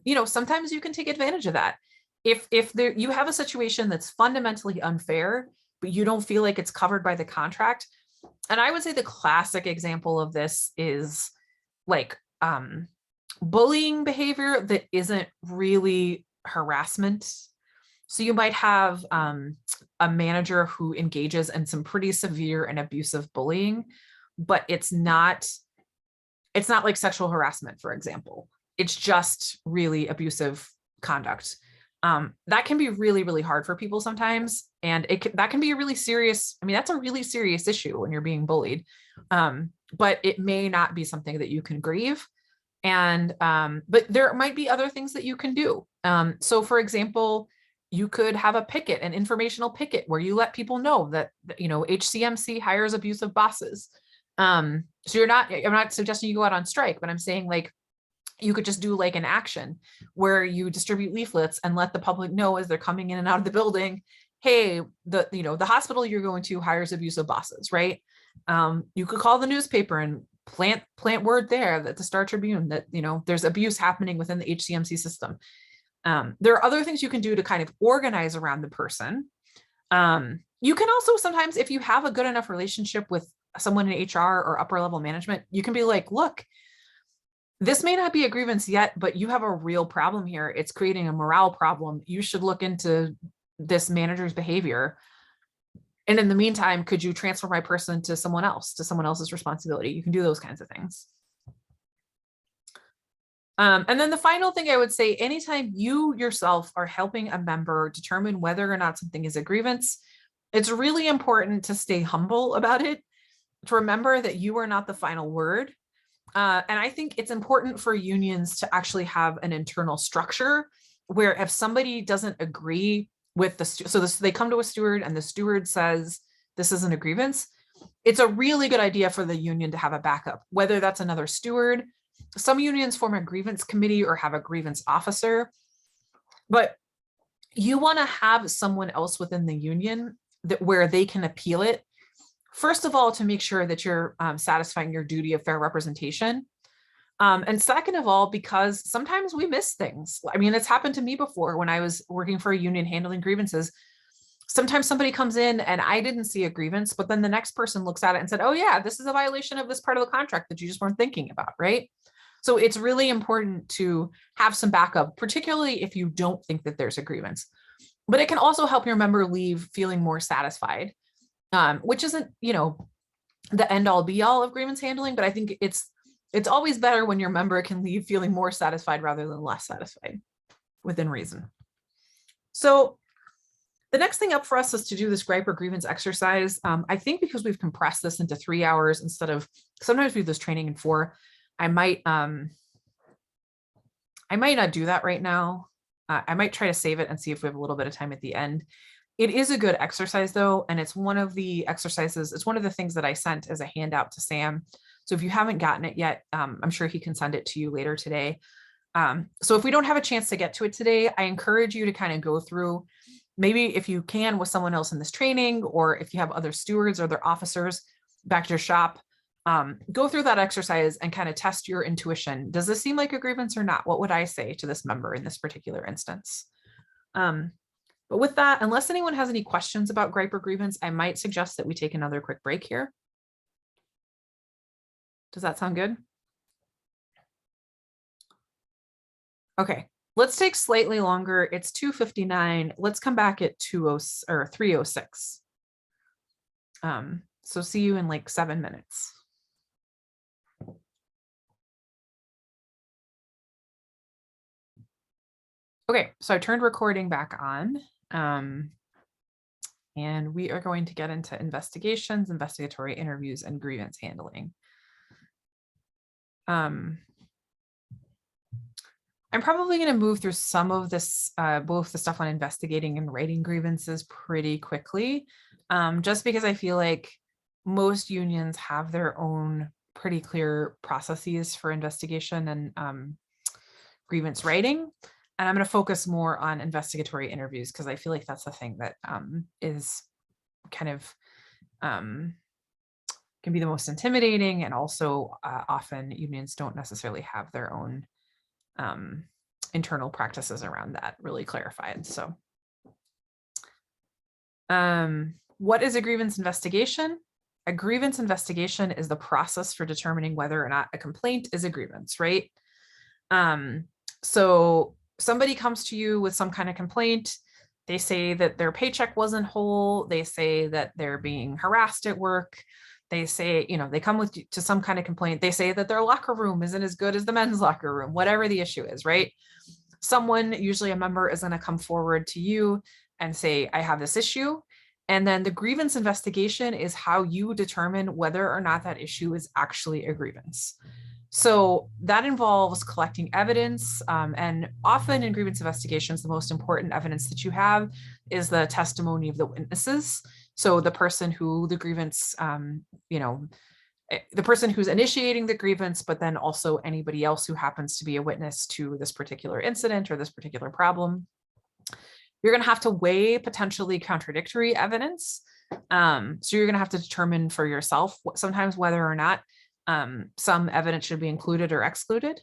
you know, sometimes you can take advantage of that. If you have a situation that's fundamentally unfair, but you don't feel like it's covered by the contract. And I would say the classic example of this is like bullying behavior that isn't really harassment. So you might have a manager who engages in some pretty severe and abusive bullying, but it's not like sexual harassment, for example. It's just really abusive conduct. That can be really, really hard for people sometimes. And that can be a really serious, I mean, that's a really serious issue when you're being bullied. But it may not be something that you can grieve. And, but there might be other things that you can do. So for example, you could have a picket, an informational picket, where you let people know that, you know, HCMC hires abusive bosses. So I'm not suggesting you go out on strike, but I'm saying like, you could just do like an action where you distribute leaflets and let the public know as they're coming in and out of the building, hey, the hospital you're going to hires abusive bosses, right? You could call the newspaper and plant word there that the Star Tribune that, you know, there's abuse happening within the HCMC system. There are other things you can do to kind of organize around the person. You can also sometimes, if you have a good enough relationship with someone in HR or upper level management, you can be like, look, this may not be a grievance yet, but you have a real problem here. It's creating a morale problem. You should look into this manager's behavior. And in the meantime, could you transfer my person to someone else's responsibility? You can do those kinds of things. And then the final thing I would say, anytime you yourself are helping a member determine whether or not something is a grievance, it's really important to stay humble about it. to remember that you are not the final word. And I think it's important for unions to actually have an internal structure where if somebody doesn't agree with they come to a steward and the steward says, this isn't a grievance, it's a really good idea for the union to have a backup, whether that's another steward. Some unions form a grievance committee or have a grievance officer, but you want to have someone else within the union where they can appeal it. First of all, to make sure that you're satisfying your duty of fair representation. And second of all, because sometimes we miss things. I mean, it's happened to me before when I was working for a union handling grievances. Sometimes somebody comes in and I didn't see a grievance, but then the next person looks at it and said, oh yeah, this is a violation of this part of the contract that you just weren't thinking about, right? So it's really important to have some backup, particularly if you don't think that there's a grievance. But it can also help your member leave feeling more satisfied, which isn't, the end all be all of grievance handling, but I think it's always better when your member can leave feeling more satisfied rather than less satisfied within reason. So the next thing up for us is to do this gripe or grievance exercise. I think because we've compressed this into 3 hours instead of, sometimes we do this training in 4, I might not do that right now. I might try to save it and see if we have a little bit of time at the end. It is a good exercise though, and it's one of the exercises, it's one of the things that I sent as a handout to Sam. So if you haven't gotten it yet, I'm sure he can send it to you later today. So if we don't have a chance to get to it today, I encourage you to kind of go through, maybe if you can with someone else in this training, or if you have other stewards or their officers back at your shop, go through that exercise and kind of test your intuition. Does this seem like a grievance or not? What would I say to this member in this particular instance? But with that, unless anyone has any questions about gripe or grievance, I might suggest that we take another quick break here. Does that sound good? Okay, let's take slightly longer. It's 2:59. Let's come back at 3:06. So see you in like 7 minutes. Okay, so I turned recording back on. And we are going to get into investigations, investigatory interviews, and grievance handling. I'm probably going to move through some of this, both the stuff on investigating and writing grievances pretty quickly, just because I feel like most unions have their own pretty clear processes for investigation and grievance writing. And I'm going to focus more on investigatory interviews because I feel like that's the thing that is kind of can be the most intimidating, and also often unions don't necessarily have their own internal practices around that really clarified. So what is a grievance investigation? A grievance investigation is the process for determining whether or not a complaint is a grievance, right? So somebody comes to you with some kind of complaint. They say that their paycheck wasn't whole. They say that they're being harassed at work. They say, they come to some kind of complaint. They say that their locker room isn't as good as the men's locker room, whatever the issue is, right? Someone, usually a member, is going to come forward to you and say, I have this issue. And then the grievance investigation is how you determine whether or not that issue is actually a grievance. So that involves collecting evidence, and often in grievance investigations, the most important evidence that you have is the testimony of the witnesses. So the person who the grievance, the person who's initiating the grievance, but then also anybody else who happens to be a witness to this particular incident or this particular problem. You're going to have to weigh potentially contradictory evidence. So you're going to have to determine for yourself sometimes whether or not some evidence should be included or excluded.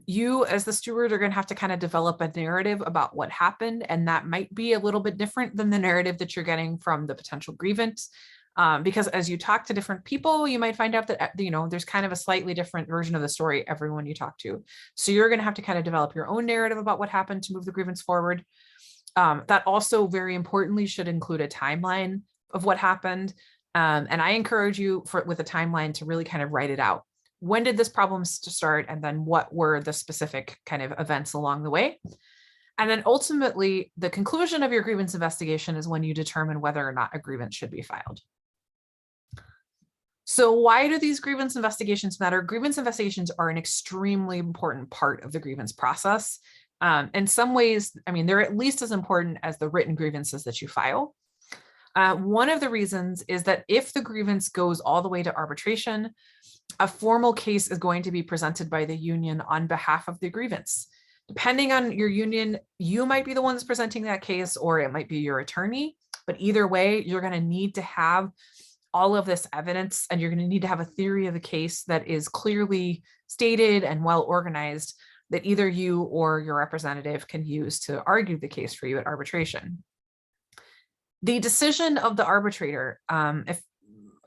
You as the steward are going to have to kind of develop a narrative about what happened, and that might be a little bit different than the narrative that you're getting from the potential grievance, because as you talk to different people, you might find out that there's kind of a slightly different version of the story everyone you talk to. So you're going to have to kind of develop your own narrative about what happened to move the grievance forward. That also very importantly should include a timeline of what happened. And I encourage you with a timeline to really kind of write it out. When did this problem start? And then what were the specific kind of events along the way? And then ultimately, the conclusion of your grievance investigation is when you determine whether or not a grievance should be filed. So why do these grievance investigations matter? Grievance investigations are an extremely important part of the grievance process. In some ways, I mean, they're at least as important as the written grievances that you file. One of the reasons is that if the grievance goes all the way to arbitration, a formal case is going to be presented by the union on behalf of the grievance. Depending on your union, you might be the ones presenting that case, or it might be your attorney. But either way, you're going to need to have all of this evidence, and you're going to need to have a theory of the case that is clearly stated and well organized, that either you or your representative can use to argue the case for you at arbitration. The decision of the arbitrator, if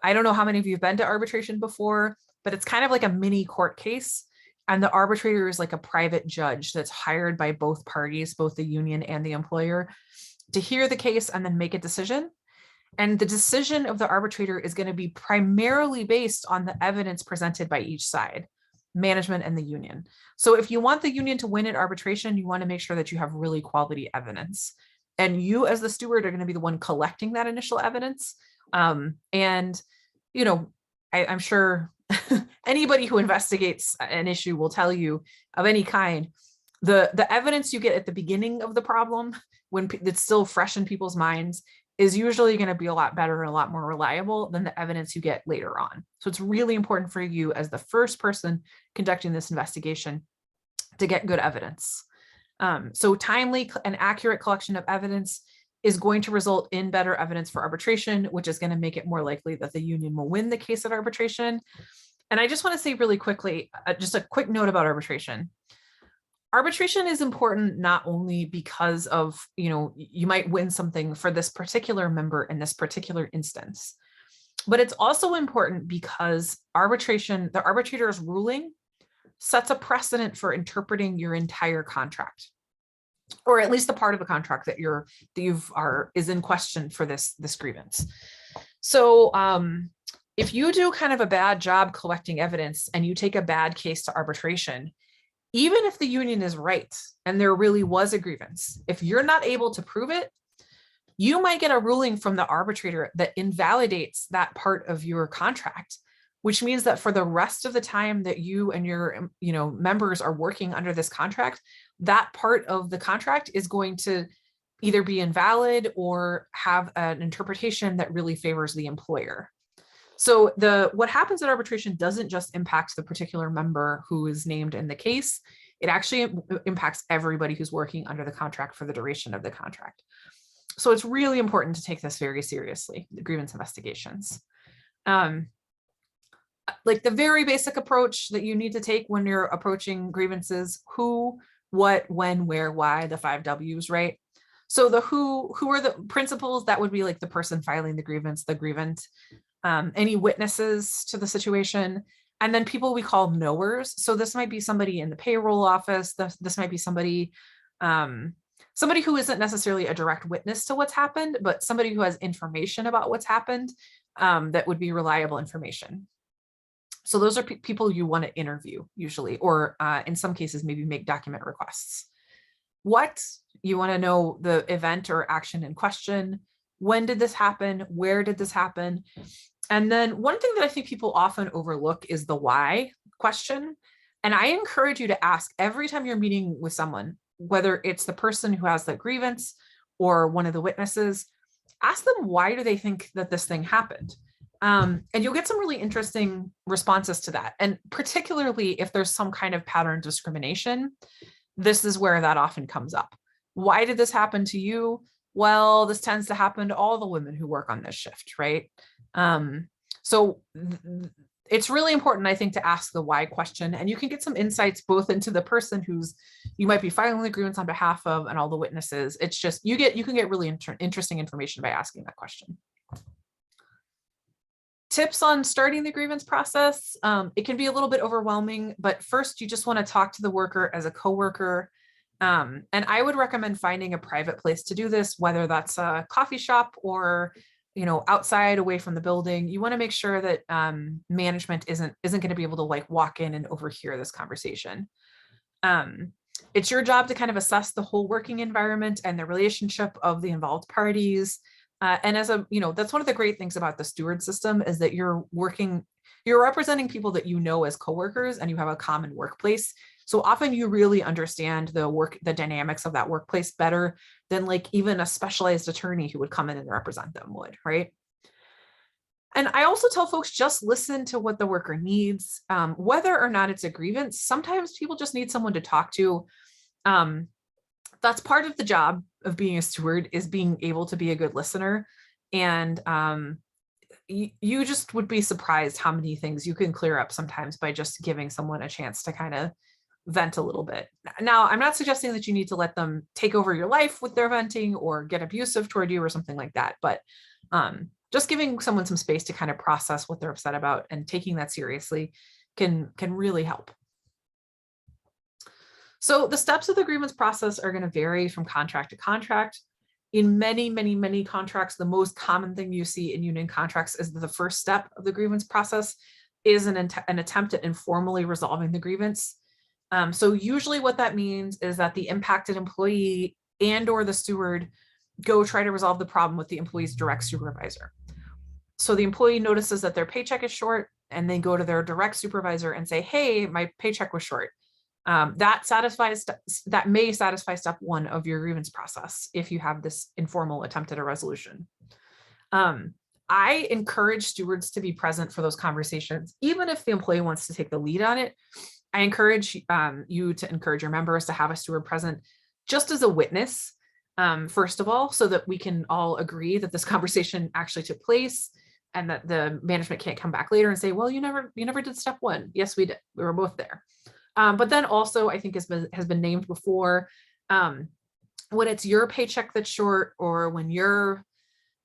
I don't know how many of you have been to arbitration before, but it's kind of like a mini court case. And the arbitrator is like a private judge that's hired by both parties, both the union and the employer, to hear the case and then make a decision. And the decision of the arbitrator is going to be primarily based on the evidence presented by each side, management and the union. So if you want the union to win at arbitration, you want to make sure that you have really quality evidence. And you as the steward are going to be the one collecting that initial evidence. And, you know, I'm sure anybody who investigates an issue will tell you of any kind, the evidence you get at the beginning of the problem, when it's still fresh in people's minds, is usually going to be a lot better and a lot more reliable than the evidence you get later on. So it's really important for you as the first person conducting this investigation to get good evidence. So timely and accurate collection of evidence is going to result in better evidence for arbitration, which is going to make it more likely that the union will win the case at arbitration. And I just want to say really quickly, just a quick note about arbitration. Arbitration is important not only because of, you know, you might win something for this particular member in this particular instance, but it's also important because arbitration, the arbitrator's ruling sets a precedent for interpreting your entire contract, or at least the part of the contract that is in question for this grievance. So if you do kind of a bad job collecting evidence and you take a bad case to arbitration, even if the union is right and there really was a grievance, if you're not able to prove it, you might get a ruling from the arbitrator that invalidates that part of your contract, which means that for the rest of the time that you and your members are working under this contract, that part of the contract is going to either be invalid or have an interpretation that really favors the employer. So what happens at arbitration doesn't just impact the particular member who is named in the case. It actually impacts everybody who's working under the contract for the duration of the contract. So it's really important to take this very seriously, the grievance investigations. Like the very basic approach that you need to take when you're approaching grievances: who, what, when, where, why, the 5 W's, right? So the who are the principals? That would be like the person filing the grievance, the grievant, any witnesses to the situation, and then people we call knowers. So this might be somebody in the payroll office. This might be somebody who isn't necessarily a direct witness to what's happened, but somebody who has information about what's happened that would be reliable information. So those are people you want to interview usually, or in some cases, maybe make document requests. What? You want to know the event or action in question. When did this happen? Where did this happen? And then one thing that I think people often overlook is the why question. And I encourage you to ask every time you're meeting with someone, whether it's the person who has the grievance or one of the witnesses, ask them, why do they think that this thing happened? And you'll get some really interesting responses to that. And particularly if there's some kind of pattern discrimination, this is where that often comes up. Why did this happen to you? Well, this tends to happen to all the women who work on this shift, right? So it's really important, I think, to ask the why question, and you can get some insights both into the person you might be filing the grievance on behalf of and all the witnesses. It's just, you can get really interesting information by asking that question. Tips on starting the grievance process. It can be a little bit overwhelming, but first you just want to talk to the worker as a coworker. And I would recommend finding a private place to do this, whether that's a coffee shop or, outside away from the building. You want to make sure that management isn't going to be able to like walk in and overhear this conversation. It's your job to kind of assess the whole working environment and the relationship of the involved parties. And as a, that's one of the great things about the steward system is that you're representing people that you know as coworkers and you have a common workplace. So often you really understand the dynamics of that workplace better than like even a specialized attorney who would come in and represent them would, right? And I also tell folks, just listen to what the worker needs, whether or not it's a grievance. Sometimes people just need someone to talk to. That's part of the job of being a steward, is being able to be a good listener. And you just would be surprised how many things you can clear up sometimes by just giving someone a chance to kind of vent a little bit. Now, I'm not suggesting that you need to let them take over your life with their venting or get abusive toward you or something like that, but just giving someone some space to kind of process what they're upset about and taking that seriously can really help. So the steps of the grievance process are going to vary from contract to contract. In many, many, many contracts, the most common thing you see in union contracts is that the first step of the grievance process is an attempt at informally resolving the grievance. So usually what that means is that the impacted employee and or the steward go try to resolve the problem with the employee's direct supervisor. So the employee notices that their paycheck is short and they go to their direct supervisor and say, hey, my paycheck was short. That may satisfy step one of your grievance process if you have this informal attempt at a resolution. I encourage stewards to be present for those conversations, even if the employee wants to take the lead on it. I encourage you to encourage your members to have a steward present just as a witness, first of all, so that we can all agree that this conversation actually took place and that the management can't come back later and say, well, you never did step one. Yes, we did. We were both there. But then also, I think has been named before, when it's your paycheck that's short or when you're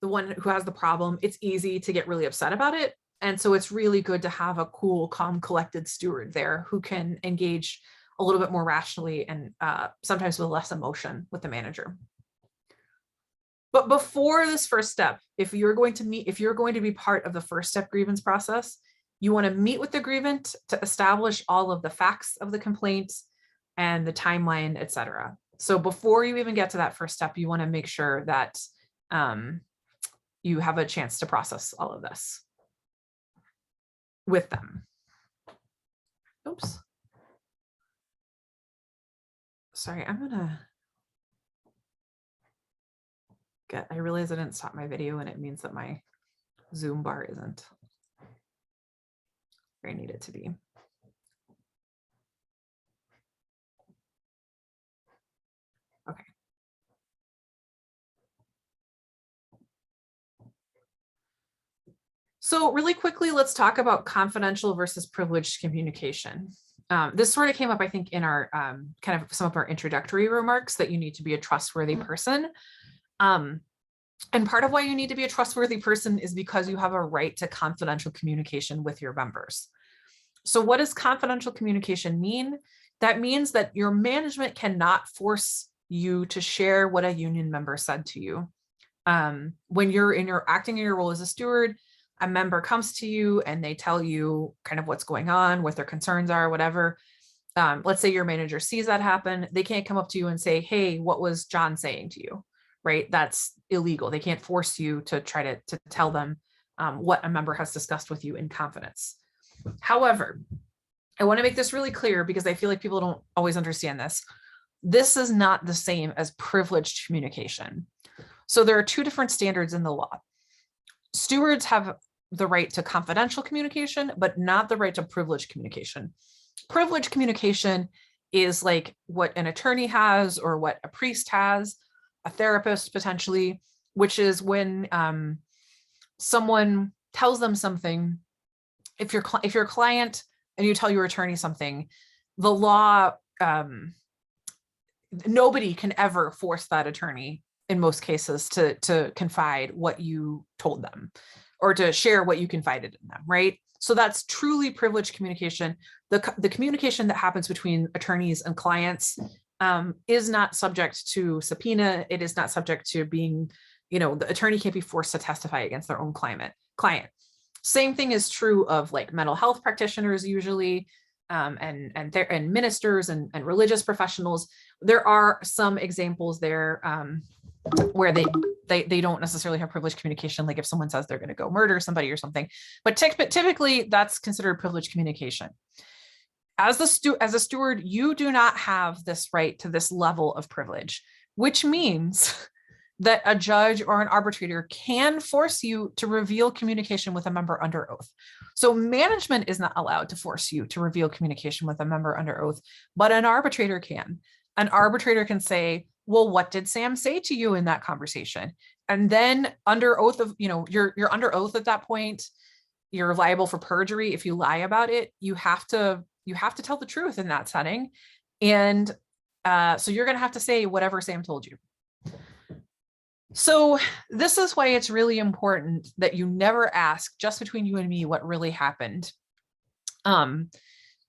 the one who has the problem, it's easy to get really upset about it. And so it's really good to have a cool, calm, collected steward there who can engage a little bit more rationally and sometimes with less emotion with the manager. But before this first step, if you're going to be part of the first step grievance process, you want to meet with the grievant to establish all of the facts of the complaint and the timeline, et cetera. So before you even get to that first step, you want to make sure that you have a chance to process all of this with them. Oops. Sorry, I realize I didn't stop my video and it means that my Zoom bar isn't where I need it to be. Okay. So really quickly, let's talk about confidential versus privileged communication. This sort of came up, I think, in our kind of some of our introductory remarks, that you need to be a trustworthy person. And part of why you need to be a trustworthy person is because you have a right to confidential communication with your members. So what does confidential communication mean? That means that your management cannot force you to share what a union member said to you. When you're acting in your role as a steward, a member comes to you and they tell you kind of what's going on, what their concerns are, whatever. Let's say your manager sees that happen. They can't come up to you and say, hey, what was John saying to you? Right? That's illegal. They can't force you to try to tell them what a member has discussed with you in confidence. However, I want to make this really clear because I feel like people don't always understand this. This is not the same as privileged communication. So there are two different standards in the law. Stewards have the right to confidential communication, but not the right to privileged communication. Privileged communication is like what an attorney has or what a priest has, a therapist potentially, which is when someone tells them something. If you're a client and you tell your attorney something, the law, nobody can ever force that attorney in most cases to confide what you told them or to share what you confided in them, right? So that's truly privileged communication. The communication that happens between attorneys and clients is not subject to subpoena. It is not subject to being, the attorney can't be forced to testify against their own client. Same thing is true of like mental health practitioners usually, and ministers and religious professionals. There are some examples there where they don't necessarily have privileged communication, like if someone says they're going to go murder somebody or something, but typically that's considered privileged communication. As a steward, you do not have this right to this level of privilege, which means that a judge or an arbitrator can force you to reveal communication with a member under oath. So management is not allowed to force you to reveal communication with a member under oath, but an arbitrator can. An arbitrator can say, well, what did Sam say to you in that conversation? And then under oath of, you're under oath at that point, you're liable for perjury. If you lie about it, you have to tell the truth in that setting. And so you're going to have to say whatever Sam told you. So this is why it's really important that you never ask, just between you and me, what really happened.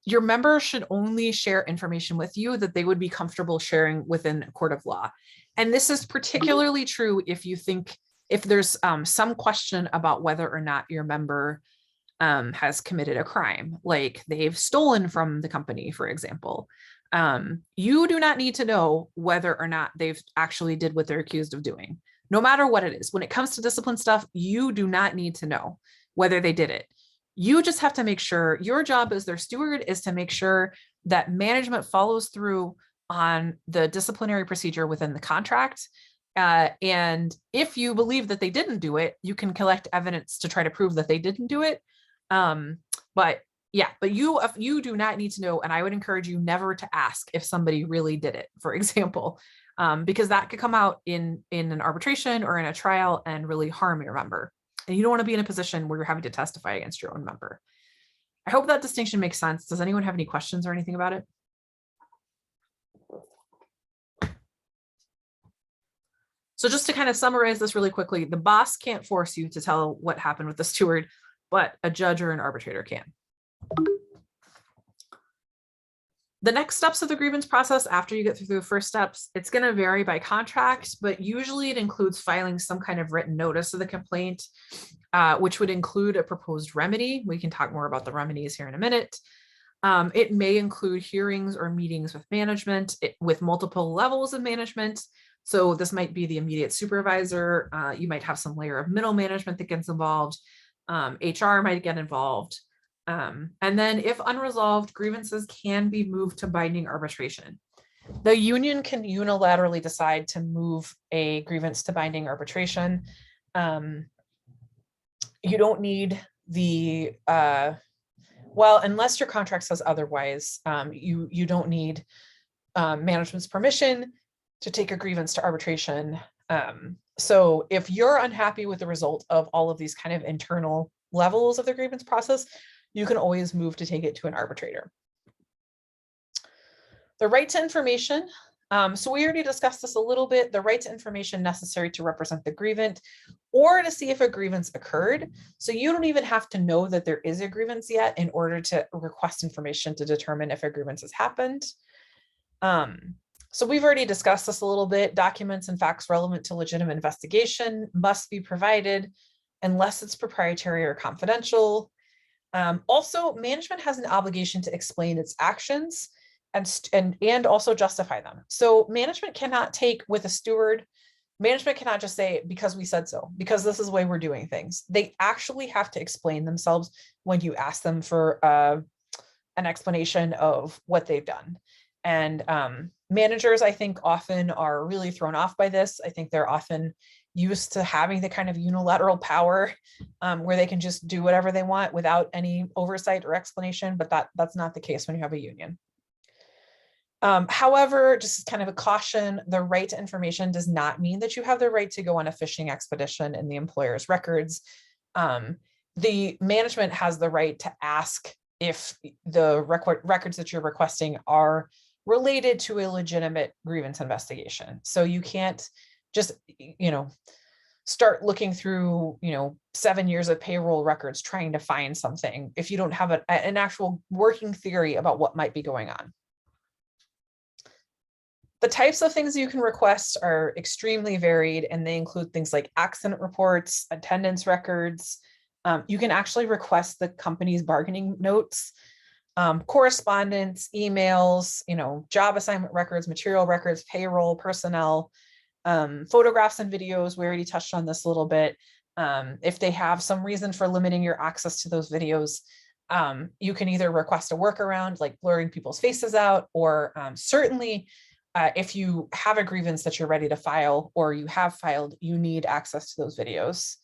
Your members should only share information with you that they would be comfortable sharing within a court of law. And this is particularly true if there's some question about whether or not your member has committed a crime, like they've stolen from the company, for example. You do not need to know whether or not they've actually did what they're accused of doing, no matter what it is. When it comes to discipline stuff, you do not need to know whether they did it. You just have to make sure your job as their steward is to make sure that management follows through on the disciplinary procedure within the contract. And if you believe that they didn't do it, you can collect evidence to try to prove that they didn't do it. But you do not need to know. And I would encourage you never to ask if somebody really did it, for example, because that could come out in an arbitration or in a trial and really harm your member. And you don't want to be in a position where you're having to testify against your own member. I hope that distinction makes sense. Does anyone have any questions or anything about it? So just to kind of summarize this really quickly, the boss can't force you to tell what happened with the steward, but a judge or an arbitrator can. The next steps of the grievance process after you get through the first steps, it's going to vary by contract, but usually it includes filing some kind of written notice of the complaint, which would include a proposed remedy. We can talk more about the remedies here in a minute. It may include hearings or meetings with management, with multiple levels of management. So this might be the immediate supervisor. You might have some layer of middle management that gets involved. HR might get involved. And then if unresolved, grievances can be moved to binding arbitration. The union can unilaterally decide to move a grievance to binding arbitration. You don't need the, unless your contract says otherwise, you don't need management's permission to take a grievance to arbitration. So if you're unhappy with the result of all of these kind of internal levels of the grievance process, you can always move to take it to an arbitrator. The right to information. So we already discussed this a little bit, the right to information necessary to represent the grievant or to see if a grievance occurred. So you don't even have to know that there is a grievance yet in order to request information to determine if a grievance has happened. So we've already discussed this a little bit. Documents and facts relevant to legitimate investigation must be provided unless it's proprietary or confidential. Also, management has an obligation to explain its actions and also justify them. So management cannot take with a steward, management cannot just say, because we said so, because this is the way we're doing things. They actually have to explain themselves when you ask them for an explanation of what they've done. And managers, I think, often are really thrown off by this. I think they're often used to having the kind of unilateral power where they can just do whatever they want without any oversight or explanation, but that's not the case when you have a union. However, just kind of a caution, the right to information does not mean that you have the right to go on a fishing expedition in the employer's records. The management has the right to ask if the records that you're requesting are related to a legitimate grievance investigation. So you can't just, start looking through, 7 years of payroll records trying to find something if you don't have an actual working theory about what might be going on. The types of things you can request are extremely varied, and they include things like accident reports, attendance records. You can actually request the company's bargaining notes, correspondence, emails, job assignment records, material records, payroll, personnel. Photographs and videos, we already touched on this a little bit. If they have some reason for limiting your access to those videos, you can either request a workaround like blurring people's faces out, or certainly if you have a grievance that you're ready to file or you have filed, you need access to those videos,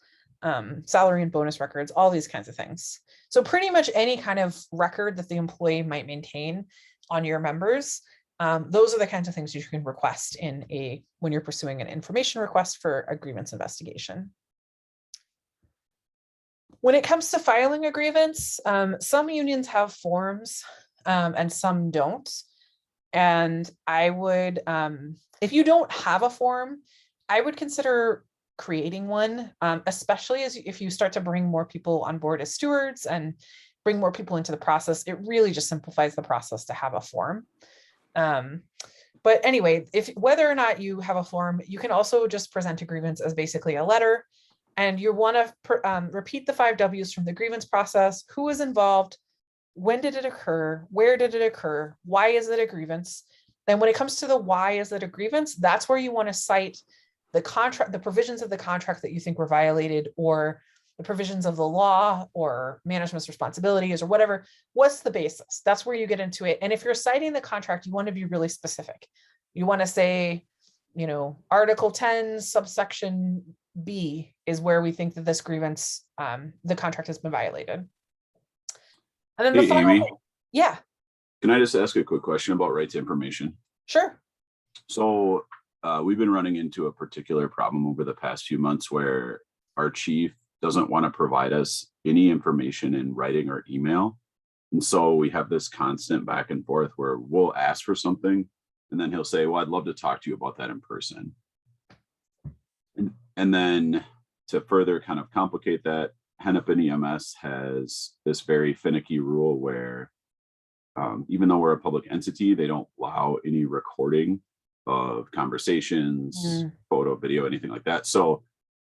salary and bonus records, all these kinds of things. So pretty much any kind of record that the employee might maintain on your members, those are the kinds of things you can request when you're pursuing an information request for a grievance investigation. When it comes to filing a grievance, some unions have forms and some don't. And I would, if you don't have a form, I would consider creating one, especially if you start to bring more people on board as stewards and bring more people into the process. It really just simplifies the process to have a form. But anyway, whether or not you have a form, you can also just present a grievance as basically a letter. And you want to repeat the 5 W's from the grievance process. Who is involved? When did it occur? Where did it occur? Why is it a grievance? And when it comes to the why is it a grievance, that's where you want to cite the contract, the provisions of the contract that you think were violated, or the provisions of the law or management's responsibilities or whatever. What's the basis? That's where you get into it. And if you're citing the contract, you want to be really specific. You want to say, Article 10, subsection B is where we think that this grievance, the contract has been violated. And then the final, Amy, yeah. Can I just ask a quick question about right to information? Sure. So we've been running into a particular problem over the past few months where our chief doesn't want to provide us any information in writing or email. And so we have this constant back and forth where we'll ask for something and then he'll say, well, I'd love to talk to you about that in person. And then to further kind of complicate that, Hennepin EMS has this very finicky rule where even though we're a public entity, they don't allow any recording of conversations, photo, video, anything like that. So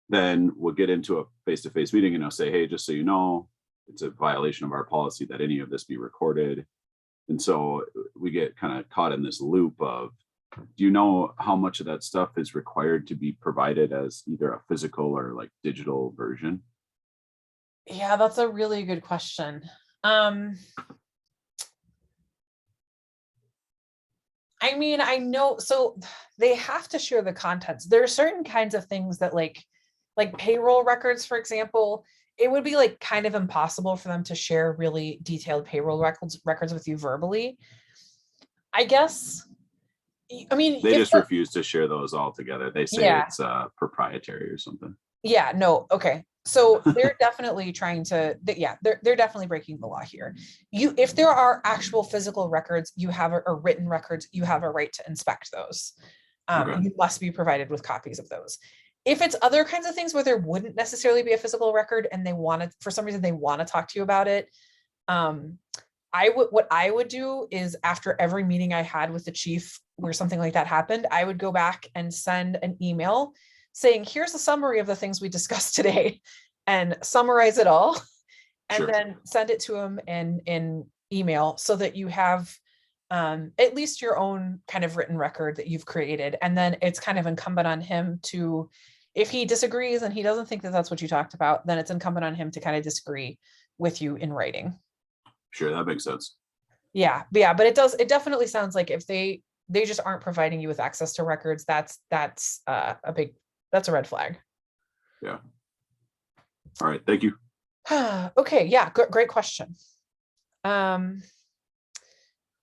then we'll get into a face-to-face meeting and I'll say, hey, just so you know, it's a violation of our policy that any of this be recorded. And so we get kind of caught in this loop of, do you know how much of that stuff is required to be provided as either a physical or like digital version? Yeah, that's a really good question. I mean, I know, so they have to share the contents. There are certain kinds of things that like payroll records, for example, it would be like kind of impossible for them to share really detailed payroll records with you verbally. I guess, I mean, they just refuse to share those all together. They say it's proprietary or something. Yeah, no. Okay. So they're definitely trying to, they're definitely breaking the law here. If there are actual physical records, you have or written records, you have a right to inspect those. Okay. You must be provided with copies of those. If it's other kinds of things where there wouldn't necessarily be a physical record and they want to, for some reason, they want to talk to you about it. What I would do is after every meeting I had with the chief where something like that happened, I would go back and send an email saying, here's a summary of the things we discussed today, and summarize it all, and then send it to him in email so that you have at least your own kind of written record that you've created. And then it's kind of incumbent on him to, if he disagrees and he doesn't think that that's what you talked about, then it's incumbent on him to kind of disagree with you in writing. Sure, that makes sense. Yeah, but it definitely sounds like if they just aren't providing you with access to records, that's a red flag. Yeah. All right, thank you. Okay, yeah, great question.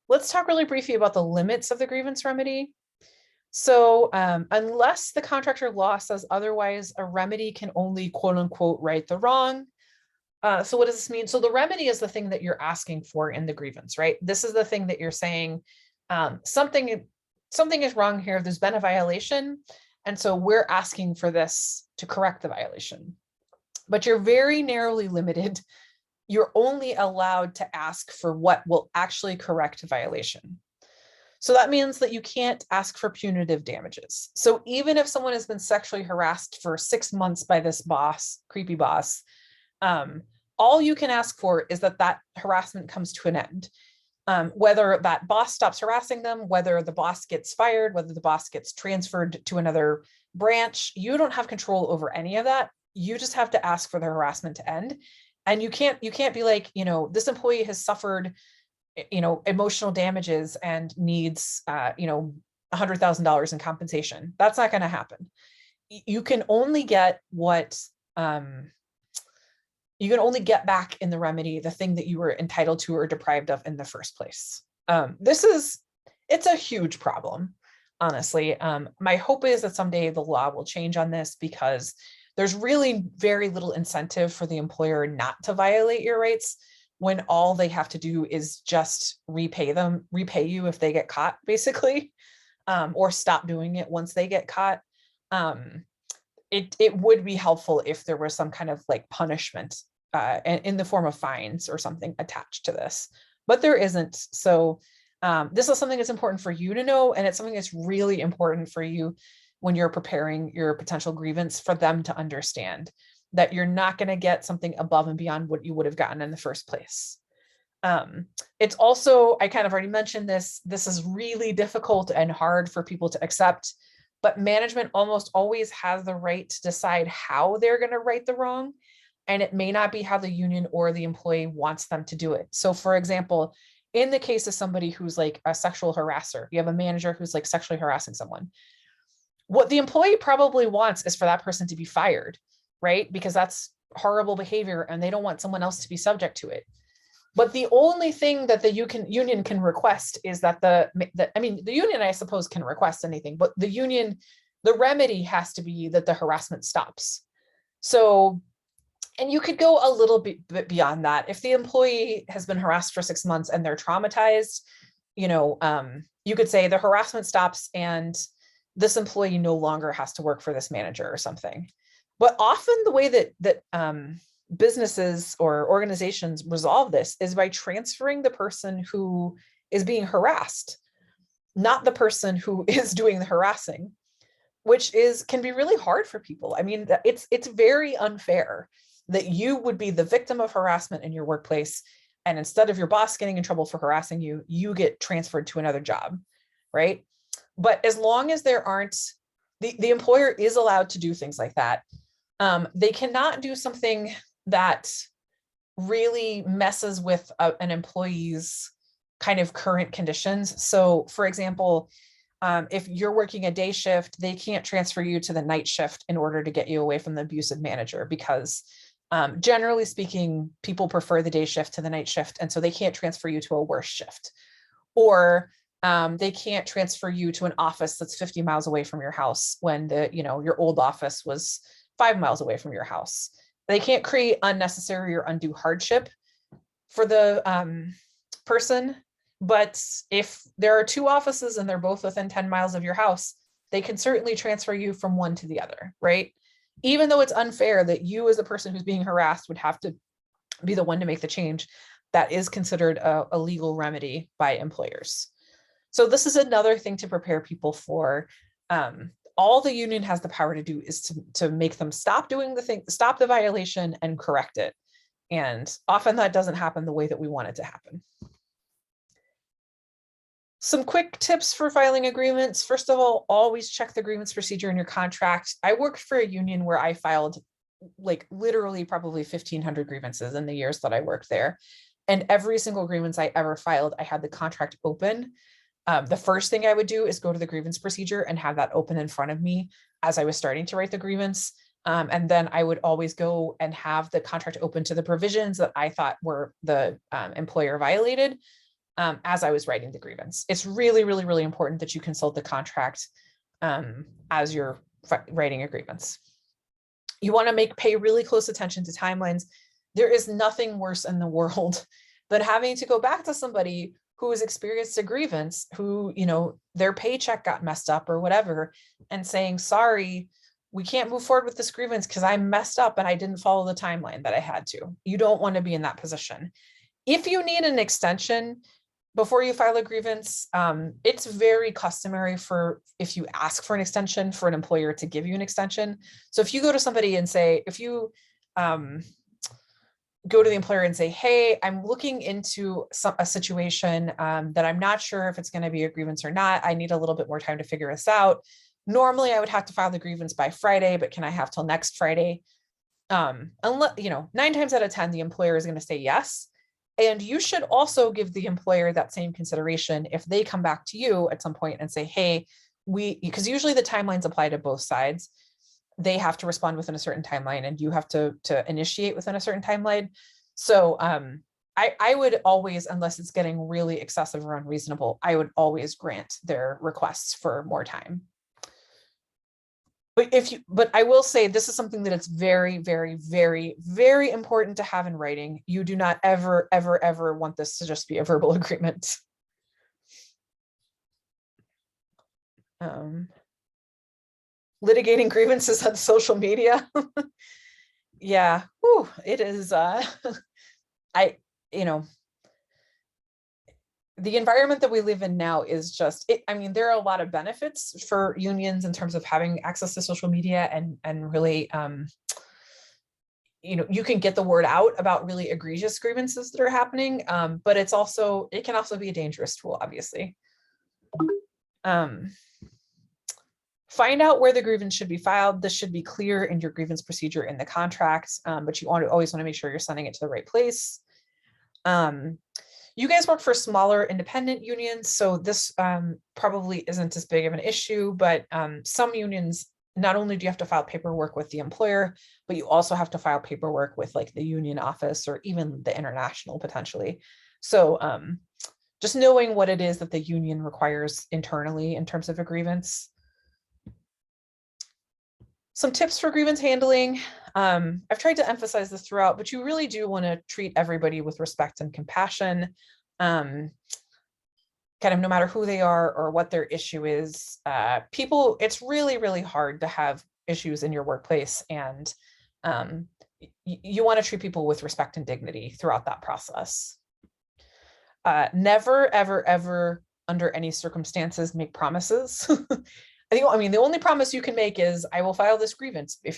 Let's talk really briefly about the limits of the grievance remedy. So unless the contractor law says otherwise, a remedy can only quote unquote right the wrong. So what does this mean? So the remedy is the thing that you're asking for in the grievance, right? This is the thing that you're saying, something is wrong here. There's been a violation. And so we're asking for this to correct the violation. But you're very narrowly limited. You're only allowed to ask for what will actually correct a violation. So that means that you can't ask for punitive damages. So even if someone has been sexually harassed for 6 months by this boss, creepy boss, all you can ask for is that harassment comes to an end. whether that boss stops harassing them, whether the boss gets fired, whether the boss gets transferred to another branch, you don't have control over any of that. You just have to ask for the harassment to end. And you can't be like, this employee has suffered, emotional damages and needs, $100,000 in compensation. That's not going to happen. You can only get what, you can only get back in the remedy the thing that you were entitled to or deprived of in the first place. It's a huge problem, honestly. My hope is that someday the law will change on this, because there's really very little incentive for the employer not to violate your rights when all they have to do is just repay you if they get caught, basically, or stop doing it once they get caught. It would be helpful if there was some kind of like punishment in the form of fines or something attached to this, but there isn't. So this is something that's important for you to know, and it's something that's really important for you when you're preparing your potential grievance, for them to understand that you're not going to get something above and beyond what you would have gotten in the first place. It's also, I kind of already mentioned this is really difficult and hard for people to accept, but management almost always has the right to decide how they're going to right the wrong. And it may not be how the union or the employee wants them to do it. So for example, in the case of somebody who's like a sexual harasser, you have a manager who's like sexually harassing someone. What the employee probably wants is for that person to be fired, right? Because that's horrible behavior and they don't want someone else to be subject to it. But the only thing that the union can request is that the union, I suppose, can request anything, but the remedy has to be that the harassment stops. So, and you could go a little bit beyond that. If the employee has been harassed for 6 months and they're traumatized, you could say the harassment stops and this employee no longer has to work for this manager or something. But often the way that businesses or organizations resolve this is by transferring the person who is being harassed, not the person who is doing the harassing, which can be really hard for people. I mean, it's very unfair that you would be the victim of harassment in your workplace, and instead of your boss getting in trouble for harassing you, you get transferred to another job, right? But as long as there aren't, the employer is allowed to do things like that. They cannot do something that really messes with an employee's kind of current conditions. So for example, if you're working a day shift, they can't transfer you to the night shift in order to get you away from the abusive manager, because generally speaking, people prefer the day shift to the night shift. And so they can't transfer you to a worse shift, or they can't transfer you to an office that's 50 miles away from your house when your old office was 5 miles away from your house. They can't create unnecessary or undue hardship for the person. But if there are 2 offices and they're both within 10 miles of your house, they can certainly transfer you from one to the other, right? Even though it's unfair that you as the person who's being harassed would have to be the one to make the change, that is considered a legal remedy by employers. So this is another thing to prepare people for. All the union has the power to do is to make them stop doing the thing, stop the violation and correct it. And often that doesn't happen the way that we want it to happen. Some quick tips for filing agreements. First of all, always check the grievance procedure in your contract. I worked for a union where I filed like literally probably 1,500 grievances in the years that I worked there. And every single grievance I ever filed, I had the contract open. The first thing I would do is go to the grievance procedure and have that open in front of me as I was starting to write the grievance. And then I would always go and have the contract open to the provisions that I thought were the employer violated as I was writing the grievance. It's really, really, really important that you consult the contract as you're writing a grievance. You want to pay really close attention to timelines. There is nothing worse in the world than having to go back to somebody who has experienced a grievance, who, their paycheck got messed up or whatever, and saying, sorry, we can't move forward with this grievance because I messed up and I didn't follow the timeline that I had to. You don't want to be in that position. If you need an extension before you file a grievance, it's very customary if you ask for an extension, for an employer to give you an extension. So if you go to somebody and say, if you go to the employer and say, hey, I'm looking into a situation that I'm not sure if it's going to be a grievance or not. I need a little bit more time to figure this out. Normally I would have to file the grievance by Friday, but can I have till next Friday? Unless, 9 times out of 10, the employer is going to say yes. And you should also give the employer that same consideration if they come back to you at some point and say, hey, because usually the timelines apply to both sides. They have to respond within a certain timeline and you have to initiate within a certain timeline. So I would always, unless it's getting really excessive or unreasonable, I would always grant their requests for more time. But I will say this is something that it's very, very, very, very important to have in writing. You do not ever, ever, ever want this to just be a verbal agreement. Litigating grievances on social media. Yeah, whew, it is, the environment that we live in now is just, there are a lot of benefits for unions in terms of having access to social media and really, you can get the word out about really egregious grievances that are happening. But it can also be a dangerous tool, obviously. Find out where the grievance should be filed. This should be clear in your grievance procedure in the contract, but you always want to make sure you're sending it to the right place. You guys work for smaller independent unions, so this probably isn't as big of an issue, but some unions, not only do you have to file paperwork with the employer, but you also have to file paperwork with like the union office or even the international potentially. So just knowing what it is that the union requires internally in terms of a grievance. Some tips for grievance handling. I've tried to emphasize this throughout, but you really do want to treat everybody with respect and compassion, kind of no matter who they are or what their issue is. It's really, really hard to have issues in your workplace, and you want to treat people with respect and dignity throughout that process. Never, ever, ever, under any circumstances, make promises. the only promise you can make is I will file this grievance if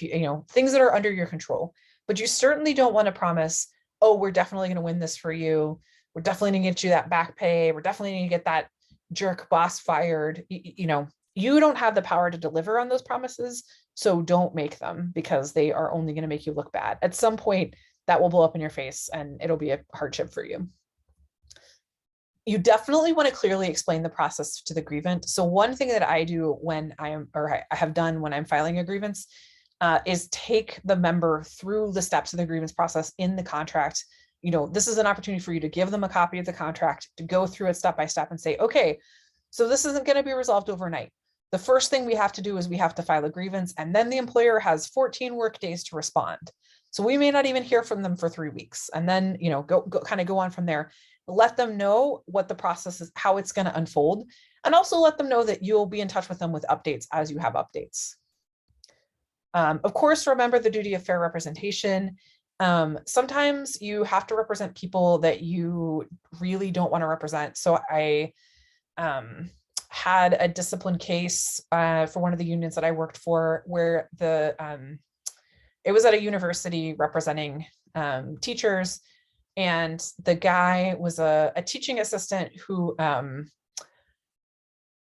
things that are under your control, but you certainly don't want to promise, oh, we're definitely going to win this for you. We're definitely going to get you that back pay. We're definitely going to get that jerk boss fired. You don't have the power to deliver on those promises. So don't make them, because they are only going to make you look bad. At some point that will blow up in your face and it'll be a hardship for you. You definitely want to clearly explain the process to the grievant. So one thing that I do when I have done when I'm filing a grievance is take the member through the steps of the grievance process in the contract. This is an opportunity for you to give them a copy of the contract, to go through it step by step and say, okay, so this isn't going to be resolved overnight. The first thing we have to do is we have to file a grievance, and then the employer has 14 work days to respond. So we may not even hear from them for 3 weeks, and then, go on from there. Let them know what the process is, how it's going to unfold, and also let them know that you'll be in touch with them with updates as you have updates. Of course, remember the duty of fair representation. Sometimes you have to represent people that you really don't want to represent. So I had a discipline case for one of the unions that I worked for, where it was at a university representing teachers. And the guy was a teaching assistant who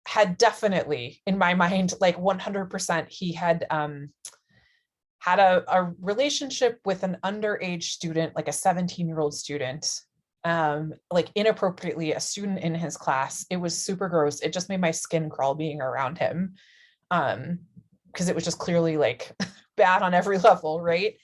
had definitely, in my mind, like 100%, he had had a relationship with an underage student, like a 17-year-old student, like inappropriately, a student in his class. It was super gross. It just made my skin crawl being around him, because it was just clearly like bad on every level, right?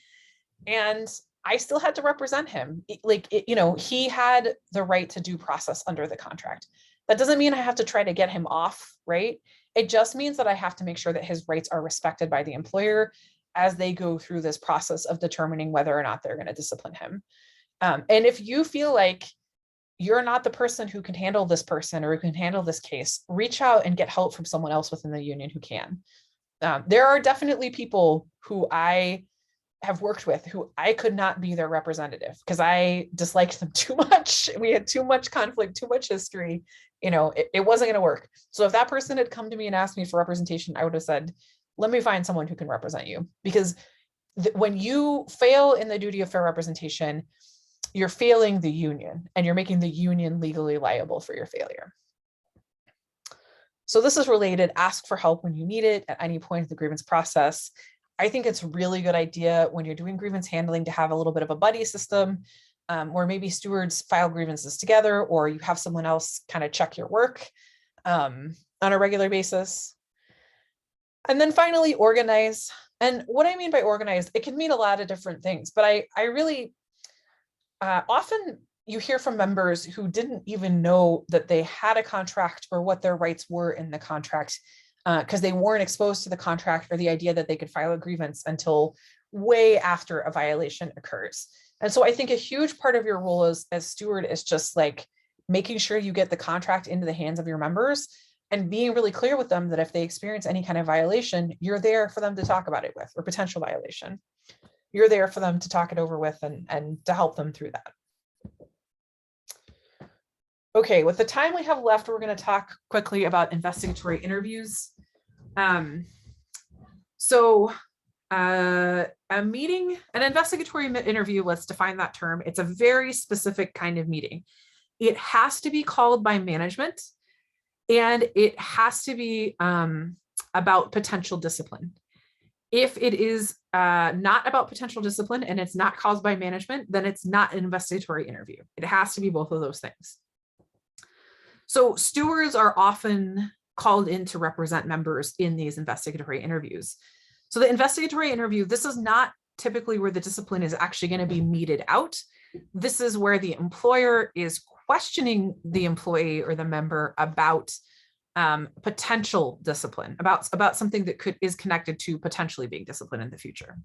And I still had to represent him. He had the right to due process under the contract. That doesn't mean I have to try to get him off, right? It just means that I have to make sure that his rights are respected by the employer as they go through this process of determining whether or not they're going to discipline him. And if you feel like you're not the person who can handle this person or who can handle this case, reach out and get help from someone else within the union who can. There are definitely people who I have worked with who I could not be their representative because I disliked them too much. We had too much conflict, too much history. It wasn't going to work. So if that person had come to me and asked me for representation, I would have said, let me find someone who can represent you, because when you fail in the duty of fair representation, you're failing the union and you're making the union legally liable for your failure. So this is related. Ask for help when you need it at any point in the grievance process. I think it's a really good idea when you're doing grievance handling to have a little bit of a buddy system, where maybe stewards file grievances together, or you have someone else kind of check your work on a regular basis. And then finally, organize. And what I mean by organized, it can mean a lot of different things, but I really often you hear from members who didn't even know that they had a contract or what their rights were in the contract, because they weren't exposed to the contract or the idea that they could file a grievance until way after a violation occurs. And so I think a huge part of your role as steward is just like making sure you get the contract into the hands of your members and being really clear with them that if they experience any kind of violation, you're there for them to talk about it with, or potential violation. You're there for them to talk it over with and to help them through that. Okay, with the time we have left, we're going to talk quickly about investigatory interviews. An investigatory interview, let's define that term. It's a very specific kind of meeting. It has to be called by management, and it has to be about potential discipline. If it is not about potential discipline and it's not caused by management, then it's not an investigatory interview. It has to be both of those things. So stewards are often called in to represent members in these investigatory interviews. So the investigatory interview, this is not typically where the discipline is actually going to be meted out. This is where the employer is questioning the employee or the member about potential discipline, about something that is connected to potentially being disciplined in the future.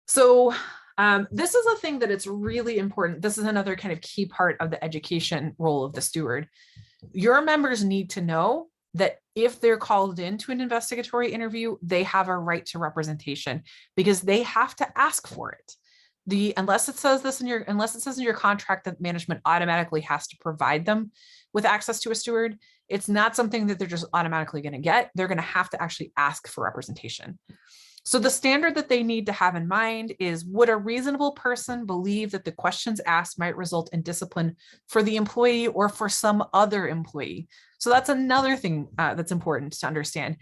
So this is a thing that it's really important. This is another kind of key part of the education role of the steward. Your members need to know that if they're called into an investigatory interview, they have a right to representation because they have to ask for it. Unless it says in your contract that management automatically has to provide them with access to a steward, it's not something that they're just automatically going to get. They're going to have to actually ask for representation. So the standard that they need to have in mind is, would a reasonable person believe that the questions asked might result in discipline for the employee or for some other employee? So that's another thing that's important to understand.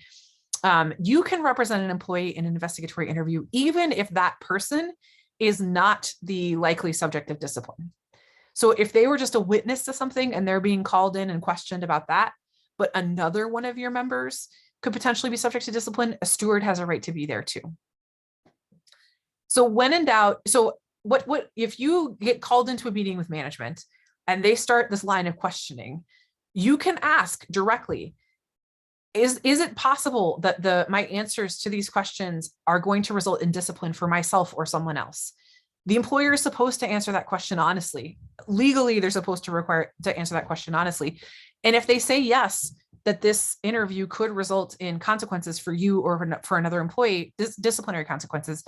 You can represent an employee in an investigatory interview, even if that person is not the likely subject of discipline. So if they were just a witness to something and they're being called in and questioned about that, but another one of your members could potentially be subject to discipline, a steward has a right to be there too. So when in doubt, so what if you get called into a meeting with management and they start this line of questioning, you can ask directly, is it possible that my answers to these questions are going to result in discipline for myself or someone else? The employer is supposed to answer that question honestly. Legally, they're supposed to answer that question honestly. And if they say yes, that this interview could result in consequences for you or for another employee, disciplinary consequences,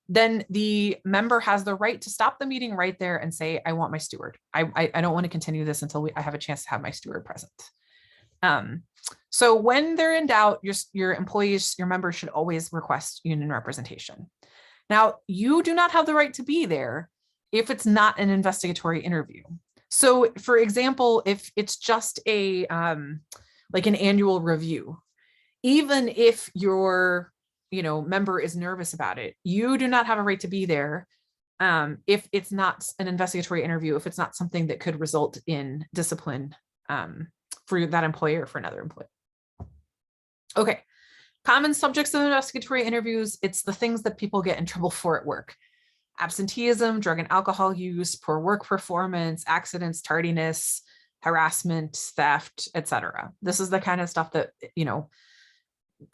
then the member has the right to stop the meeting right there and say, I want my steward. I don't want to continue this until I have a chance to have my steward present. So when they're in doubt, your employees, your members should always request union representation. Now, you do not have the right to be there if it's not an investigatory interview. So for example, if it's just like an annual review, even if your member is nervous about it, you do not have a right to be there if it's not an investigatory interview, if it's not something that could result in discipline for that employee or for another employee. Okay, common subjects of investigatory interviews, it's the things that people get in trouble for at work. Absenteeism, drug and alcohol use, poor work performance, accidents, tardiness, harassment, theft, etc. This is the kind of stuff that,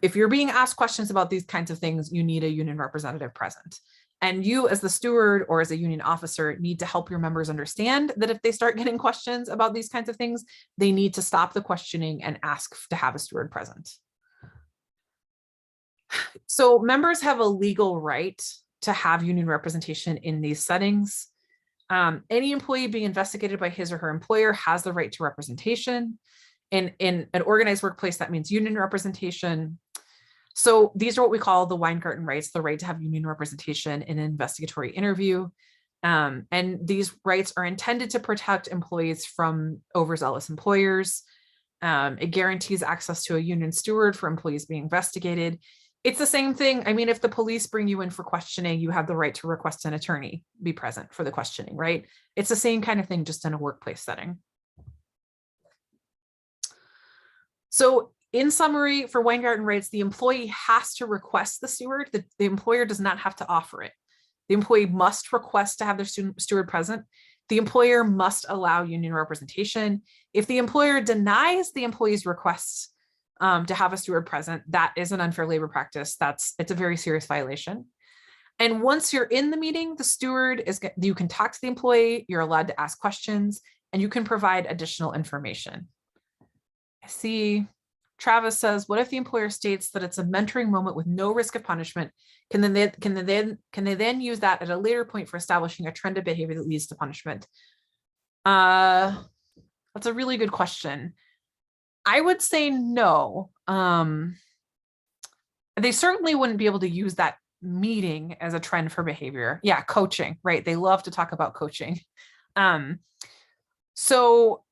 if you're being asked questions about these kinds of things, you need a union representative present. And you as the steward or as a union officer need to help your members understand that if they start getting questions about these kinds of things, they need to stop the questioning and ask to have a steward present. So members have a legal right to have union representation in these settings. Any employee being investigated by his or her employer has the right to representation. In an organized workplace, that means union representation. So these are what we call the Weingarten rights, the right to have union representation in an investigatory interview. And these rights are intended to protect employees from overzealous employers. It guarantees access to a union steward for employees being investigated. It's the same thing. I mean, if the police bring you in for questioning, you have the right to request an attorney be present for the questioning, right? It's the same kind of thing, just in a workplace setting. So in summary, for Weingarten rights, the employee has to request the steward. The employer does not have to offer it. The employee must request to have their steward present. The employer must allow union representation. If the employer denies the employee's requests to have a steward present, that is an unfair labor practice. It's a very serious violation. And once you're in the meeting, the steward you can talk to the employee, you're allowed to ask questions, and you can provide additional information. I see Travis says, what if the employer states that it's a mentoring moment with no risk of punishment? Can they then use that at a later point for establishing a trend of behavior that leads to punishment? That's a really good question. I would say no. They certainly wouldn't be able to use that meeting as a trend for behavior. Yeah, coaching, right? They love to talk about coaching. So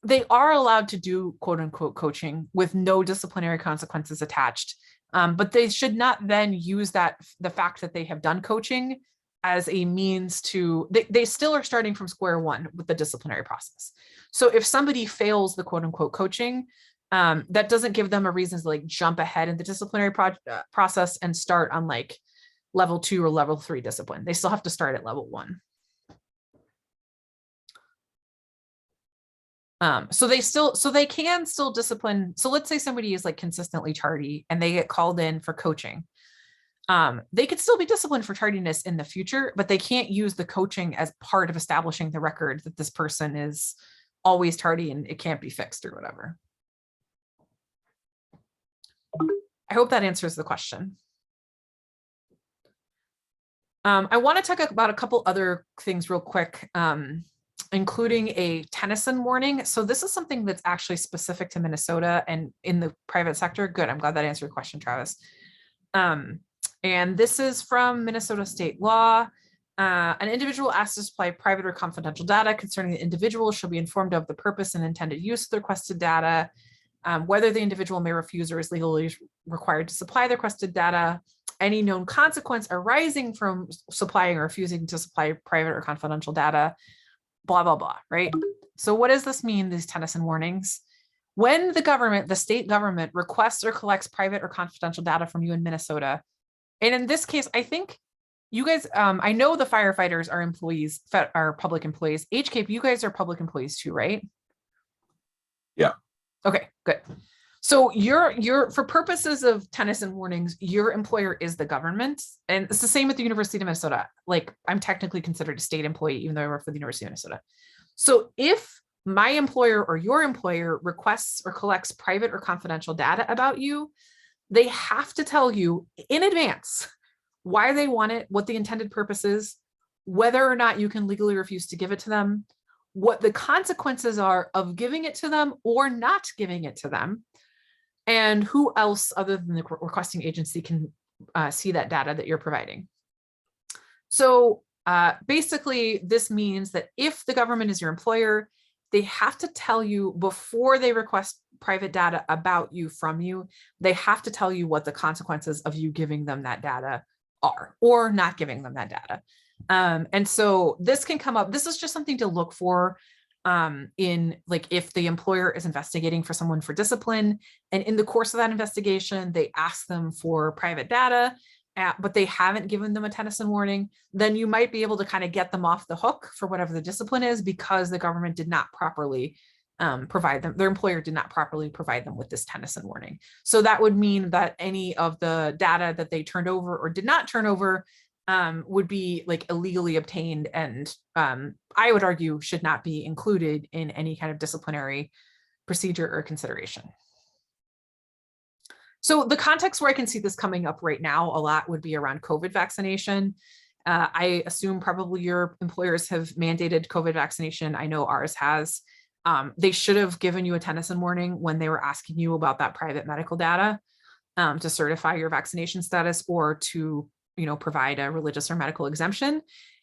they are allowed to do quote unquote coaching with no disciplinary consequences attached. But they should not then use the fact that they have done coaching as a means to, they still are starting from square one with the disciplinary process. So if somebody fails the quote unquote coaching, that doesn't give them a reason to like jump ahead in the disciplinary process and start on like level 2 or level 3 discipline. They still have to start at level 1. So they can still discipline. So let's say somebody is like consistently tardy and they get called in for coaching. They could still be disciplined for tardiness in the future, but they can't use the coaching as part of establishing the record that this person is always tardy and it can't be fixed or whatever. I hope that answers the question. I want to talk about a couple other things real quick, including a Tennyson warning. So this is something that's actually specific to Minnesota and in the private sector. Good, I'm glad that answered your question, Travis. And this is from Minnesota state law. An individual asked to supply private or confidential data concerning the individual shall be informed of the purpose and intended use of the requested data, whether the individual may refuse or is legally required to supply the requested data, any known consequence arising from supplying or refusing to supply private or confidential data, blah, blah, blah, right? So what does this mean, these Tennyson warnings? When the state government requests or collects private or confidential data from you in Minnesota, and in this case, I think you guys, I know the firefighters are employees, are public employees. HCAPE, you guys are public employees too, right? Yeah. Okay, good. So you're for purposes of Tennyson warnings, your employer is the government. And it's the same with the University of Minnesota. Like I'm technically considered a state employee, even though I work for the University of Minnesota. So if my employer or your employer requests or collects private or confidential data about you, they have to tell you in advance why they want it, what the intended purpose is, whether or not you can legally refuse to give it to them, what the consequences are of giving it to them or not giving it to them, and who else other than the requesting agency can see that data that you're providing. So basically, this means that if the government is your employer, they have to tell you before they request private data about you from you, they have to tell you what the consequences of you giving them that data are or not giving them that data. And so this can come up, this is just something to look for in like if the employer is investigating for someone for discipline and in the course of that investigation, they ask them for private data, but they haven't given them a Tennyson warning, then you might be able to kind of get them off the hook for whatever the discipline is because the government did not properly provide them, their employer did not properly provide them with this Tennyson warning. So that would mean that any of the data that they turned over or did not turn over would be like illegally obtained and I would argue should not be included in any kind of disciplinary procedure or consideration. So the context where I can see this coming up right now a lot would be around COVID vaccination. I assume probably your employers have mandated COVID vaccination. I know ours has. They should have given you a Tennyson warning when they were asking you about that private medical data. to certify your vaccination status or to, provide a religious or medical exemption.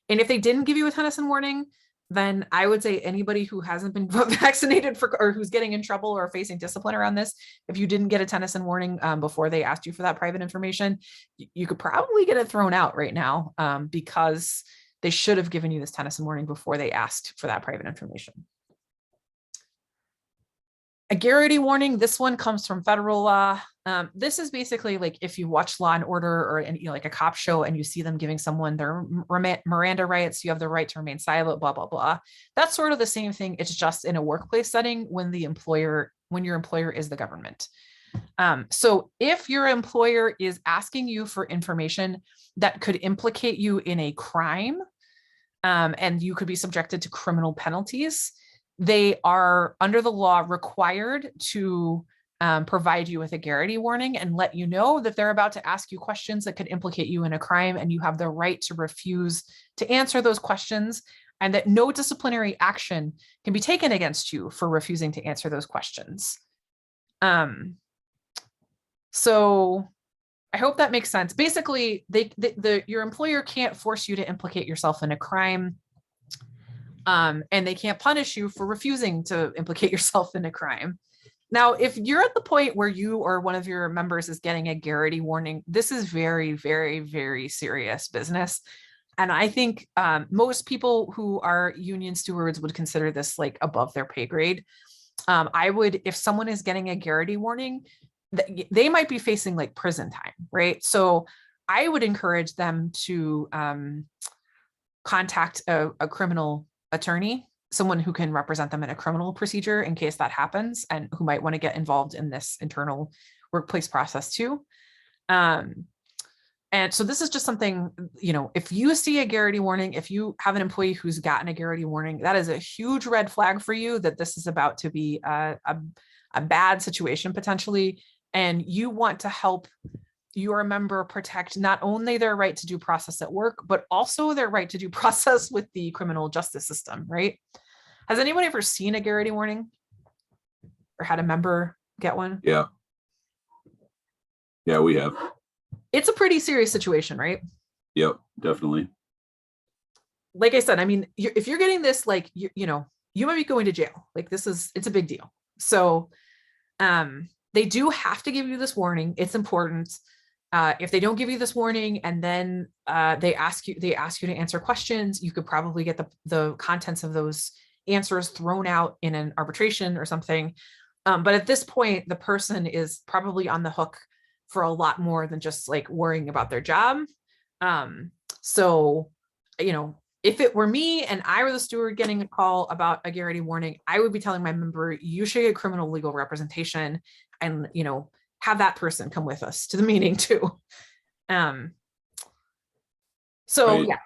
And if they didn't give you a Tennyson warning, then I would say anybody who hasn't been vaccinated or who's getting in trouble or facing discipline around this, if you didn't get a Tennyson warning before they asked you for that private information, you could probably get it thrown out right now because they should have given you this Tennyson warning before they asked for that private information. A garrity warning, this one comes from federal law. This is basically like if you watch Law and Order or like a cop show and you see them giving someone their Miranda rights, you have the right to remain silent, blah, blah, blah. That's sort of the same thing. It's just in a workplace setting when your employer is the government. So if your employer is asking you for information that could implicate you in a crime, and you could be subjected to criminal penalties, they are under the law required to provide you with a garrity warning and let you know that they're about to ask you questions that could implicate you in a crime, and you have the right to refuse to answer those questions, and that no disciplinary action can be taken against you for refusing to answer those questions. So I hope that makes sense. Basically, your employer can't force you to implicate yourself in a crime. And they can't punish you for refusing to implicate yourself in a crime. Now, if you're at the point where you or one of your members is getting a garrity warning, this is very, very, very serious business. And I think most people who are union stewards would consider this like above their pay grade. If someone is getting a garrity warning, they might be facing like prison time, right? So I would encourage them to contact a criminal attorney, someone who can represent them in a criminal procedure in case that happens, and who might want to get involved in this internal workplace process too. And so this is just something, if you see a garrity warning, if you have an employee who's gotten a garrity warning, that is a huge red flag for you that this is about to be a bad situation potentially. And you want to help your member protect not only their right to due process at work, but also their right to due process with the criminal justice system, right? Has anyone ever seen a garrity warning or had a member get one? Yeah. Yeah, we have. It's a pretty serious situation, right? Yep, definitely. Like I said, I mean, if you're getting this, like, you might be going to jail. Like it's a big deal. So they do have to give you this warning. It's important. If they don't give you this warning and then they ask you to answer questions, you could probably get the contents of those answers thrown out in an arbitration or something. But at this point, the person is probably on the hook for a lot more than just like worrying about their job. So, if it were me and I were the steward getting a call about a garrity warning, I would be telling my member, you should get criminal legal representation and, have that person come with us to the meeting too. So yeah.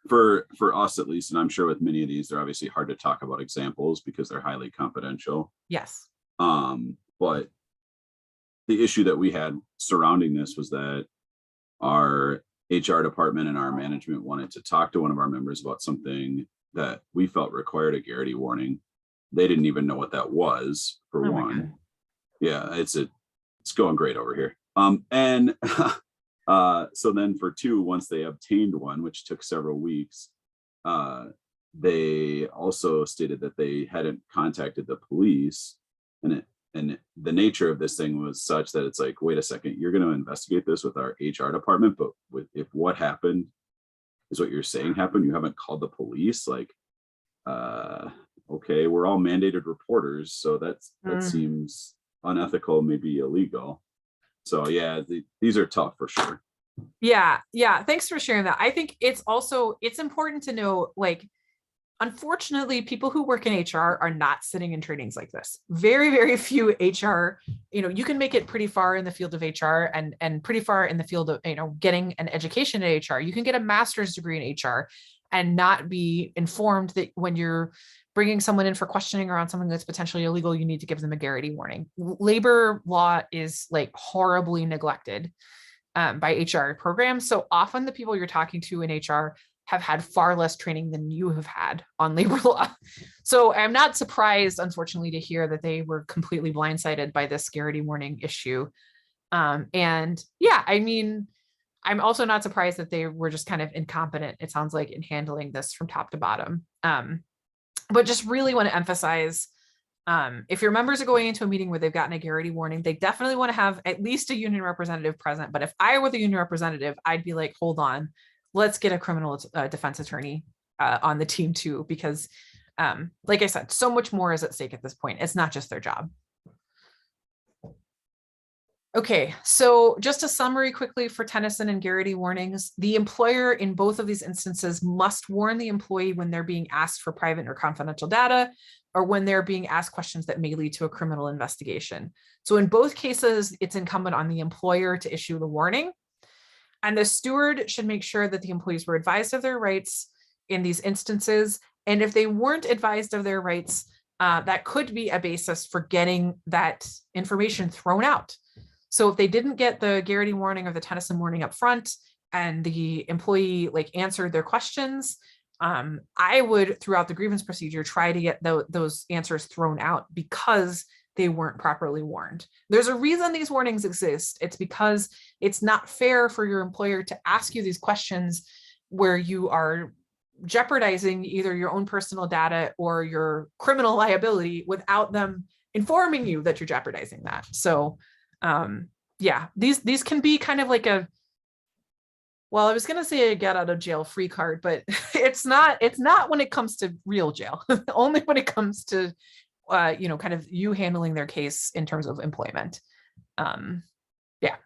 For us at least, and I'm sure with many of these, they're obviously hard to talk about examples because they're highly confidential. Yes. But the issue that we had surrounding this was that our HR department and our management wanted to talk to one of our members about something that we felt required a garrity warning. They didn't even know what that was, for one. Yeah, it's going great over here. And so then for two, once they obtained one, which took several weeks, they also stated that they hadn't contacted the police, and the nature of this thing was such that it's like, wait a second, you're going to investigate this with our HR department, but if what happened is what you're saying happened, you haven't called the police, like, okay, we're all mandated reporters, so that seems unethical, maybe illegal. So yeah, these are tough for sure. Yeah. Thanks for sharing that. I think it's important to know, like, unfortunately, people who work in HR are not sitting in trainings like this. Very, very few HR, you can make it pretty far in the field of HR and pretty far in the field of, getting an education in HR. You can get a master's degree in HR and not be informed that when you're bringing someone in for questioning around something that's potentially illegal, you need to give them a garrity warning. Labor law is like horribly neglected by HR programs. So often the people you're talking to in HR have had far less training than you have had on labor law. So I'm not surprised, unfortunately, to hear that they were completely blindsided by this garrity warning issue. And yeah, I mean, I'm also not surprised that they were just kind of incompetent, it sounds like, in handling this from top to bottom. But just really want to emphasize, if your members are going into a meeting where they've gotten a garrity warning, they definitely want to have at least a union representative present. But if I were the union representative, I'd be like, hold on, let's get a criminal defense attorney on the team too, because like I said, so much more is at stake at this point. It's not just their job. Okay, so just a summary quickly for Tennyson and garrity warnings. The employer in both of these instances must warn the employee when they're being asked for private or confidential data, or when they're being asked questions that may lead to a criminal investigation. So in both cases, it's incumbent on the employer to issue the warning. And the steward should make sure that the employees were advised of their rights in these instances. And if they weren't advised of their rights, that could be a basis for getting that information thrown out. So if they didn't get the garrity warning or the Tennyson warning up front, and the employee like answered their questions, I would, throughout the grievance procedure, try to get those answers thrown out because they weren't properly warned. There's a reason these warnings exist. It's because it's not fair for your employer to ask you these questions where you are jeopardizing either your own personal data or your criminal liability without them informing you that you're jeopardizing that. So yeah, these can be kind of like a, well, I was going to say a get out of jail free card, but it's not when it comes to real jail, only when it comes to, you know, kind of you handling their case in terms of employment. Yeah.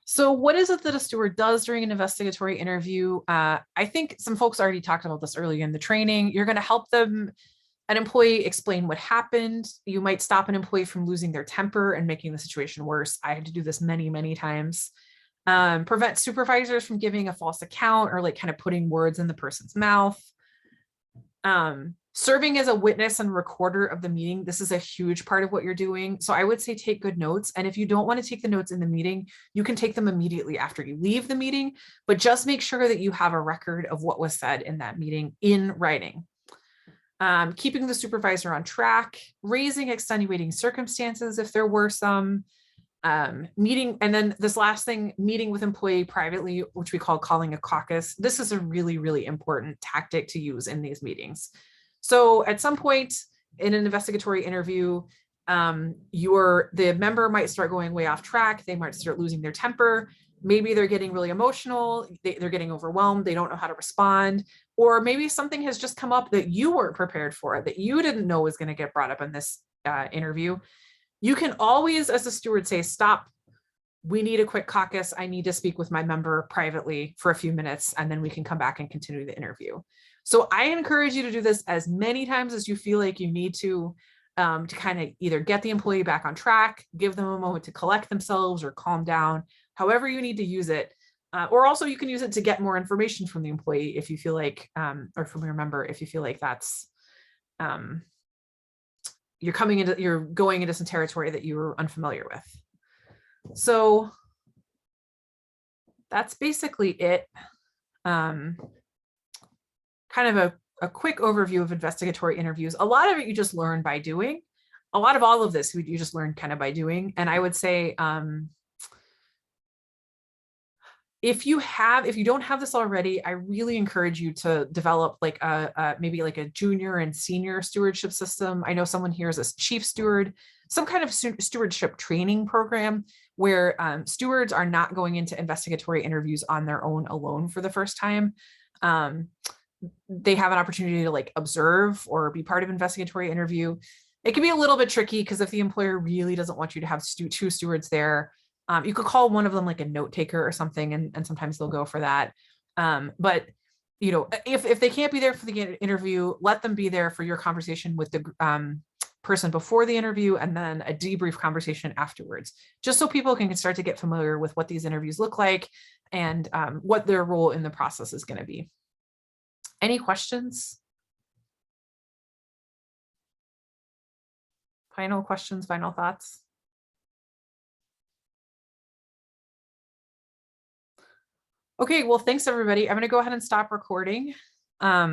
So what is it that a steward does during an investigatory interview? I think some folks already talked about this earlier in the training. You're going to help an employee explain what happened. You might stop an employee from losing their temper and making the situation worse. I had to do this many, many times. Prevent supervisors from giving a false account or like kind of putting words in the person's mouth. Serving as a witness and recorder of the meeting. This is a huge part of what you're doing. So I would say take good notes. And if you don't want to take the notes in the meeting, you can take them immediately after you leave the meeting, but just make sure that you have a record of what was said in that meeting in writing. Keeping the supervisor on track, raising extenuating circumstances if there were some, meeting, and then this last thing, meeting with employee privately, which we call calling a caucus. This is a really, really important tactic to use in these meetings. So at some point in an investigatory interview, the member might start going way off track. They might start losing their temper. Maybe they're getting really emotional. They're getting overwhelmed. They don't know how to respond. Or maybe something has just come up that you weren't prepared for, that you didn't know was going to get brought up in this interview. You can always, as a steward, say, stop. We need a quick caucus. I need to speak with my member privately for a few minutes, and then we can come back and continue the interview. So I encourage you to do this as many times as you feel like you need to kind of either get the employee back on track, give them a moment to collect themselves or calm down, however you need to use it. Or also you can use it to get more information from the employee if you feel like, or from your member, if you feel like that's, you're going into some territory that you're unfamiliar with. So that's basically it. Kind of a quick overview of investigatory interviews. A lot of it you just learn by doing. A lot of all of this you just learn kind of by doing. And I would say, if you don't have this already, I really encourage you to develop like maybe like a junior and senior stewardship system. I know someone here is a chief steward, some kind of stewardship training program where stewards are not going into investigatory interviews on their own alone for the first time. They have an opportunity to like observe or be part of investigatory interview. It can be a little bit tricky because if the employer really doesn't want you to have two stewards there, you could call one of them like a note taker or something, and sometimes they'll go for that. But you know, if they can't be there for the interview, let them be there for your conversation with the person before the interview, and then a debrief conversation afterwards, just so people can start to get familiar with what these interviews look like and what their role in the process is going to be. Any questions? Final questions, final thoughts? Okay, well, thanks everybody. I'm going to go ahead and stop recording.